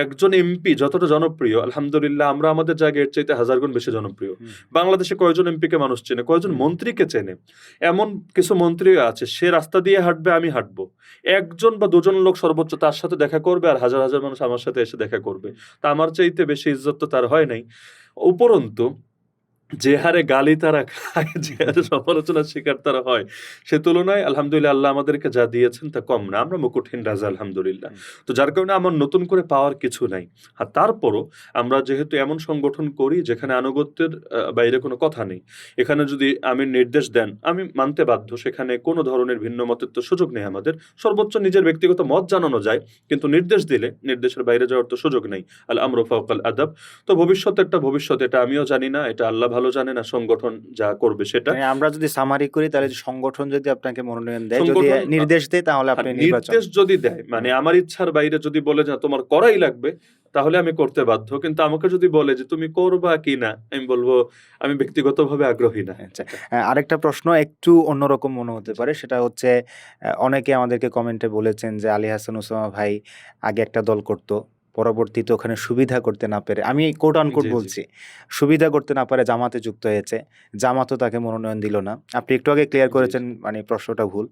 একজন এমপি যতটা জনপ্রিয়, আলহামদুলিল্লাহ আমরা আমাদের জায়গায় এর চাইতে 1000 গুণ বেশি জনপ্রিয়। বাংলাদেশে কয়জন এমপিকে মানুষ চেনে, কয়জন মন্ত্রীকে চেনে? এমন কিছু মন্ত্রী আছে সে রাস্তা দিয়ে হাঁটবে, আমি হাঁটবো, 1জন বা 2জন লোক সর্বোচ্চ তার সাথে দেখা করবে, আর হাজার হাজার মানুষ আমার সাথে এসে দেখা করবে। তা আমার চাইতে বেশি ইজ্জত তো তার হয় নাই। উপরন্তু যে হারে গালি তারা খায়, যে হারে সমালোচনার শিকার তারা হয়, সে তুলনায় আলহামদুলিল্লাহ আল্লাহ আমাদেরকে যা দিয়েছেন তা কম না। আমরা মুকুটহীন রাজা আলহামদুলিল্লাহ। হুম। তো যার কারণে আমার নতুন করে পাওয়ার কিছু নাই। আর তারপরও আমরা যেহেতু এমন সংগঠন করি যেখানে আনুগত্যের বাইরে কোনো কথা নেই। এখানে যদি আমির নির্দেশ দেন, আমি মানতে বাধ্য। সেখানে কোনো ধরনের ভিন্ন মতের তো সুযোগ নেই আমাদের। সর্বোচ্চ নিজের ব্যক্তিগত মত জানানো যায়। কিন্তু নির্দেশ দিলে নির্দেশের বাইরে যাওয়ার তো সুযোগ নেই। আল আমরু ফাওকাল আদাব। তো ভবিষ্যৎ এটা আমিও জানি না, এটা আল্লাহ ভালো জানে না, সংগঠন যা করবে সেটা। মানে আমরা যদি সামারি করি তাহলে যে সংগঠন যদি আপনাকে মনোনয়ন দেয়, যদি সংগঠন নির্দেশ দেয় তাহলে আর আপনি নির্বাচন। নির্দেশ যদি দেয়, মানে আমার ইচ্ছার বাইরে যদি বলে যে তোমার করাই লাগবে, তাহলে আমি করতে বাধ্য। কিন্তু আমাকে যদি বলে যে তুমি করবা কি না, আমি বলবো আমি ব্যক্তিগতভাবে আগ্রহী না। আচ্ছা, আরেকটা প্রশ্ন একটু অন্যরকম মনে হতে পারে, সেটা হচ্ছে অনেকে আমাদেরকে কমেন্টে বলেছেন যে আলী হাসান ওসামা ভাই আগে একটা দল করতো, পরবর্তীতে ওখানে সুবিধা করতে না পেরে, আমি কোট আনকোট জি, জি। বলছি, সুবিধা করতে না পারে জামাতে যুক্ত হয়েছে, জামাতও তাকে মনোনয়ন দিল না। আপনি একটু আগে ক্লিয়ার জি, করেছেন, জি। মানে প্রশ্নটা ভুল।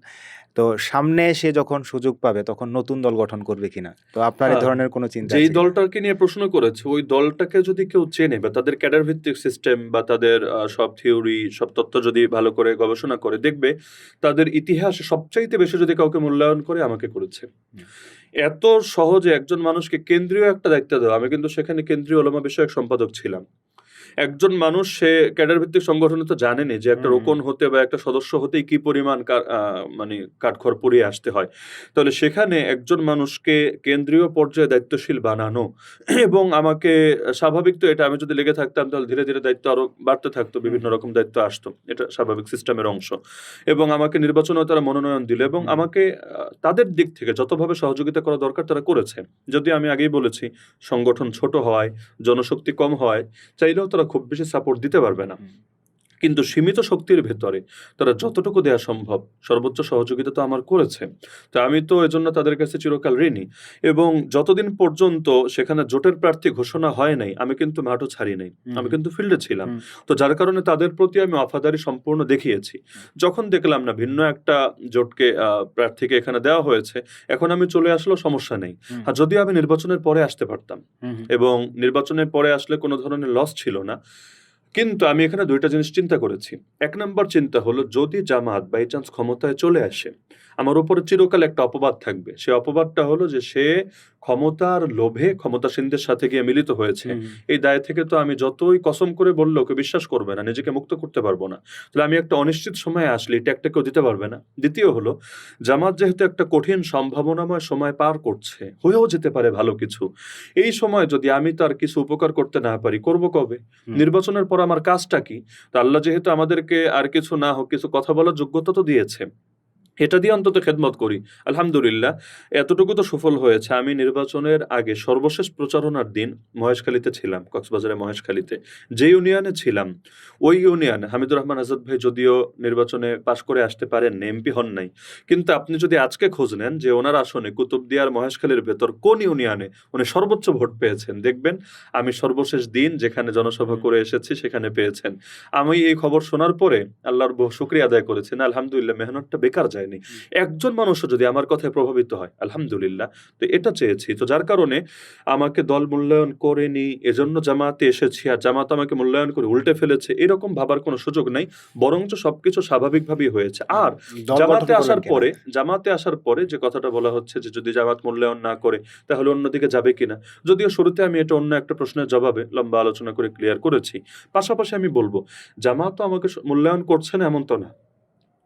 তো সামনে সে যখন সুযোগ পাবে তখন নতুন দল গঠন করবে কিনা, তো আপনার এই হ্যাঁ, ধরনের কোনো চিন্তা যেই আছে কিনা? দলটাকে নিয়ে প্রশ্ন করেছে, ওই দলটাকে যদি কেউ চেনে বা তাদের ক্যাডার ভিত্তিক সিস্টেম বা তাদের সব থিওরি, সব তথ্য যদি ভালো করে গবেষণা করে, দেখবে তাদের ইতিহাসে সবচাইতে বেশি যদি কাউকে মূল্যায়ন করে, আমাকে করেছে। হুম। এত সহজে একজন মানুষকে কেন্দ্রীয় একটা দায়িত্ব দেওয়া, আমি কিন্তু সেখানে কেন্দ্রীয় ওলামা বিষয়ক সম্পাদক ছিলাম। একজন মানুষ সে ক্যাডার ভিত্তিক সংগঠনে তো জানেনই যে একটা হুম, রোকন হতে বা একটা সদস্য হতেই কি পরিমাণ মানে কাঠখড় পুড়িয়ে আসতে হয়। তাহলে সেখানে একজন মানুষকে কেন্দ্রীয় পর্যায়ে দায়িত্বশীল বানানো এবং আমাকে স্বাভাবিক তো এটা, আমি যদি লেগে থাকতাম তাহলে ধীরে, ধীরে দায়িত্ব আরো বাড়তে থাকতো। হুম, বিভিন্ন হুম, রকম দায়িত্ব আসতো। এটা স্বাভাবিক সিস্টেমের অংশ। এবং আমাকে নির্বাচনেও তারা মনোনয়ন দিল এবং হুম, আমাকে তাদের দিক থেকে যতভাবে সহযোগিতা করা দরকার তারা করেছে। যদিও আমি আগেই বলেছি সংগঠন ছোট হওয়ায়, জনশক্তি কম হওয়ায় চাইলেও তারা খুব বেশি সাপোর্ট দিতে পারবে না। হুম, কিন্তু সীমিত শক্তির ভেতরে তারা যতটুকু দেয়া সম্ভব সর্বোচ্চ সহযোগিতা তো আমার করেছে। তো আমি তো এজন্য তাদের কাছে চিরকাল ঋণী এবং যতদিন পর্যন্ত সেখানে জোটের প্রার্থী ঘোষণা হয় নাই, আমি কিন্তু মাঠও ছাড়ি নাই। হুম, আমি কিন্তু ফিল্ডে ছিলাম। হুম, তো যার কারণে তাদের প্রতি আমি ওয়াফাদারি সম্পূর্ণ দেখিয়েছি। যখন দেখলাম না ভিন্ন একটা জোটকে প্রার্থীকে এখানে দেওয়া হয়েছে, এখন আমি চলে আসলেও সমস্যা নেই। হুম, আর যদিও আমি নির্বাচনের পরে আসতে পারতাম হুম, হুম, এবং নির্বাচনের পরে আসলে কোনো ধরনের লস ছিল না। কিন্তু আমি এখানে ২ টা জিনিস চিন্তা করেছি। ১ নাম্বার চিন্তা হলো যদি জামাত বাই চান্স ক্ষমতায় চলে আসে, আমার উপরে চিরকাল একটা অপবাদ থাকবে। সে অপবাদটা হলো যে সে ক্ষমতার লোভে ক্ষমতাসীনদের সাথে গিয়ে মিলিত হয়েছে। হুম, এই দায় থেকে তো আমি যতই কসম করে বললেও কেউ বিশ্বাস করবে না, নিজেকে মুক্ত করতে পারব না। তাহলে আমি একটা অনিশ্চিত সময়ে আসলে এই ট্যাগটা কেউ দিতে পারবে না। দ্বিতীয় হলো জামাত যেহেতু একটা কঠিন সম্ভাবনাময় সময় পার করছে, হয়েও যেতে পারে ভালো কিছু। এই সময় যদি আমি তার কিছু উপকার করতে না পারি, করব কবে? হুম, নির্বাচনের পর আমার কাজটা কি? তো আল্লাহ যেহেতু আমাদেরকে আর কিছু না হোক কিছু কথা বলার যোগ্যতা তো দিয়েছে। এটা দিয়ে অন্তত খেদমত করি। আলহামদুলিল্লাহ এতটুকু তো সফল হয়েছে। আমি নির্বাচনের আগে সর্বশেষ প্রচারণার দিন মহেশখালীতে ছিলাম, কক্সবাজারের মহেশখালীতে। যে ইউনিয়নে ছিলাম, ওই ইউনিয়নে হামিদুর রহমান আজাদ ভাই যদিও নির্বাচনে পাশ করে আসতে পারেননি, এমপি হন নাই। কিন্তু আপনি যদি আজকে খোঁজ নেন যে ওনার আসনে কুতুবদিয়ার মহেশখালীর ভেতর কোন ইউনিয়নে উনি সর্বোচ্চ ভোট পেয়েছেন, দেখবেন আমি সর্বশেষ দিন যেখানে জনসভা হুম, করে এসেছি সেখানে পেয়েছেন। আমি এই খবর শোনার পরে আল্লাহর বহু শুকরিয়া আদায় করেছি। না আলহামদুলিল্লাহ মেহনতটা বেকার যায়নি। হুম, একজন মানুষও যদি আমার কথায় প্রভাবিত হয়, আলহামদুলিল্লাহ। তো এটা চেয়েছি। তো যার কারণে আমাকে দল মূল্যায়ন করেনি, এজন্য জামাতে এসেছি আর জামাত আমাকে মূল্যায়ন করে উল্টে ফেলেছে, এরকম ভাবার কোনো সুযোগ নাই। বরঞ্চ সবকিছু স্বাভাবিকভাবেই হয়েছে। হুম। আর দল গঠন করবেন কিনা? জামাতে আসার পরে যে কথাটা বলা হচ্ছে যে যদি জামাত মূল্যায়ন না করে তাহলে অন্যদিকে যাবে কিনা? যদিও শুরুতে আমি এটা অন্য একটা প্রশ্নের জবাবে লম্বা আলোচনা করে ক্লিয়ার করেছি। পাশাপাশি আমি বলব, জামাতও আমাকে মূল্যায়ন করছে না এমন তো না।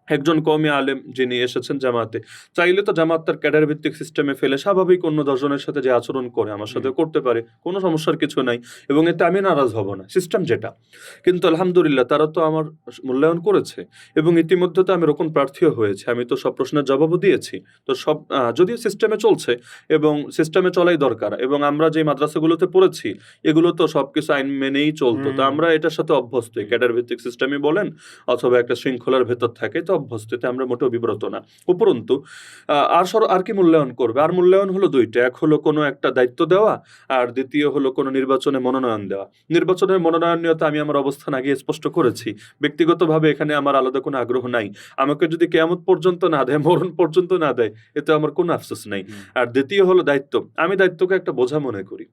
একজন কওমি আলেম যিনি এসেছেন জামাতে, চাইলে তো জামাত তার ক্যাডার ভিত্তিক সিস্টেমে ফেলে স্বাভাবিক অন্য ১০ জনের সাথে যে আচরণ করে আমার হুম, সাথেও করতে পারে। কোনো সমস্যার কিছু নাই এবং এতে আমি নারাজ হব না। সিস্টেম যেটা। কিন্তু আলহামদুলিল্লাহ তারা তো আমার মূল্যায়ন করেছে এবং ইতিমধ্যে তো আমি রোকন প্রার্থীও হয়েছি। আমি তো সব প্রশ্নের জবাবও দিয়েছি। তো সব যদিও সিস্টেমে চলছে এবং সিস্টেমে চলাই দরকার এবং আমরা যে মাদ্রাসাগুলোতে পড়েছি এগুলো তো সবকিছু আইন মেনেই চলতো। তো হুম, আমরা এটার সাথে অভ্যস্তই। হুম, ক্যাডার ভিত্তিক সিস্টেমই বলেন অথবা একটা শৃঙ্খলার ভেতর থাকে তো অভ্যস্ত। এতে আমরা মোটেও বিব্রত না। উপরন্তু আর কি মূল্যায়ন করবে? আর মূল্যায়ন হলো ২ টা। এক হলো কোনো একটা দায়িত্ব দেওয়া, আর দ্বিতীয় হলো কোনো নির্বাচনে মনোনয়ন দেওয়া। নির্বাচনের মনোনয়ন নিয়ে তো আমি আমার অবস্থান আগেই স্পষ্ট করেছি। ব্যক্তিগতভাবে এখানে আমার আলাদা কোনো আগ্রহ নাই। আমাকে যদি কিয়ামত পর্যন্ত না দেয়, মরণ পর্যন্ত না দেয়, এতে আমার কোনো আফসোস নাই। হুম। আর দ্বিতীয় হলো দায়িত্ব। আমি দায়িত্বকে একটা বোঝা মনে করি।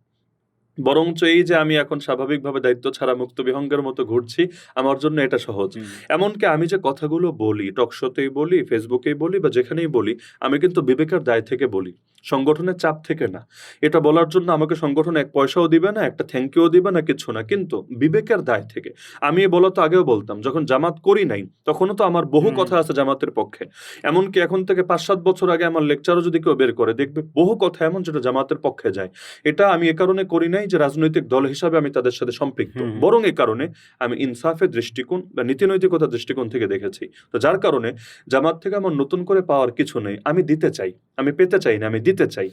বরঞ্চ এই যে আমি এখন স্বাভাবিকভাবে দায়িত্ব ছাড়া মুক্ত বিহঙ্গের মতো ঘুরছি, আমার জন্য এটা সহজ। হুম, এমনকি আমি যে কথাগুলো বলি, টকশোতেই বলি, ফেসবুকেই বলি বা যেখানেই বলি, আমি কিন্তু বিবেকের দায় থেকে বলি। সংগঠনের চাপ থেকে না। এটা বলার জন্য আমাকে সংগঠন ১ পয়সাও দিবে না, একটা থ্যাংক ইউও দিবে না, কিচ্ছু না। কিন্তু বিবেকের দায় থেকে। আমি এ বলা তো আগেও বলতাম। যখন জামাত করি নাই, তখনও তো আমার বহু হুম, কথা আছে জামাতের পক্ষে। এমনকি এখন থেকে ৫-৭ বছর আগে আমার লেকচারও যদি কেউ বের করে, দেখবে বহু কথা এমন যেটা জামাতের পক্ষে যায়। এটা আমি এ কারণে করি নাই যে রাজনৈতিক দল হিসাবে আমি তাদের সাথে সম্পৃক্ত। হুম, হুম, বরং এ কারণে আমি ইনসাফের দৃষ্টিকোণ বা নীতিনৈতিকতার দৃষ্টিকোণ থেকে দেখেছি। তো যার কারণে জামাত থেকে আমার নতুন করে পাওয়ার কিছু নেই। আমি দিতে চাই। আমি পেতে চাই না, আমি দিতে চাই।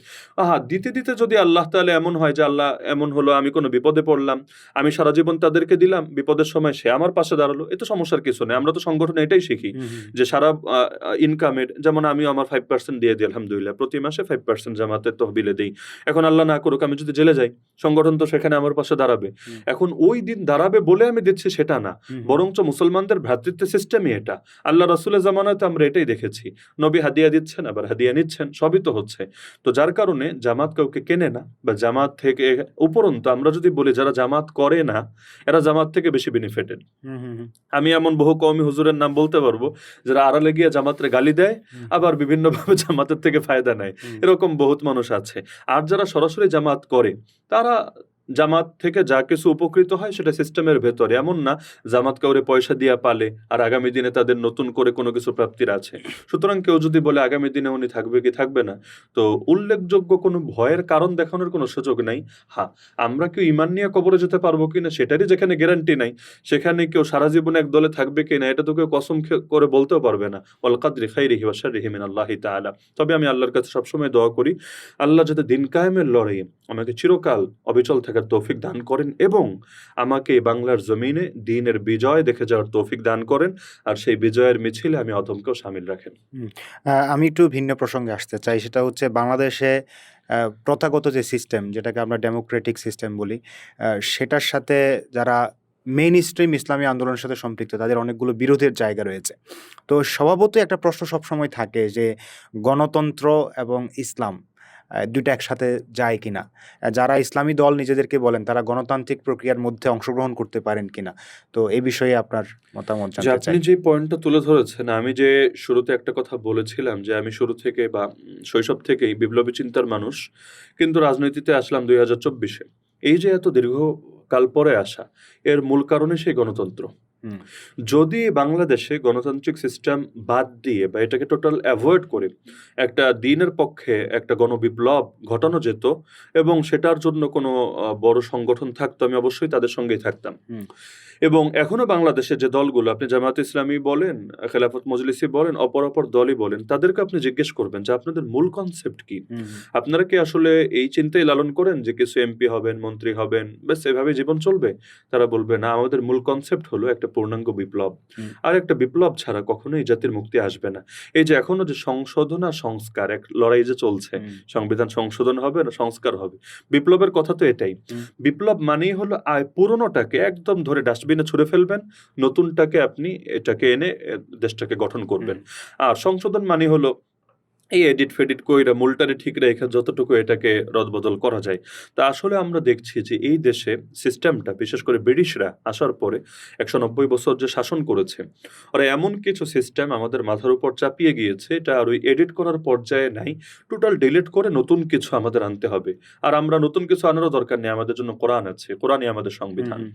দিতে, দিতে যদি আল্লাহ তাআলা এমন হয় যে আল্লাহ এমন হলো আমি কোনো বিপদে পড়লাম, আমি সারা জীবন তাদেরকে দিলাম, বিপদের সময় সে আমার পাশে দাঁড়ালো। এতে সমস্যার কিছু নেই। আমরা তো সংগঠনে এটাই শিখি হুম, হুম, যে সারা ইনকামের যেমন আমিও আমার 5% দিয়ে দিই আলহামদুলিল্লাহ। প্রতি মাসে 5% জামাতের তহবিলে দেই। এখন আল্লাহ না করুক আমি যদি জেলে যাই, সংগঠন তো সেখানে আমার পাশে দাঁড়াবে। হুম, এখন ওই দিন দাঁড়াবে বলে আমি দিচ্ছি সেটা না। হুম, হুম, বরঞ্চ মুসলমানদের ভ্রাতৃত্বের সিস্টেমই এটা। আল্লাহ রাসূলের জামানাতে আমরা এটাই দেখেছি। নবী হাদিয়া দিচ্ছেন, আবার হাদিয়া নিচ্ছেন, সবই তো হচ্ছে। তো যার কারণে জামাত কাউকে কেনে না বা জামাত থেকে উপরন্তু আমরা যদি বলি যারা জামাত করে না, এরা জামাত থেকে বেশি বেনিফিটেড। হুম, হুম, হুম, আমি এমন বহু কওমি হুজুরের নাম বলতে পারবো যারা আড়ালে গিয়ে জামাতের গালি দেয়, হুম, আবার বিভিন্নভাবে জামাতের থেকে ফায়দা নেয়। হুম, এরকম বহুত মানুষ আছে। আর যারা সরাসরি জামাত করে, তারা জামাত থেকে যা কিছু উপকৃত হয় সেটা সিস্টেমের ভেতরে। এমন না জামাত কাউরে পয়সা দিয়া পালে আর আগামী দিনে তাদের নতুন করে কোনো কিছু প্রাপ্তির আছে। সুতরাং কেউ যদি বলে আগামী দিনে উনি থাকবে কি থাকবে না, তো উল্লেখযোগ্য কোনো ভয়ের কারণ দেখানোর কোনো সুযোগ নাই। হ্যাঁ, আমরা কেউ ঈমান নিয়ে কবরে যেতে পারবো কিনা সেটারই যেখানে গ্যারান্টি নাই, সেখানে কেউ সারা জীবন এক দলে থাকবে কিনা এটা তো কেউ কসম করে বলতেও পারবে না। ওয়াল কাদরি খাইরিহি ওয়া শাররিহি মিনাল্লাহি তাআলা। তবে আমি আল্লাহর কাছে সবসময় দোয়া করি, আল্লাহ যাতে দিন কায়েমের লড়াইয়ে আমাকে চিরকাল অবিচল থাকার তৌফিক দান করেন এবং আমাকে এই বাংলার জমিনে দ্বীনের বিজয় দেখে যাওয়ার তৌফিক দান করেন। আর সেই বিজয়ের মিছিলে আমি অদমকেও শামিল রাখেন। হুম। আমি একটু ভিন্ন প্রসঙ্গে আসতে চাই। সেটা হচ্ছে বাংলাদেশে প্রথাগত যে সিস্টেম যেটাকে আমরা ডেমোক্রেটিক সিস্টেম বলি, সেটার সাথে যারা মেইনস্ট্রিম ইসলামী আন্দোলনের সাথে সম্পৃক্ত তাদের অনেকগুলো বিরোধের জায়গা রয়েছে। তো স্বভাবতই একটা প্রশ্ন সবসময় থাকে যে গণতন্ত্র এবং ইসলাম ২ টা একসাথে যায় কিনা? যারা ইসলামী দল নিজেদেরকে বলেন তারা গণতান্ত্রিক প্রক্রিয়ার মধ্যে অংশগ্রহণ করতে পারেন কিনা? তো এই বিষয়ে আপনার মতামত যে জানতে আপনি চাই। যে পয়েন্টটা তুলে ধরেছেন, আমি যে শুরুতে একটা কথা বলেছিলাম যে আমি শুরু থেকে বা শৈশব থেকেই বিপ্লবী চিন্তার মানুষ। কিন্তু রাজনীতিতে আসলাম ২০২৪ এ। এই যে এত দীর্ঘকাল পরে আসা, এর মূল কারণই সেই গণতন্ত্র। হুম, যদি বাংলাদেশে গণতান্ত্রিক সিস্টেম বাদ দিয়ে বা এটাকে টোটাল এভয়েড করে একটা দ্বীনের পক্ষে একটা গণবিপ্লব ঘটানো যেত এবং সেটার জন্য কোনো বড় সংগঠন থাকতো, আমি অবশ্যই তাদের সঙ্গেই থাকতাম। হুম, এবং এখনো বাংলাদেশে যে দলগুলো আপনি জামায়াতে ইসলামী বলেন, খেলাফত মজলিসি বলেন, অপর দলই বলেন, তাদেরকে আপনি জিজ্ঞেস করবেন যে আপনাদের মূল কনসেপ্ট কি? হুম, হুম, আপনারা কি আসলে এই চিন্তাই লালন করেন যে কিছু এমপি হবেন, মন্ত্রী হবেন, ব্যাস এভাবেই জীবন চলবে? তারা বলবে না, আমাদের মূল কনসেপ্ট হলো একটা পূর্ণাঙ্গ বিপ্লব। হুম, আর একটা বিপ্লব ছাড়া কখনোই জাতির মুক্তি আসবে না। এই যে এখনো যে সংশোধন আর সংস্কার এক লড়াই যে চলছে, হুম, সংবিধান সংশোধন হবে না সংস্কার হবে। বিপ্লবের কথা তো এটাই। হুম, বিপ্লব মানেই হলো পুরনোটাকে একদম ধরে ডাস্টবিনে ছুঁড়ে ফেলবেন, নতুনটাকে আপনি এটাকে এনে দেশটাকে গঠন হুম, করবেন। আর সংশোধন মানে হলো এই এডিট ফেডিট কইরা মূলটারে ঠিক রেখে যতটুকু এটাকে রদবদল করা যায়। তা আসলে আমরা দেখছি যে এই দেশে সিস্টেমটা বিশেষ করে ব্রিটিশরা আসার পরে ১৯০ বছর যে শাসন করেছে, ওরা এমন কিছু সিস্টেম আমাদের মাথার উপর চাপিয়ে গিয়েছে এটা আর ওই এডিট করার পর্যায়ে নাই। টোটাল ডিলিট করে নতুন কিছু আমাদের আনতে হবে। আর আমরা নতুন কিছু আনারও দরকার নেই। আমাদের জন্য কোরআন আছে। কোরআনই আমাদের হুম, সংবিধান। হুম,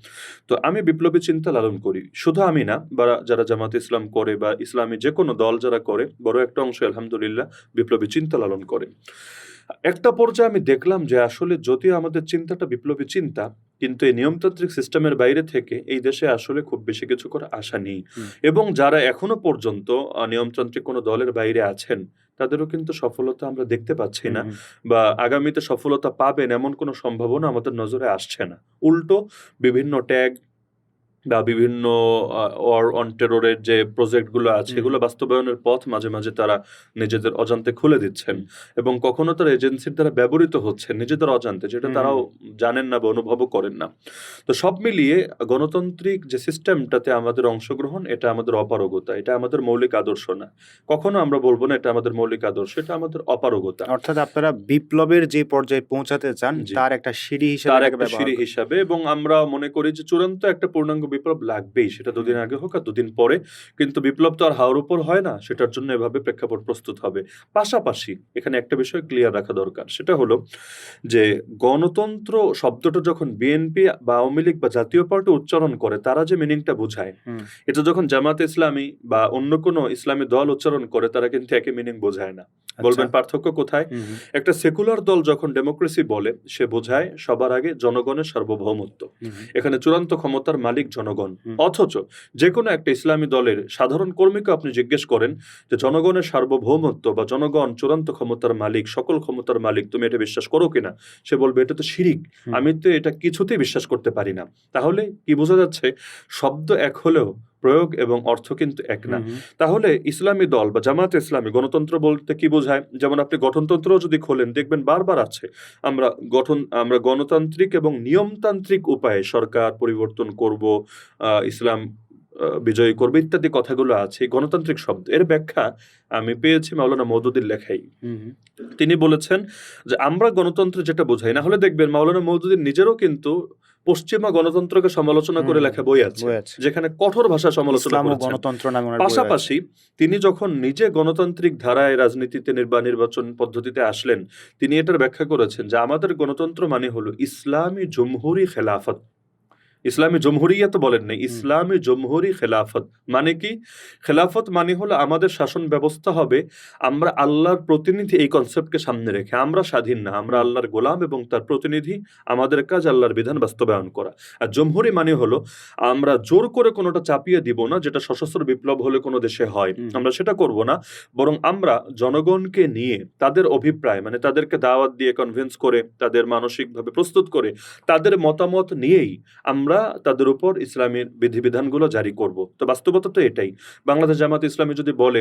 তো আমি বিপ্লবী চিন্তা লালন করি। শুধু আমি না, বা যারা জামাতে ইসলাম করে বা ইসলামী যেকোনো দল যারা করে, বড় একটা অংশ আলহামদুলিল্লাহ বিপ্লবী চিন্তা লালন করে। একটা পর্যায়ে আমি দেখলাম যে আসলে যদিও আমাদের চিন্তাটা বিপ্লবী চিন্তা, কিন্তু এই নিয়মতান্ত্রিক সিস্টেমের বাইরে থেকে এই দেশে আসলে খুব বেশি কিছু করার আশা নেই। হুম, এবং যারা এখনো পর্যন্ত নিয়মতান্ত্রিক কোনো দলের বাইরে আছেন, তাদেরও কিন্তু সফলতা আমরা দেখতে পাচ্ছি হুম, না হুম, বা আগামীতে সফলতা পাবেন এমন কোনো সম্ভাবনা আমাদের নজরে আসছে না। উল্টো বিভিন্ন ট্যাগ বা বিভিন্ন ওয়ার অন টেররের যে প্রজেক্টগুলো আছে হুম। এগুলো বাস্তবায়নের পথ মাঝে মাঝে তারা নিজেদের অজান্তে খুলে দিচ্ছেন এবং কখনো তারা এজেন্সির দ্বারা ব্যবহৃত হচ্ছে নিজেদের অজান্তে, যেটা হুম, তারাও হুম। জানেন না বা অনুভবও করেন না। তো সব মিলিয়ে গণতান্ত্রিক যে সিস্টেমটাতে আমাদের অংশগ্রহণ, এটা আমাদের অপারগতা, এটা আমাদের মৌলিক আদর্শ না। কখনো আমরা বলবো না এটা আমাদের মৌলিক আদর্শ, এটা আমাদের অপারগতা। অর্থাৎ আপনারা বিপ্লবের যে পর্যায়ে পৌঁছাতে চান জি। তার একটা সিঁড়ি হিসেবে তার এটাকে একটা ব্যবহার সিঁড়ি করেন। হিসাবে, এবং আমরা মনে করি যে চূড়ান্ত একটা পূর্ণাঙ্গ বিপ্লব লাগবেই, সেটা দুদিন হুম। আগে হোক আর দুদিন পরে। কিন্তু বিপ্লব তো আর হাওয়ার উপর হয় না, সেটার জন্য এভাবে প্রেক্ষাপট প্রস্তুত হবে। পাশাপাশি এখানে একটা বিষয় ক্লিয়ার রাখা দরকার, সেটা হলো যে গণতন্ত্র শব্দটা যখন বিএনপি বা আওয়ামী লীগ বা জাতীয় পার্টি উচ্চারণ করে, তারা যে মিনিংটা বোঝায়, হুম। এটা যখন জামাত ইসলামী বা অন্য কোনো ইসলামী দল উচ্চারণ করে, তারা কিন্তু একই মিনিং বোঝায় না। আচ্ছা। বলবেন পার্থক্য কোথায়? হুম, হুম। একটা সেকুলার দল যখন ডেমোক্রেসি বলে, সে বোঝায় সবার আগে জনগণের সার্বভৌমত্ব। হুম, হুম। এখানে চূড়ান্ত ক্ষমতার মালিক জনগণ। হুম। অথচ যে কোনো একটা ইসলামী দলের সাধারণ কর্মীকে আপনি জিজ্ঞেস করেন যে জনগণের সার্বভৌমত্ব বা জনগণ চূড়ান্ত ক্ষমতার মালিক, সকল ক্ষমতার মালিক, তুমি এটা বিশ্বাস করো কিনা? সে বলবে এটা তো শিরিক, হুম। আমি তো এটা কিছুতেই বিশ্বাস করতে পারি না। তাহলে কি বোঝা যাচ্ছে? শব্দ এক হলেও প্রয়োগ এবং অর্থ কিন্তু এক না। হুম, হুম। তাহলে ইসলামী দল বা জামায়াতে ইসলামী গণতন্ত্র বলতে কি বোঝায়? যেমন আপনি গঠনতন্ত্রও যদি খোলেন দেখবেন বারবার আছে। আমরা গণতান্ত্রিক এবং নিয়মতান্ত্রিক উপায়ে সরকার পরিবর্তন করব, ইসলাম বিজয়ী করব ইত্যাদি কথাগুলো আছে। এই গণতান্ত্রিক শব্দ এর ব্যাখ্যা আমি পেয়েছি মাওলানা মওদুদীর লেখায়। হুম, হুম। তিনি বলেছেন যে আমরা গণতন্ত্র যেটা বোঝাই, না হলে দেখবেন মাওলানা মওদুদী নিজেরও কিন্তু পশ্চিমা গণতন্ত্রকে সমালোচনা হুম, করে হুম। লেখা বই আছে, বই আছে। যেখানে কঠোর ভাষায় সমালোচনা ইসলাম ও করেছেন। গণতন্ত্র নামে ওনার বই আছে। পাশাপাশি তিনি যখন নিজে গণতান্ত্রিক ধারায় রাজনীতিতে নির্বাচন পদ্ধতিতে আসলেন, তিনি এটার ব্যাখ্যা করেছেন যে আমাদের গণতন্ত্র মানে হলো ইসলামী জমহুরি খেলাফত। ইসলামী জমহুরিয়া তো বলেন নাই, হুম, ইসলামী জমহুরি খেলাফত। মানে কি? খেলাফত মানে হলো আমাদের শাসন ব্যবস্থা হবে আমরা আল্লাহর প্রতিনিধি, এই কনসেপ্টকে সামনে রেখে। আমরা স্বাধীন না, আমরা হুম, আল্লাহর গোলাম এবং তার প্রতিনিধি। আমাদের কাজ আল্লাহর বিধান বাস্তবায়ন করা। আর জমহুরি মানে হলো আমরা জোর করে কোনোটা চাপিয়ে দিব না, যেটা সশস্ত্র বিপ্লব হলে কোনো দেশে হয়। হুম, আমরা সেটা করব না। বরং আমরা জনগণকে নিয়ে তাদের অভিপ্রায়, মানে তাদেরকে দাওয়াত দিয়ে কনভিন্স করে, তাদের মানসিকভাবে প্রস্তুত করে, তাদের মতামত নিয়েই আমরা তাদের উপর ইসলামের বিধিবিধানগুলো জারি করব। তো বাস্তবতা তো এটাই। বাংলাদেশ জামাত ইসলামী যদি বলে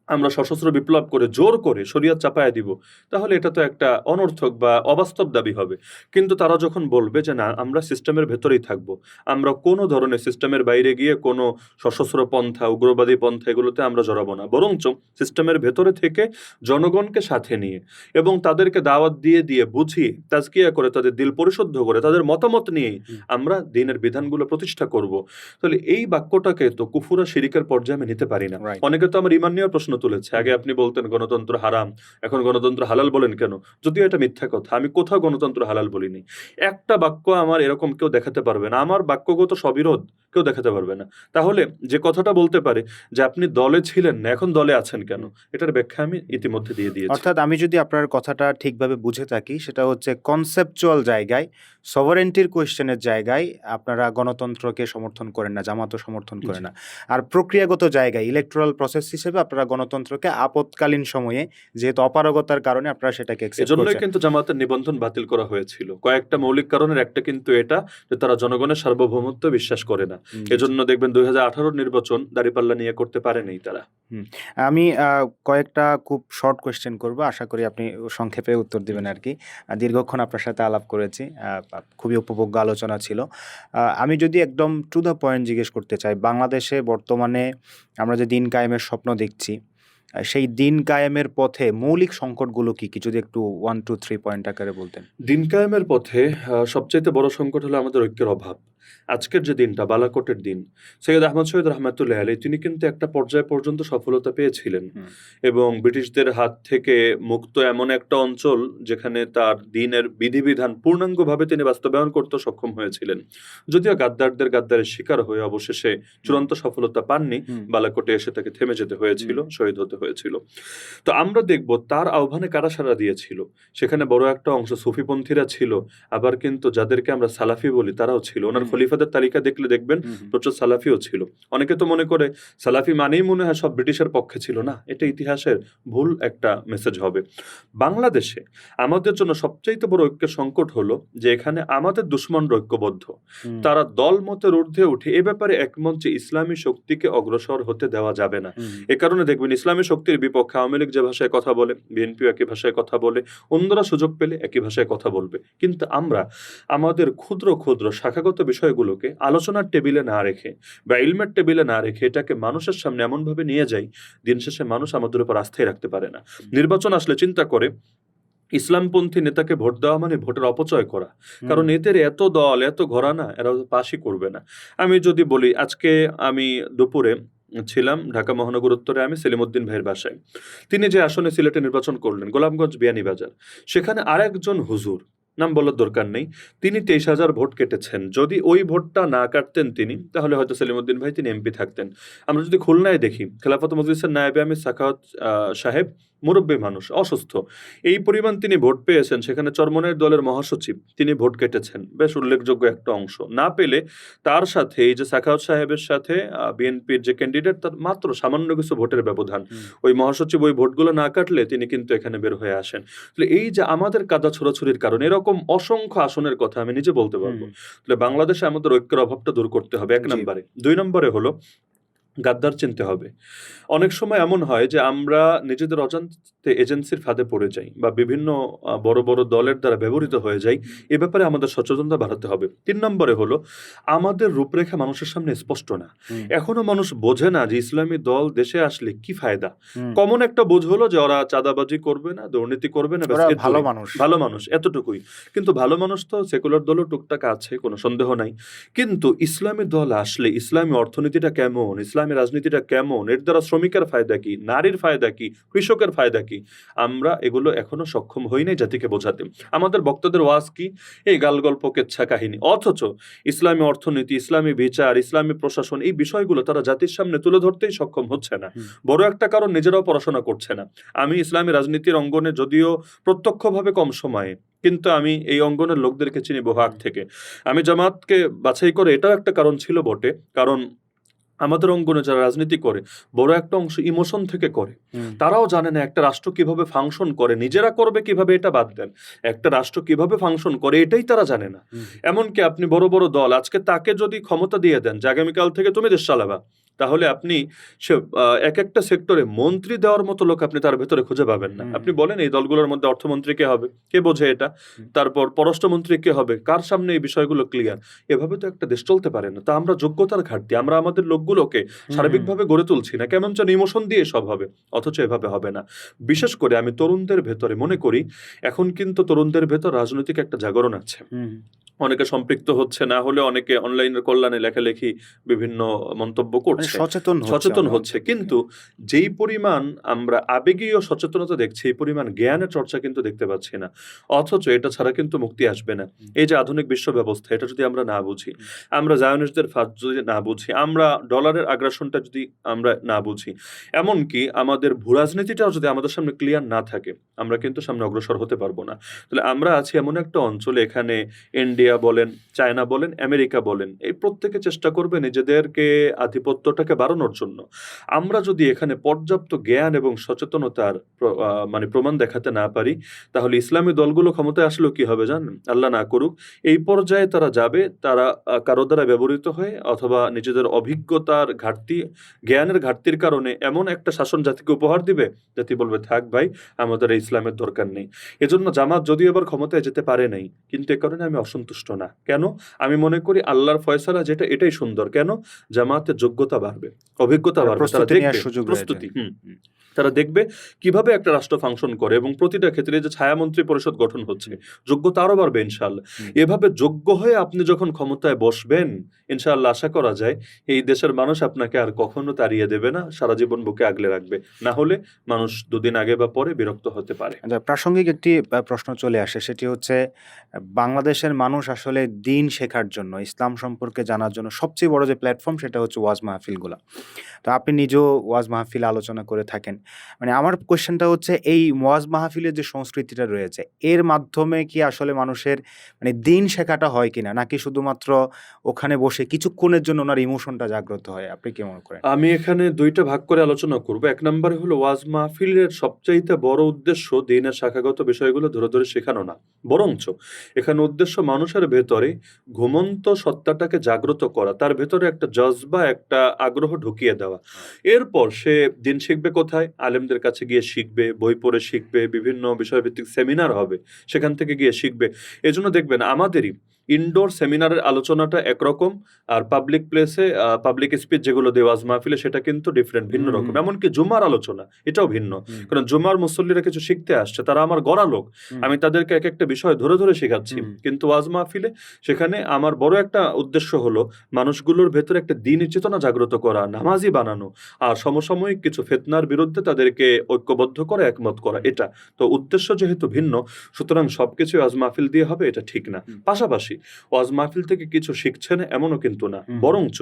আমরা সশস্ত্র বিপ্লব করে জোর করে শরিয়ত চাপায়া দিব, তাহলে এটা তো একটা অনর্থক বা অবাস্তব দাবি হবে। কিন্তু তারা যখন বলবে যে না, আমরা সিস্টেমের ভেতরেই থাকবো, আমরা কোনো ধরনের সিস্টেমের বাইরে গিয়ে কোনো সশস্ত্র পন্থা, উগ্রবাদী পন্থা এগুলোতে আমরা জড়াবো না, বরঞ্চ সিস্টেমের ভেতরে থেকে জনগণকে সাথে নিয়ে এবং তাদেরকে দাওয়াত দিয়ে দিয়ে বুঝিয়ে তাজকিয়া করে, তাদের দিল পরিশুদ্ধ করে, তাদের মতামত নিয়েই হুম। আমরা দ্বীনের বিধানগুলো প্রতিষ্ঠা করব। তাহলে এই বাক্যটাকে তো কুফর আর শিরিকের পর্যায়ে আমি নিতে পারি না। রাইট। অনেকে তো আমার ঈমান নিয়েও প্রশ্ন তুলেছে। হুম, আগে আপনি বলতেন গণতন্ত্র হারাম, এখন গণতন্ত্র হালাল বলেন কেন? যদিও এটা মিথ্যা কথা। আমি কোথাও গণতন্ত্র হালাল বলিনি। একটা বাক্য আমার এরকম কেউ দেখাতে পারবে না। আমার বাক্যগত সবিরোধ কেউ দেখাতে পারবে না। তাহলে যে কথাটা বলতে পারে যে আপনি দলে ছিলেন না, এখন দলে আছেন কেন? হুম। এটার ব্যাখ্যা আমি ইতিমধ্যে দিয়ে দিয়েছি। অর্থাৎ আমি যদি আপনার কথাটা ঠিকভাবে বুঝে থাকি সেটা হচ্ছে কনসেপচুয়াল জায়গায়, সভারেন্টির কোয়েশ্চেনের জায়গায় আপনারা গণতন্ত্রকে সমর্থন করেন না, জামাতও সমর্থন করে জি। না। আর প্রক্রিয়াগত জায়গায় ইলেকটোরাল প্রসেস হিসেবে আপনারা গণতন্ত্রকে আপৎকালীন সময়ে যেহেতু অপারগতার কারণে আপনারা সেটাকে অ্যাকসেপ্ট এজন্যই করছেন। কিন্তু জামাতের নিবন্ধন বাতিল করা হয়েছিল। কয়েকটা মৌলিক কারণের একটা কিন্তু এটা যে তারা জনগণের সার্বভৌমত্ব বিশ্বাস করে না। জি, জি। এজন্য দেখবেন ২০১৮ নির্বাচন দাঁড়িপাল্লা নিয়ে করতে পারেনি তারা। হুম। আমি কয়েকটা খুব শর্ট কোয়েশ্চেন করব। আশা করি আপনি সংক্ষেপে উত্তর দিবেন আরকি। দীর্ঘক্ষণ আপনার সাথে আলাপ করেছি। খুবই উপভোগ্য আলোচনা ছিল। আমি যদি একদম টু দ্য পয়েন্ট জিজ্ঞেস করতে চাই, বাংলাদেশে বর্তমানে আমরা যে দিন কায়েমের স্বপ্ন দেখছি, সেই দিন কায়েমের পথে মৌলিক সংকটগুলো কি, কি? যদি একটু 1, 2, 3 পয়েন্ট আকারে বলতেন। দিন কায়েমের পথে সবচাইতে বড় সংকট হলো আমাদের ঐক্যের অভাব। আজকের যে দিনটা বালাকোটের দিন, সৈয়দ আহমদ শহীদ রহমাতুল্লাহ আলাইহ তিনি কিন্তু একটা পর্যায় পর্যন্ত সফলতা পেয়েছিলেন হুম, এবং ব্রিটিশদের হাত থেকে মুক্ত এমন একটা অঞ্চল যেখানে তার দ্বীনের বিধিবিধান পূর্ণাঙ্গভাবে তিনি বাস্তবায়ন করতে সক্ষম হয়েছিলেন। যদিও গাদ্দারদের গাদ্দারের শিকার হয়ে অবশেষে চূড়ান্ত সফলতা পাননি, হুম, বালাকোটে এসে তাকে থেমে যেতে হয়েছিল, হুম, শহীদ হতে হয়েছিল। তো আমরা দেখব তার আহ্বানে কারা সাড়া দিয়েছিল। সেখানে বড় একটা অংশ সুফিপন্থীরা ছিল, আবার কিন্তু যাদেরকে আমরা সালাফি বলি তারাও ছিল। ওনার হুম। খলিফাদের তালিকা দেখলে দেখবেন প্রচুর সালাফিও ছিল। অনেকে তো মনে করে সালাফি মানেই মনে হয় সব ব্রিটিশের পক্ষে ছিল, না, এটা ইতিহাসের ভুল একটা মেসেজ হবে। বাংলাদেশে আমাদের জন্য সবচাইতে বড় ঐক্যের সংকট হলো যে এখানে আমাদের দুশ্মনরা ঐক্যবদ্ধ, তারা দল মতের ঊর্ধ্বে উঠে এ ব্যাপারে একমত যে ইসলামী শক্তিকে অগ্রসর হতে দেওয়া যাবে না। এ কারণে দেখবেন ইসলামী শক্তির বিপক্ষে আওয়ামী লীগ যে ভাষায় কথা বলে, বিএনপিও একই ভাষায় কথা বলে, অন্যরা সুযোগ পেলে একই ভাষায় কথা বলবে। কিন্তু আমরা আমাদের ক্ষুদ্র ক্ষুদ্র শাখাগত বিষয়গুলোকে আলোচনার টেবিলে না রেখে বা ইলমের টেবিলে না রেখে এটাকে মানুষের সামনে এমনভাবে নিয়ে যাই, দিন শেষে মানুষ আমাদের উপর আস্থাই রাখতে পারে না। নির্বাচন আসলে চিন্তা করে ইসলামপন্থী নেতাকে ভোট দেওয়া মানে ভোটের অপচয় করা, কারণ এদের এত দল এত ঘরানা, এরা পাশই করবে না। আমি যদি বলি, আজকে আমি দুপুরে ছিলাম ঢাকা মহানগর উত্তরে, আমি সেলিমউদ্দিন ভাইয়ের বাসায়। তিনি যে আসনে সিলেটে নির্বাচন করলেন, গোলামগঞ্জ বিয়ানীবাজার, সেখানে আরেকজন হুজুর, নাম বলার দরকার নেই, তিনি 23,000 ভোট কেটেছেন। যদি ওই ভোটটা না কাটতেন তিনি, তাহলে হয়তো সেলিমউদ্দিন ভাই তিনি এমপি থাকতেন। আমরা যদি খুলনায় দেখি, খেলাফত মজলিসের নায়েবে আমির সাখাওয়াত সাহেব, মুরব্বী মানুষ, অসুস্থ, এই পরিমাণ তিনি ভোট পেয়েছেন। সেখানে চরমনের দলের মহাসচিব, তিনি ভোট কেটেছেন, বেশ উল্লেখযোগ্য একটা অংশ। না পেলে তার সাথে এই যে সাখাওয়াত সাহেবের সাথে বিএনপির যে ক্যান্ডিডেট, তার মাত্র সামান্য কিছু ভোটের ব্যবধান। ওই মহাসচিব ওই ভোটগুলো না কাটলে তিনি কিন্তু এখানে বের হয়ে আসেন। তাহলে এই যে আমাদের কাদা ছোড়াছুরির কারণে এরকম অসংখ্য আসনের কথা আমি নিজে বলতে পারবো। তাহলে বাংলাদেশে আমাদের ঐক্যের অভাবটা দূর করতে হবে, এক নম্বরে। 2 নম্বরে হলো গাদ্দার চিনতে হবে। অনেক সময় এমন হয় যে আমরা নিজেদের অজান্তে এজেন্সির ফাঁদে পড়ে যাই বা বিভিন্ন বড় বড় দলের দ্বারা ব্যবহৃত হয়ে যাই। এ ব্যাপারে আমাদের সচেতনতা বাড়াতে হবে। 3 নম্বরে হলো আমাদের রূপরেখা মানুষের সামনে স্পষ্ট না। এখনো মানুষ বোঝে না যে ইসলামী দল দেশে আসলে কি ফায়দা। কমন একটা বোঝ হলো যে ওরা চাঁদাবাজি করবে না, দুর্নীতি করবে না, ভালো মানুষ, এতটুকুই। কিন্তু ভালো মানুষ তো সেকুলার দলও টুকটাক আছে, কোনো সন্দেহ নাই। কিন্তু ইসলামী দল আসলে ইসলামী অর্থনীতিটা কেমন, ইসলামী রাজনীতিটা কেমন, এর দ্বারা শ্রমিকের ফায়দা কি, নারীর ফায়দা কি, কৃষকের ফায়দা কি, আমরা এগুলো এখনো সক্ষম হই নাই জাতিকে বোঝাতে। আমাদের বক্তাদের ওয়াজ কি, এই গালগল্প, কেচ্ছা কাহিনী। অথচ ইসলামী অর্থনীতি, ইসলামী বিচার, ইসলামী প্রশাসন, এই বিষয়গুলো তারা জাতির সামনে তুলে ধরতেই সক্ষম হচ্ছে না। বড় একটা কারণ, নিজেরাও পড়াশোনা করছে না। আমি ইসলামী রাজনীতির অঙ্গনে যদিও প্রত্যক্ষভাবে কম সময়ে, কিন্তু আমি এই অঙ্গনের লোকদেরকে চিনি বহু আগ থেকে। আমি জামাতকে বাছাই করে এটাও একটা কারণ ছিল বটে, কারণ আমাদের অঙ্গনে যারা রাজনীতি করে বড় একটা অংশ ইমোশন থেকে করে। তারাও জানে না একটা রাষ্ট্র কিভাবে ফাংশন করে, নিজেরা করবে কিভাবে এটা বাদ দেন, একটা রাষ্ট্র কিভাবে ফাংশন করে এটাই তারা জানে না। এমনকি আপনি বড় বড় দল, আজকে তাকে যদি ক্ষমতা দিয়ে দেন যে আগামীকাল থেকে তুমি দেশ চালাবা, তাহলে আপনি সে এক একটা সেক্টরে মন্ত্রী দেওয়ার মতো লোক আপনি তার ভেতরে খুঁজে পাবেন না। আপনি বলেন এই দলগুলোর মধ্যে অর্থমন্ত্রী কে হবে, কে বোঝে এটা, তারপর পররাষ্ট্রমন্ত্রী কে হবে, কার সামনে এই বিষয়গুলো ক্লিয়ার। এভাবে তো একটা দেশ চলতে পারে না। তা আমরা যোগ্যতার ঘাটতি, আমরা আমাদের লোকগুলোকে সার্বিকভাবে গড়ে তুলছি না, কেমন যেন ইমোশন দিয়ে সব হবে, অথচ এভাবে হবে না। বিশেষ করে আমি তরুণদের ভেতরে মনে করি এখন কিন্তু তরুণদের ভেতর রাজনৈতিক একটা জাগরণ আছে। অনেকে সম্পৃক্ত হচ্ছে, না হলে অনেকে অনলাইনের কল্যাণে লেখালেখি বিভিন্ন মন্তব্য করছে, সচেতন হচ্ছে। কিন্তু যেই পরিমাণ আমরা আবেগীয় সচেতনতা দেখছি, এই পরিমাণ জ্ঞানের চর্চা কিন্তু দেখতে পাচ্ছি না। অথচ এটা ছাড়া কিন্তু মুক্তি আসবে না। এই যে আধুনিক বিশ্ব ব্যবস্থা, এটা যদি আমরা না বুঝি, আমরা জায়নিস্টদের ফাঁদ যদি না বুঝি, আমরা ডলারের আগ্রাসনটা যদি আমরা না বুঝি, এমনকি আমাদের ভূরাজনীতিটাও যদি আমাদের সামনে ক্লিয়ার না থাকে, আমরা কিন্তু সামনে অগ্রসর হতে পারবো না। তাহলে আমরা আছি এমন একটা অঞ্চলে, এখানে ইন্ডিয়া বলেন, চায়না বলেন, আমেরিকা বলেন, এই প্রত্যেকে চেষ্টা করবে নিজেদেরকে আধিপত্যটাকে বাড়ানোর জন্য। আমরা যদি এখানে পর্যাপ্ত জ্ঞান এবং সচেতনতার মানে প্রমাণ দেখাতে না পারি, তাহলে ইসলামী দলগুলো ক্ষমতায় আসলেও কি হবে জানেন? আল্লাহ না করুক, এই পর্যায়ে তারা যাবে, তারা কারো দ্বারা ব্যবহৃত হয়ে অথবা নিজেদের অভিজ্ঞতার ঘাটতি, জ্ঞানের ঘাটতির কারণে এমন একটা শাসন জাতিকে উপহার দিবে, জাতি বলবে থাক ভাই, আমাদের এই ইসলামের দরকার নেই। এজন্য জামাত যদিও এবার ক্ষমতায় যেতে পারে নাই, কিন্তু এ কারণে আমি অসন্তুষ্ট না। কেন? আমি মনে করি আল্লাহর ফয়সালা যেটা, এটাই সুন্দর। কেন? জামাতের যোগ্যতা বাড়বে, অভিজ্ঞতা বাড়বে, তারা দেখবে প্রস্তুতি, তারা দেখবে কিভাবে একটা রাষ্ট্র ফাংশন করে, এবং প্রতিটা ক্ষেত্রে যে ছায়ামন্ত্রী পরিষদ গঠন হচ্ছে, যোগ্যতা আরো বাড়বে ইনশাআল্লাহ। এভাবে যোগ্য হয়ে আপনি যখন ক্ষমতায় বসবেন, ইনশাআল্লাহ আশা করা যায় এই দেশের মানুষ আপনাকে আর কখনো তাড়িয়ে দেবে না, সারা জীবন বুকে আগলে রাখবে। না হলে মানুষ দুদিন আগে বা পরে বিরক্ত হতে পারে। প্রাসঙ্গিক একটি প্রশ্ন চলে আসে, সেটি হচ্ছে বাংলাদেশের মানুষ আসলে দিন শেখার জন্য, ইসলাম সম্পর্কে জানার জন্য সবচেয়ে বড় যে প্ল্যাটফর্ম সেটা হচ্ছে ওয়াজ মাহফিলগুলা। তো আপনি নিজেও ওয়াজ মাহফিল আলোচনা করে থাকেন। মানে আমার কোয়েশ্চেনটা হচ্ছে এই ওয়াজ মাহফিলের যে সংস্কৃতিটা রয়েছে, এর মাধ্যমে কি আসলে মানুষের মানে দিন শেখাটা হয় কিনা? নাকি শুধুমাত্র ওখানে বসে কিছুক্ষণের জন্য ওনার ইমোশনটা জাগ্রত হয়? আপনি কি মনে করেন? আমি এখানে ২ টা ভাগ করে আলোচনা করব। ১ নম্বরে হলো ওয়াজ মাহফিলের সবচাইতে বড় উদ্দেশ্য দ্বীনের শাখাগত বিষয়গুলো ধরে, ধরে শেখানো না। বরঞ্চ এখানে উদ্দেশ্য মানুষের ভেতরে ঘুমন্ত সত্তাটাকে জাগ্রত করা। তার ভেতরে একটা জজবা, একটা আগ্রহ ঢুকিয়ে দেওয়া। এরপর সে দিন শিখবে কোথায়? আলেমদের কাছে গিয়ে শিখবে, বই পড়ে শিখবে, বিভিন্ন বিষয়ভিত্তিক সেমিনার হবে, সেখান থেকে গিয়ে শিখবে। এজন্য দেখবেন আমাদেরই ইনডোর সেমিনারের আলোচনাটা একরকম, আর পাবলিক প্লেসে পাবলিক স্পিচ যেগুলো দেয় ওয়াজ মাহফিলে সেটা কিন্তু ডিফারেন্ট, ভিন্ন রকম। হুম, এমনকি জুমার আলোচনা এটাও ভিন্ন। হুম, কারণ জুমার মুসল্লিরা কিছু শিখতে আসছে, তারা আমার গড়া লোক। হুম, আমি তাদেরকে এক একটা বিষয় ধরে, ধরে শেখাচ্ছি। হুম, কিন্তু ওয়াজ মাহফিলে সেখানে আমার বড় একটা উদ্দেশ্য হলো মানুষগুলোর ভেতরে একটা দ্বীনি চেতনা জাগ্রত করা, নামাজি বানানো, আর সমসাময়িক কিছু ফিতনার বিরুদ্ধে তাদেরকে ঐক্যবদ্ধ করা, একমত করা। এটা তো উদ্দেশ্য যেহেতু ভিন্ন, সুতরাং সবকিছু ওয়াজ মাহফিল দিয়ে হবে এটা ঠিক না। হুম, পাশাপাশি ওয়াজ মাহফিল থেকে কিছু শিখছেন এমনও কিন্তু না। হুম, বরঞ্চ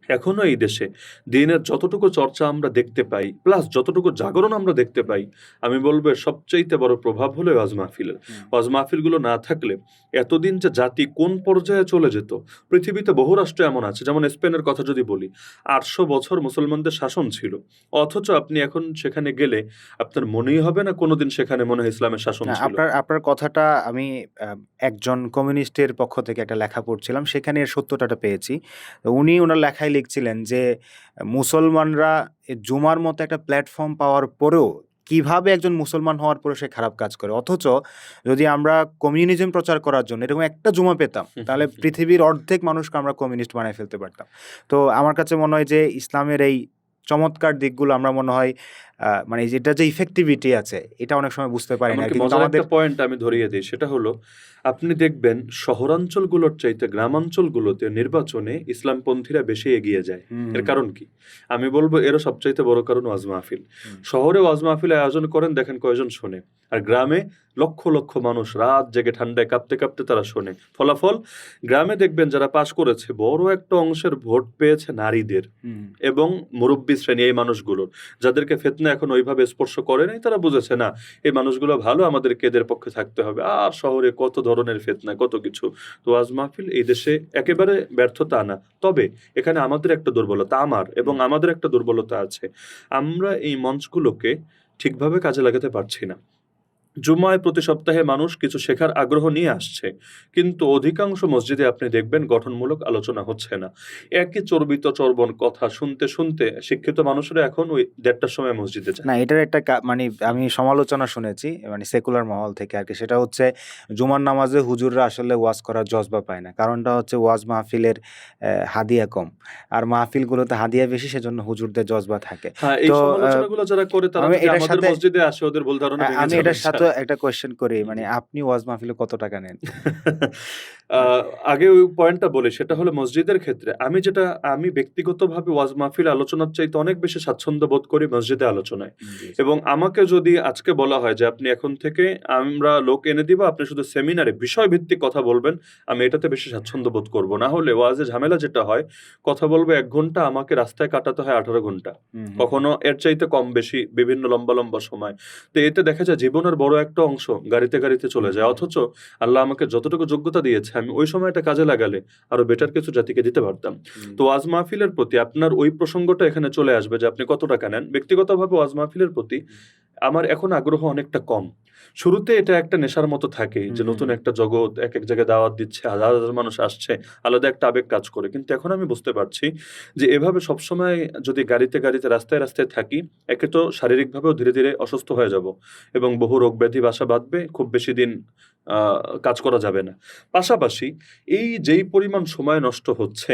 এখনো এই দেশে দিনের যতটুকু চর্চা আমরা দেখতে পাই, প্লাস যতটুকু জাগরণ আমরা দেখতে পাই, আমি বলবো এর সবচাইতে বড় প্রভাব হলো ওয়াজ মাহফিলের। হুম, ওয়াজ মাহফিলগুলো না থাকলে এতদিন যে জাতি কোন পর্যায়ে চলে যেত। পৃথিবীতে বহু রাষ্ট্র এমন আছে, যেমন স্পেনের কথা যদি বলি, ৮০০ বছর মুসলমানদের শাসন ছিল। অথচ আপনি এখন সেখানে গেলে আপনার মনেই হবে না কোনোদিন সেখানে মনে হয় ইসলামের শাসন না, ছিল। আপনার কথাটা আমি একজন কমিউনিস্টের পক্ষ থেকে একটা লেখা পড়ছিলাম। সেখানে এর সত্যতাটা পেয়েছি। তো উনি উনার লেখায় লিখছিলেন যে, মুসলমানরা জুমার মতো একটা প্ল্যাটফর্ম পাওয়ার পরেও কিভাবে একজন মুসলমান হওয়ার পরেও সে খারাপ কাজ করে। অথচ যদি আমরা কমিউনিজম প্রচার করার জন্য এরকম একটা জুমা পেতাম, তাহলে পৃথিবীর অর্ধেক মানুষকে আমরা কমিউনিস্ট বানায় ফেলতে পারতাম। তো আমার কাছে মনে হয় যে ইসলামের এই চমৎকার দিকগুলো আমরা মনে হয় মানে যেটা যে ইফেক্টিভিটি আছে এটা অনেক সময় বুঝতে পারি না। এমনকি কিন্তু মজার আমাদের একটা পয়েন্ট আমি ধরিয়ে দিই, সেটা হলো আপনি দেখবেন শহরাঞ্চলগুলোর চাইতে গ্রামাঞ্চলগুলোতে নির্বাচনে ইসলামপন্থীরা বেশি এগিয়ে যায়। হুম, এর কারণ কি? আমি বলবো এরও সবচাইতে বড় কারণ ওয়াজ মাহফিল। হুম, শহরে ওয়াজ মাহফিল আয়োজন করেন, দেখেন কয়জন শোনে। আর গ্রামে লক্ষ লক্ষ মানুষ রাত জেগে ঠান্ডায় কাঁপতে কাঁপতে তারা শোনে। ফলাফল গ্রামে দেখবেন যারা পাশ করেছে বড় একটা অংশের ভোট পেয়েছে নারীদের হুম, এবং মুরব্বী শ্রেণী, এই মানুষগুলোর, যাদেরকে ফিতনা এখন ওইভাবে স্পর্শ করে নাই, তারা বুঝেছে না এই মানুষগুলো ভালো, আমাদেরকে এদের পক্ষে থাকতে হবে। আর শহরে কত ধরনের ফিতনা, কত কিছু। তো ওয়াজ মাহফিল এই দেশে একেবারে ব্যর্থতা না। তবে এখানে আমাদের একটা দুর্বলতা, আমার এবং হুম, আমাদের একটা দুর্বলতা আছে। আমরা এই মঞ্চগুলোকে ঠিকভাবে কাজে লাগাতে পারছি না। জুমায় প্রতি সপ্তাহে মানুষ কিছু শেখার আগ্রহ নিয়ে আসছে, কিন্তু অধিকাংশ মসজিদে আপনি দেখবেন গঠনমূলক আলোচনা হচ্ছে না। একই চর্বিত চর্বণ কথা শুনতে শুনতে শিক্ষিত মানুষরা এখন ওই ১:৩০টার সময় মসজিদে যায়। না, এটার একটা মানে আমি সমালোচনা শুনেছি মানে সেকুলার মহল থেকে আরকি। সেটা হচ্ছে জুমার নামাজে হুজুররা আসলে ওয়াজ করার জজবা পায় না। কারণটা হচ্ছে ওয়াজ মাহফিলের হাদিয়া কম। আর মাহফিলগুলোতে হাদিয়া বেশি, সেজন্য হুজুরদের জজবা থাকে। হ্যাঁ, এই তো সমালোচনাগুলো যারা করে তারা আমি যদি এটার আমাদের সাথে মসজিদে আসে ওদের ভুল ধারণা ভেঙে আমি যাবে এটার সাথেও ইনশাআল্লাহ। একটা কোয়েশ্চেন করি। মানে জি। আপনি ওয়াজ মাহফিলে কত টাকা নেন? আ মানে আগে ওই পয়েন্টটা বলি, সেটা হলো মসজিদের ক্ষেত্রে আমি ব্যক্তিগতভাবে ওয়াজ মাহফিল আলোচনার চাইতে অনেক বেশি স্বাচ্ছন্দ্য বোধ করি মসজিদে আলোচনায়। জি, এবং আমাকে যদি আজকে বলা হয় যে আপনি এখন থেকে আমরা লোক এনে দিব, আপনি শুধু সেমিনারে বিষয়ভিত্তিক কথা বলবেন, আমি এটাতে বেশি স্বাচ্ছন্দ্য বোধ করব। না হলে ওয়াজে ঝামেলা যেটা হয়, কথা বলবো ১ ঘন্টা, আমাকে রাস্তায় কাটাতে হয় ১৮ ঘন্টা। হুম, হুম, হুম, কখনো এর চাইতে কম বেশি, বিভিন্ন লম্বা, লম্বা সময়। তো এতে দেখা যায় জীবনের বড় একটা অংশ গাড়িতে, গাড়িতে চলে হুম, যায়। অথচ আল্লাহ আমাকে যতটুকু যোগ্যতা দিয়েছে আমি ওই সময়টা কাজে লাগালে আরো বেটার কিছু জাতিকে দিতে পারতাম। হুম, তো ওয়াজ মাহফিলের প্রতি আপনার ওই প্রসঙ্গটা এখানে চলে আসবে যে আপনি কত টাকা নেন। ব্যক্তিগতভাবে ওয়াজ মাহফিলের প্রতি আমার এখন আগ্রহ অনেকটা কম। শুরুতে এটা একটা নেশার মতো থাকে হুম, যে হুম, নতুন হুম, একটা জগৎ, একেক জায়গায় দাওয়াত দিচ্ছে, হাজার, হাজার মানুষ আসছে, আলাদা একটা আবেগ কাজ করে। কিন্তু এখন আমি বুঝতে পারছি যে এভাবে সবসময় যদি গাড়িতে, গাড়িতে, রাস্তায়, রাস্তায় থাকি, একে তো শারীরিকভাবেও ধীরে, ধীরে অসুস্থ হয়ে যাব এবং বহু রোগ ব্যাধি বাসা বাঁধবে। খুব বেশি দিন আ কাজ করা যাবে না। পাশাপাশি এই যেই পরিমাণ সময় নষ্ট হচ্ছে,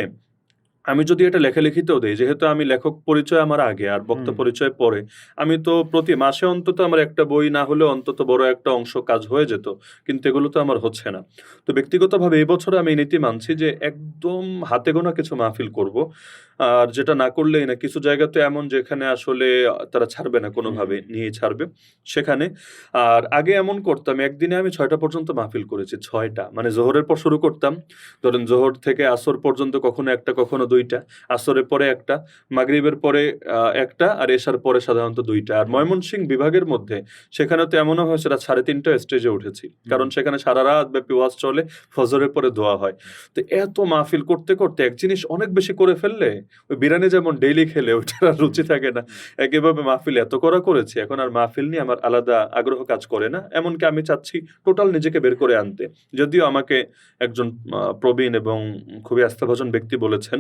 আমি যদি এটা লেখালেখিতেও দেই, যেহেতু আমি লেখক পরিচয় আমার আগে আর বক্তা হুম। পরিচয় পরে, আমি তো প্রতি মাসে অন্তত আমার একটা বই না হলেও অন্তত বড় একটা অংশ কাজ হয়ে যেত। কিন্তু এগুলো তো আমার হচ্ছে না। তো ব্যক্তিগতভাবে এই বছরে আমি এই নীতি মানছি যে একদম হাতে গোনা কিছু মাহফিল করব। আর যেটা না করলেই না, কিছু জায়গা তো এমন যেখানে আসলে তারা ছাড়বে না, কোনোভাবে নিয়েই ছাড়বে সেখানে। আর আগে এমন করতাম, একদিনে আমি ৬টা পর্যন্ত মাহফিল করেছি। ৬টা মানে জোহরের পর শুরু করতাম। ধরেন জোহর থেকে আসর পর্যন্ত কখনো একটা, কখনো ২টা, আসরের পরে একটা, মাগরিবের পরে একটা, আর এশার পরে সাধারণত ২টা। আর ময়মনসিংহ বিভাগের মধ্যে সেখানে তো এমনও হয়েছে রাত ৩:৩০ স্টেজে উঠেছি। কারণ সেখানে সারা রাত ব্যাপী ওয়াজ চলে, ফজরের পরে দোয়া হয়। তো এত মাহফিল করতে, করতে এক জিনিস অনেক বেশি করে ফেললে ওই বিরিয়ানি যেমন ডেইলি খেলে ওইটার আর রুচি থাকে না। একইভাবে মাহফিল এত করেছি, এখন আর মাহফিল নিয়ে আমার আলাদা আগ্রহ কাজ করে না। এমনকি আমি চাচ্ছি টোটাল নিজেকে বের করে আনতে। যদিও আমাকে একজন প্রবীণ এবং খুবই আস্থাভাজন ব্যক্তি বলেছেন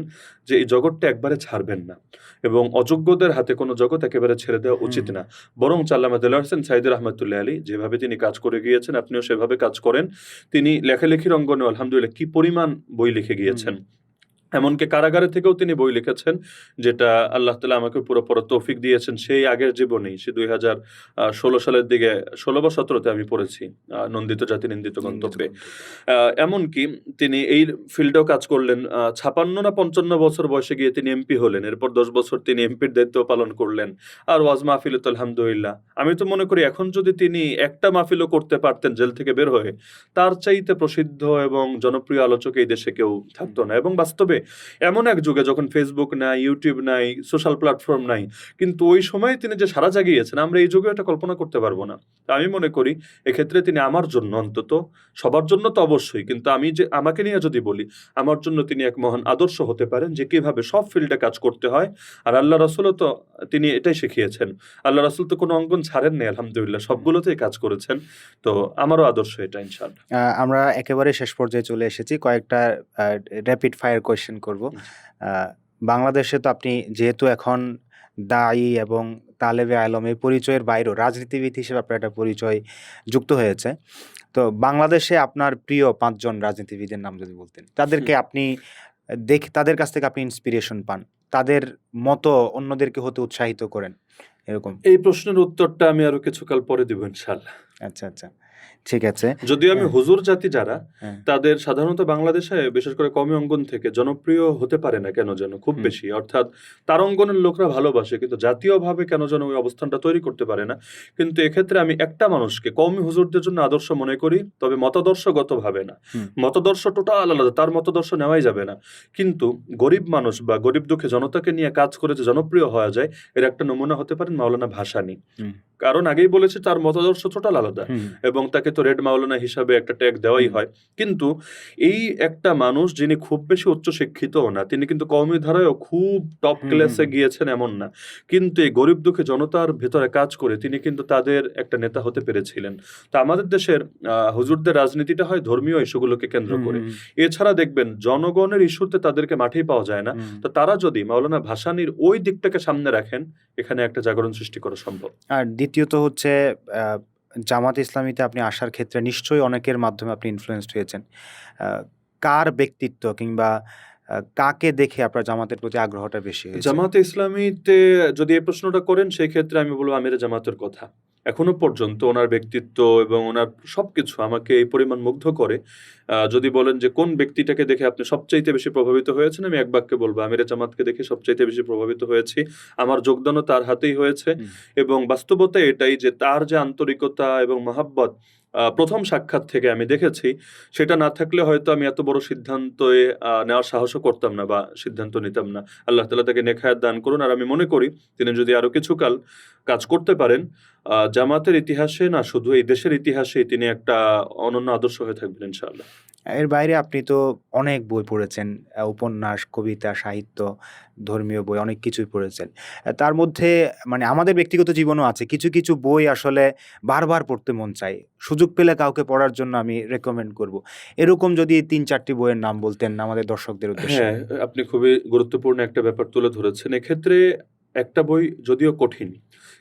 যে, "এই জগৎটা একবারে ছাড়বেন না এবং অযোগ্যদের হাতে কোনো জগৎ একেবারে ছেড়ে দেওয়া উচিত না। বরং আল্লামা দেলোয়ার হোসেন সাঈদী রহমাতুল্লাহি আলাইহি যেভাবে তিনি কাজ করে গিয়েছেন, আপনিও সেভাবে কাজ করেন।" তিনি লেখালেখির অঙ্গনে আলহামদুলিল্লাহ কি পরিমাণ বই লিখে গিয়েছেন। এমনকি কারাগারে থেকেও তিনি বই লিখেছেন, যেটা আল্লাহ তাআলা আমাকে পুরো পড়ার তৌফিক দিয়েছেন সেই আগের জীবনেই। সে ২০১৬ সালের দিকে ১৬ বা ১৭ তে আমি পড়েছি নন্দিত জাতি নিন্দিত গন্তব্যে। এমনকি তিনি এই ফিল্ডেও কাজ করলেন। ৫৬ না ৫৫ বছর বয়সে গিয়ে তিনি এমপি হলেন। এরপর ১০ বছর তিনি এমপির দায়িত্ব পালন করলেন। আর ওয়াজ মাহফিলে তো আলহামদুলিল্লাহ। আমি তো মনে করি এখন যদি তিনি একটা মাহফিলও করতে পারতেন জেল থেকে বের হয়ে, তার চাইতে প্রসিদ্ধ এবং জনপ্রিয় আলোচক এই দেশে কেউ থাকতো না। এবং বাস্তবে এমন এক যুগে যখন ফেসবুক নাই, ইউটিউব নাই, সোশ্যাল প্ল্যাটফর্ম নাই, কিন্তু ওই সময়ে তিনি যে সাড়া জাগিয়েছেন আমরা এই যুগে এটা কল্পনা করতে পারবো না। তো আমি মনে করি এক্ষেত্রে তিনি আমার জন্য অন্তত, সবার জন্য তো অবশ্যই, কিন্তু আমি যে আমাকে নিয়ে যদি বলি, আমার জন্য তিনি এক মহান আদর্শ হতে পারেন যে কিভাবে সব ফিল্ডে কাজ করতে হয়। আর আল্লাহ রাসূলও তো তিনি এটাই শিখিয়েছেন। আল্লাহ রাসূল তো কোনো অঙ্গন ছাড়েন নাই আলহামদুলিল্লাহ, সবগুলোতেই কাজ করেছেন। তো আমারও আদর্শ এটা ইনশাআল্লাহ। আমরা একেবারে শেষ পর্যায়ে চলে এসেছি। কয়েকটা র‍্যাপিড ফায়ার কোয়েশ্চেন করব। জি। আ বাংলাদেশে তো আপনি যেহেতু এখন দায়ী এবং তালেবে আলম এই পরিচয়ের বাইরেও রাজনীতিবিদ হিসেবে আপনার একটা পরিচয় যুক্ত হয়েছে। তো বাংলাদেশে আপনার প্রিয় ৫ জন রাজনীতিবিদের নাম যদি বলতেন। তাদেরকে আপনি তাদের কাছ থেকে আপনি ইন্সপিরেশন পান। তাদের মতো অন্যদেরকে হতে উৎসাহিত করেন। এরকম। এই প্রশ্নের উত্তরটা আমি আরো কিছুকাল পরে দিব ইনশাআল্লাহ। আচ্ছা, আচ্ছা। ঠিক আছে। যদিও আমি হ্যাঁ, হুজুর জাতি যারা, হ্যাঁ। তাদের সাধারণত বাংলাদেশে বিশেষ করে কওমি অঙ্গন থেকে জনপ্রিয় হতে পারে না কেন যেন খুব হুম, বেশি। অর্থাৎ তার অঙ্গনের লোকরা ভালোবাসে কিন্তু জাতীয়ভাবে কেন যেন ওই অবস্থানটা তৈরি করতে পারে না। কিন্তু এক্ষেত্রে আমি একটা মানুষকে কওমি হুজুরদের জন্য আদর্শ মনে করি, তবে মতাদর্শগতভাবে না। হুম, মতাদর্শ টোটাল আলাদা, তার মতাদর্শ নেওয়াই যাবে না। কিন্তু গরিব মানুষ বা গরিব দুঃখী জনতাকে নিয়ে কাজ করে যে জনপ্রিয় হওয়া যায়, এর একটা নমুনা হতে পারেন মাওলানা ভাসানী। হুম, কারণ আগেই বলেছি তার মতাদর্শ টোটাল আলাদা হুম, এবং তাকে তো রেড মাওলানা হিসাবে একটা ট্যাগ দেওয়াই হুম, হয়। কিন্তু এই একটা মানুষ যিনি খুব বেশি উচ্চ শিক্ষিতও না, তিনি কিন্তু কওমি ধারায়ও খুব টপ হুম, ক্লাসে হুম, গিয়েছেন এমন না। কিন্তু এই গরিব দুঃখী জনতার ভেতরে কাজ করে তিনি কিন্তু তাদের একটা নেতা হতে পেরেছিলেন। তো আমাদের দেশের হুজুরদের রাজনীতিটা হয় ধর্মীয় ইস্যুগুলোকে কেন্দ্র হুম, করে। হুম, এছাড়া দেখবেন জনগণের ইস্যুতে তাদেরকে মাঠেই পাওয়া যায় না। হুম। তো তারা যদি মাওলানা ভাসানীর ওই দিকটাকে সামনে রাখেন, এখানে একটা জাগরণ সৃষ্টি করা সম্ভব। আর দ্বিতীয়ত হচ্ছে আ জামাত ইসলামীতে আপনি আসার ক্ষেত্রে নিশ্চয়ই অনেকের মাধ্যমে আপনি ইনফ্লুয়েন্সড হয়েছেন। আ কার ব্যক্তিত্ব কিংবা কাকে দেখে আপনার জামাতের প্রতি আগ্রহটা বেশি হয়েছে? জামাতে ইসলামীতে যদি এই প্রশ্নটা করেন সেক্ষেত্রে আমি বলব আমিরে জামাতের কথা। এখনো পর্যন্ত ওনার ব্যক্তিত্ব এবং ওনার সবকিছু আমাকে এই পরিমাণ মুগ্ধ করে। যদি বলেন যে কোন ব্যক্তিটাকে দেখে আপনি সবচাইতে বেশি প্রভাবিত হয়েছেন, আমি এক বাক্যে বলব আমিরে জামাতকে দেখে সবচাইতে বেশি প্রভাবিত হয়েছি। আমার যোগদানও তার হাতেই হয়েছে হুম, এবং বাস্তবতা এটাই যে তার যে আন্তরিকতা এবং মহাব্বত ১ম সাক্ষাৎ থেকে আমি দেখেছি, সেটা না থাকলে হয়তো আমি এত বড় সিদ্ধান্তে নেওয়ার সাহসও করতাম না বা সিদ্ধান্ত নিতাম না। আল্লাহ তাআলা তাকে নেক হায়াত দান করুন। আর আমি মনে করি তিনি যদি আরো কিছুকাল কাজ করতে পারেন, জামাতের ইতিহাসে না শুধু এই দেশের ইতিহাসেই তিনি একটা অনন্য আদর্শ হয়ে থাকবেন ইনশাআল্লাহ। এর বাইরে আপনি তো অনেক বই পড়েছেন। উপন্যাস, কবিতা, সাহিত্য, ধর্মীয় বই অনেক কিছুই পড়েছেন। তার মধ্যে মানে আমাদের ব্যক্তিগত জীবনও আছে। কিছু, কিছু বই আসলে বারবার পড়তে মন চায়। সুযোগ পেলে কাউকে পড়ার জন্য আমি রেকমেন্ড করব। এরকম যদি ৩-৪ টি বইয়ের নাম বলতেন আমাদের দর্শকদের উদ্দেশ্যে। হ্যাঁ, আপনি খুবই গুরুত্বপূর্ণ একটা ব্যাপার তুলে ধরেছেন। এক্ষেত্রে একটা বই যদিও কঠিন,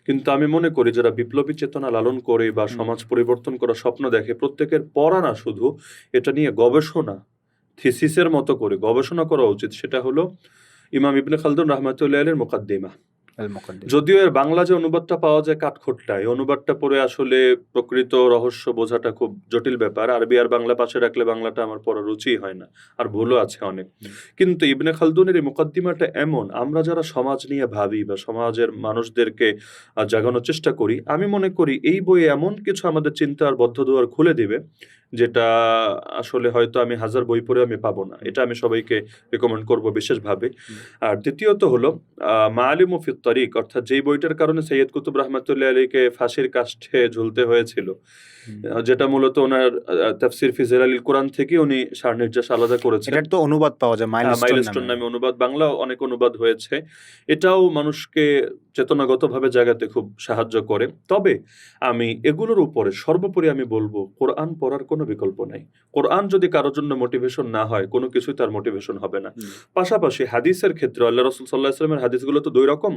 কিন্তু আমি মনে করি যারা বিপ্লবী চেতনা লালন করে বা হুম, সমাজ পরিবর্তন করার স্বপ্ন দেখে, প্রত্যেকের পড়া না শুধু, এটা নিয়ে গবেষণা, থিসিসের মতো করে গবেষণা করা উচিত। সেটা হলো ইমাম ইবনে খালদুন রাহমাতুল্লাহ আলাইহির মুকাদ্দিমা। আল মুকাদ্দিম। যদিও এর বাংলা যে অনুবাদটা পাওয়া যায় কাঠখোট্টা, এই অনুবাদটা পড়ে আসলে প্রকৃত রহস্য বোঝাটা খুব জটিল ব্যাপার। আরবি আর বাংলা পাশে রাখলে বাংলাটা আমার পড়ার রুচিই হয় না, আর ভুলও আছে অনেক। হুম। কিন্তু ইবনে খালদুনের এই মুকাদ্দিমাটা এমন, আমরা যারা সমাজ নিয়ে ভাবি বা সমাজের মানুষদেরকে জাগানোর চেষ্টা করি, আমি মনে করি এই বই এমন কিছু আমাদের চিন্তার বদ্ধদুয়ার খুলে দিবে, যেটা আসলে হয়তো আমি হাজার বই পড়ে আমি পাবো না। এটা আমি সবাইকে রেকমেন্ড করব বিশেষভাবে। হুম। আর দ্বিতীয়ত হলো মাআলিমু ফিত তারিক, অর্থাৎ যেই বইটার কারণে সৈয়দ কুতুব রাহমাতুল্লাহ আলাইহিকে ফাঁসির কাষ্ঠে ঝুলতে হয়েছিল, হুম। যেটা মূলত ওনার তাফসির ফি জিলালিল কোরআন থেকে উনি সারনির্যাস আলাদা করেছেন। এটার তো অনুবাদ পাওয়া যায় মাইলস্টোন নামে অনুবাদ, বাংলাও অনেক অনুবাদ হয়েছে। এটাও মানুষকে চেতনাগতভাবে জাগাতে খুব সাহায্য করে। তবে আমি এগুলোর উপরে সর্বোপরি আমি বলবো, কোরআন পড়ার কোনো বিকল্প নাই। কোরআন যদি কারোর জন্য মোটিভেশন না হয়, কোনো কিছুই তার মোটিভেশন হবে না। হুম। পাশাপাশি হাদিসের ক্ষেত্রে আল্লাহ রাসূল সাল্লাল্লাহু আলাইহি ওয়াসাল্লামের হাদিসগুলো তো ২ রকম।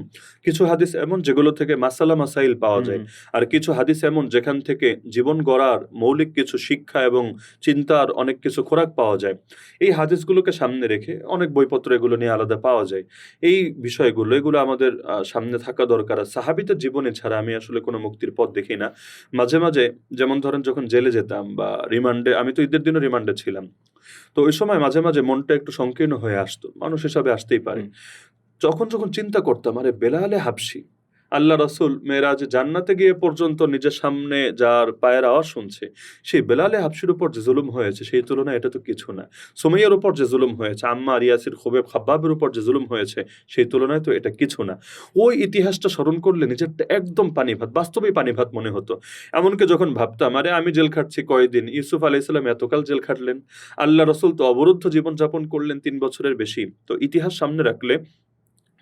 কিছু হাদিস এমন যেগুলো থেকে মাসালা মাসাইল পাওয়া যায়। আর কিছু হাদিস এমন যেখান থেকে জীবন গড়ার মৌলিক কিছু শিক্ষা এবং চিন্তার অনেক কিছু খোরাক পাওয়া যায়। এই হাদিসগুলোকে সামনে রেখে অনেক বইপত্র এগুলো নিয়ে আলাদা পাওয়া যায়। এই বিষয়গুলো এগুলো আমাদের সামনে থাকা দরকার। আর সাহাবীদের জীবনী ছাড়া আমি আসলে কোনো মুক্তির পথ দেখি না। মাঝে, মাঝে যেমন ধরেন যখন জেলে যেতাম বা রিমান্ডে, আমি তো ঈদের দিনও রিমান্ডে ছিলাম। তো ওই সময় মাঝে, মাঝে মনটা একটু সংকীর্ণ হয়ে আসতো। মানুষ হিসাবে আসতেই পারে। হুম। যখন চিন্তা করতাম, আরে বেলালে হাবশি, আল্লাহ রাসূল মেরাজে জান্নাতে গিয়ে পর্যন্ত নিজের সামনে যার পায়ের আওয়াজ শুনছে, সেই বেলালে হাবশির উপর যে জুলুম হয়েছে সেই তুলনায় এটা তো কিছু না। সুমাইয়ার উপর যে জুলুম হয়েছে, আম্মার, ইয়াসির, খুবাইব, খাব্বাবের উপর যে জুলুম হয়েছে সেই তুলনায় তো এটা কিছু না। ওই ইতিহাসটা স্মরণ করলে নিজেরটা একদম পানি ভাত, বাস্তবেই পানি ভাত মনে হতো। এমনকি যখন ভাবতাম, আরে আমি জেল খাটছি কয়দিন, ইউসুফ আলাইহিস সালাম এতকাল জেল খাটলেন, আল্লাহ রাসূল তো অবরুদ্ধ জীবনযাপন করলেন ৩ বছরের বেশি। তো ইতিহাস সামনে রাখলে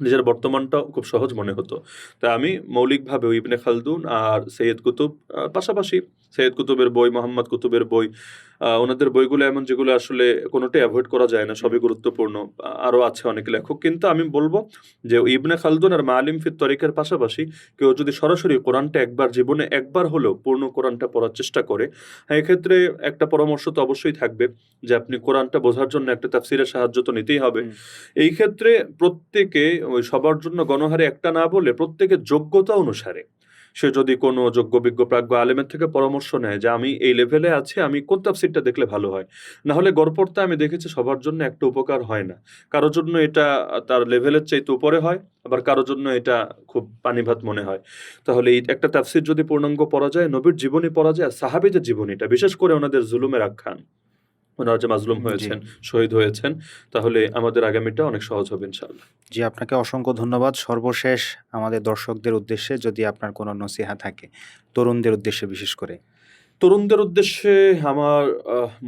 নিজের বর্তমানটাও খুব সহজ মনে হতো। তাই আমি মৌলিকভাবে ইবনে খালদুন আর সৈয়দ কুতুব, পাশাপাশি সৈয়দ কুতুবের বই, মোহাম্মদ কুতুবের বই, ওনাদের বইগুলো এমন যেগুলো আসলে কোনোটাই এভয়েড করা যায় না, সবই গুরুত্বপূর্ণ। আরো আছে অনেক লেখক। কিন্তু আমি বলব যে ইবনে খালদুন আর মাআলিম ফিত তরিকের পাশাপাশি কেউ যদি সরাসরি কোরআনটা একবার জীবনে একবার হলেও পূর্ণ কোরআনটা পড়ার চেষ্টা করে, হ্যাঁ, এক্ষেত্রে একটা পরামর্শ তো অবশ্যই থাকবে যে আপনি কোরআনটা বোঝার জন্য একটা তাফসিরের সাহায্য তো নিতেই হবে। হুম। এই ক্ষেত্রে প্রত্যেকে ওই সবার জন্য গণহারে একটা না বলে প্রত্যেকের যোগ্যতা অনুসারে সে যদি কোনো যোগ্য বিজ্ঞ প্রাজ্ঞ আলেমের থেকে পরামর্শ নেয় যে আমি এই লেভেলে আছি, আমি কোন তাফসিরটা দেখলে ভালো হয়। না হলে গড়পড়তা আমি দেখেছি সবার জন্য একটা উপকার হয় না। কারো জন্য এটা তার লেভেলের চাইতে উপরে হয়, আবার কারো জন্য এটা খুব পানিভাত মনে হয়। তাহলে এই একটা তাফসির যদি পূর্ণাঙ্গ পড়া যায়, নবীর জীবনী পড়া যায়, আর সাহাবীদের জীবনীটা, বিশেষ করে ওনাদের জুলুমের আখ্যান, ওনারা যে মাজলুম জি। হয়েছেন, শহীদ হয়েছেন, তাহলে আমাদের আগামীটা অনেক সহজ হবে ইনশাআল্লাহ। জি, আপনাকে অসংখ্য ধন্যবাদ। সর্বশেষ আমাদের দর্শকদের উদ্দেশ্যে যদি আপনার কোনো নসিহা থাকে, তরুণদের উদ্দেশ্যে বিশেষ করে। তরুণদের উদ্দেশ্যে আমার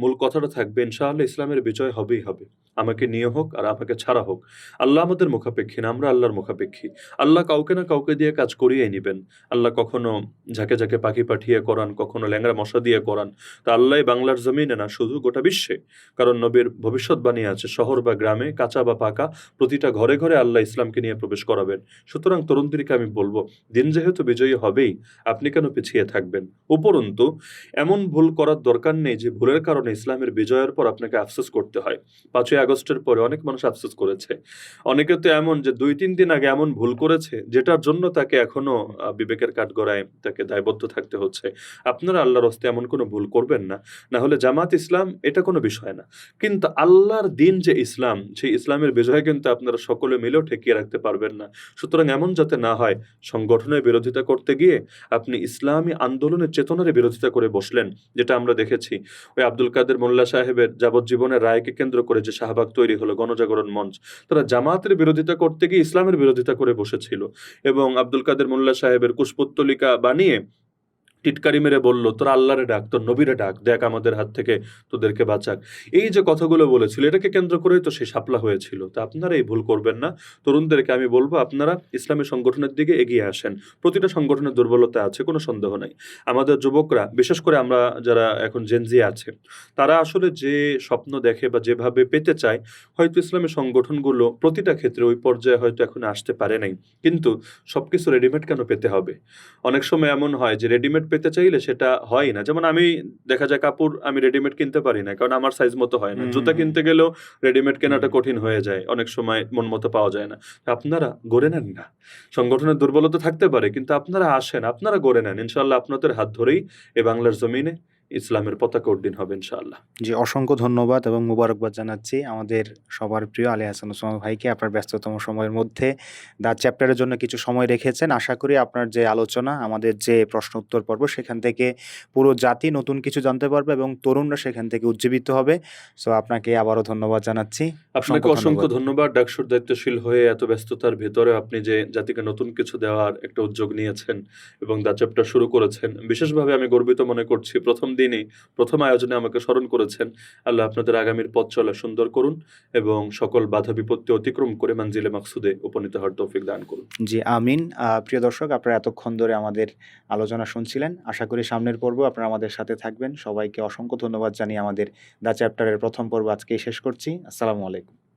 মূল কথাটা থাকবে, ইনশাআল্লাহ ইসলামের বিজয় হবেই হবে। আমাকে নিয়ে হোক আর আমাকে ছাড়া হোক। আল্লাহ আমাদের মুখাপেক্ষী না, আমরা আল্লাহর মুখাপেক্ষী। আল্লাহ কাউকে না কাউকে দিয়ে কাজ করিয়েই নিবেন। আল্লাহ কখনো ঝাঁকে, ঝাঁকে পাখি পাঠিয়ে করান, কখনো ল্যাংড়া মশা দিয়ে করান। তো আল্লাহই বাংলার জমিনে না, শুধু গোটা বিশ্বে। কারণ নবীর ভবিষ্যৎবাণী আছে, শহর বা গ্রামে, কাঁচা বা পাকা, প্রতিটা ঘরে, ঘরে আল্লাহ ইসলামকে নিয়ে প্রবেশ করাবেন। সুতরাং তরুণদেরকে আমি বলব, দিন যেহেতু বিজয়ী হবেই, আপনি কেন পিছিয়ে থাকবেন? উপরন্তু এমন ভুল করার দরকার নেই যে ভুলের কারণে ইসলামের বিজয়ের পর আপনাকে আফসোস করতে হয়। ৫ই আগস্টের পরে অনেক মানুষ আফসোস করেছে। অনেকে তো এমন যে ২-৩ দিন আগে এমন ভুল করেছে যেটার জন্য তাকে এখনো বিবেকের কাঠগড়ায় তাকে দায়বদ্ধ থাকতে হচ্ছে। আপনারা আল্লাহর হস্তে এমন কোনো ভুল করবেন না। না হলে জামাত ইসলাম এটা কোনো বিষয় না। কিন্তু আল্লাহর দিন যে ইসলাম, সেই ইসলামের বিজয় কিন্তু আপনারা সকলে মিলেও ঠেকিয়ে রাখতে পারবেন না। সুতরাং এমন যাতে না হয়, সংগঠনের বিরোধিতা করতে গিয়ে আপনি ইসলামী আন্দোলনের চেতনার বিরোধিতা করে বসলেন, যেটা আমরা দেখেছি ওই আব্দুল কাদের মোল্লা সাহেবের যাবজ্জীবনের রায়কে কেন্দ্র করে যে শাহবাগ তৈরি হলো, গণজাগরণ মঞ্চ, তারা জামাতের বিরোধিতা করতে গিয়ে ইসলামের বিরোধিতা করে বসেছিল এবং আব্দুল কাদের মোল্লা সাহেবের কুশপুত্তলিকা বানিয়ে টিটকারি মেরে বলল, তোরা আল্লাহরে ডাক, তোর নবীরে ডাক, দেখ আমাদের হাত থেকে তোদেরকে বাঁচাক। এই যে কথাগুলো বলেছিল, এটাকে কেন্দ্র করেই তো সে শাপলা হয়েছিল। তা আপনারা এই ভুল করবেন না। তরুণদেরকে আমি বলবো, আপনারা ইসলামী সংগঠনের দিকে এগিয়ে আসেন। প্রতিটা সংগঠনের দুর্বলতা আছে, কোনো সন্দেহ নাই। আমাদের যুবকরা, বিশেষ করে আমরা যারা এখন জেনজি আছে, তারা আসলে যে স্বপ্ন দেখে বা যেভাবে পেতে চায়, হয়তো ইসলামী সংগঠনগুলো প্রতিটা ক্ষেত্রে ওই পর্যায়ে হয়তো এখন আসতে পারে নাই। কিন্তু সবকিছু রেডিমেড কেন পেতে হবে? অনেক সময় এমন হয় যে রেডিমেড পেতে চাইলে সেটা হয় না। যেমন আমি দেখা যায় কাপড় আমি রেডিমেড কিনতে পারি না। কারণ আমার সাইজ মতো হয় না। হুম, জুতা হুম, কিনতে গেলেও রেডিমেড কেনাটা হুম। কঠিন হয়ে যায়। অনেক সময় মন মতো পাওয়া যায় না। আপনারা গড়ে নেন না। সংগঠনের দুর্বলতা থাকতে পারে কিন্তু আপনারা আসেন, আপনারা গড়ে নেন। ইনশাআল্লাহ আপনাদের হাত ধরেই এ বাংলার জমিনে ইসলামের পতাকা উড্ডীন হবে ইনশাআল্লাহ। জি, অসংখ্য ধন্যবাদ এবং মোবারকবাদ জানাচ্ছি আমাদের সবার প্রিয় আলী হাসান ওসমান ভাইকে আপনার ব্যস্ততম সময়ের মধ্যে দ্য চ্যাপ্টারের জন্য কিছু সময় রেখেছেন। আশা করি আপনার যে আলোচনা, আমাদের যে প্রশ্ন উত্তর পর্ব সেখান থেকে পুরো জাতি নতুন কিছু জানতে পারবে এবং তরুণরা সেখান থেকে উজ্জীবিত হবে। সো আপনাকে আবারও ধন্যবাদ জানাচ্ছি। আপনাকে অসংখ্য ধন্যবাদ। ডাকসুর দায়িত্বশীল হয়ে এত ব্যস্ততার ভেতরে আপনি যে জাতিকে নতুন কিছু দেওয়ার একটা উদ্যোগ নিয়েছেন এবং দ্য চ্যাপ্টার শুরু করেছেন। বিশেষভাবে আমি গর্বিত মনে করছি। ১ম দিনেই ১ম আয়োজনে আমাকে স্মরণ করেছেন। আল্লাহ আপনাদের আগামীর পথ চলা সুন্দর করুন এবং সকল বাধা বিপত্তি অতিক্রম করে মানজিলে মাকসুদে উপনীত হওয়ার তৌফিক দান করুন। জি, আমিন। প্রিয় দর্শক, আপনারা এতক্ষণ ধরে আমাদের আলোচনা শুনছিলেন। আশা করি সামনের পর্ব আপনারা আমাদের সাথে থাকবেন। সবাইকে অসংখ্য ধন্যবাদ জানিয়ে আমাদের দ্য চ্যাপ্টারের ১ম পর্ব আজকেই শেষ করছি। আসসালামু আলাইকুম।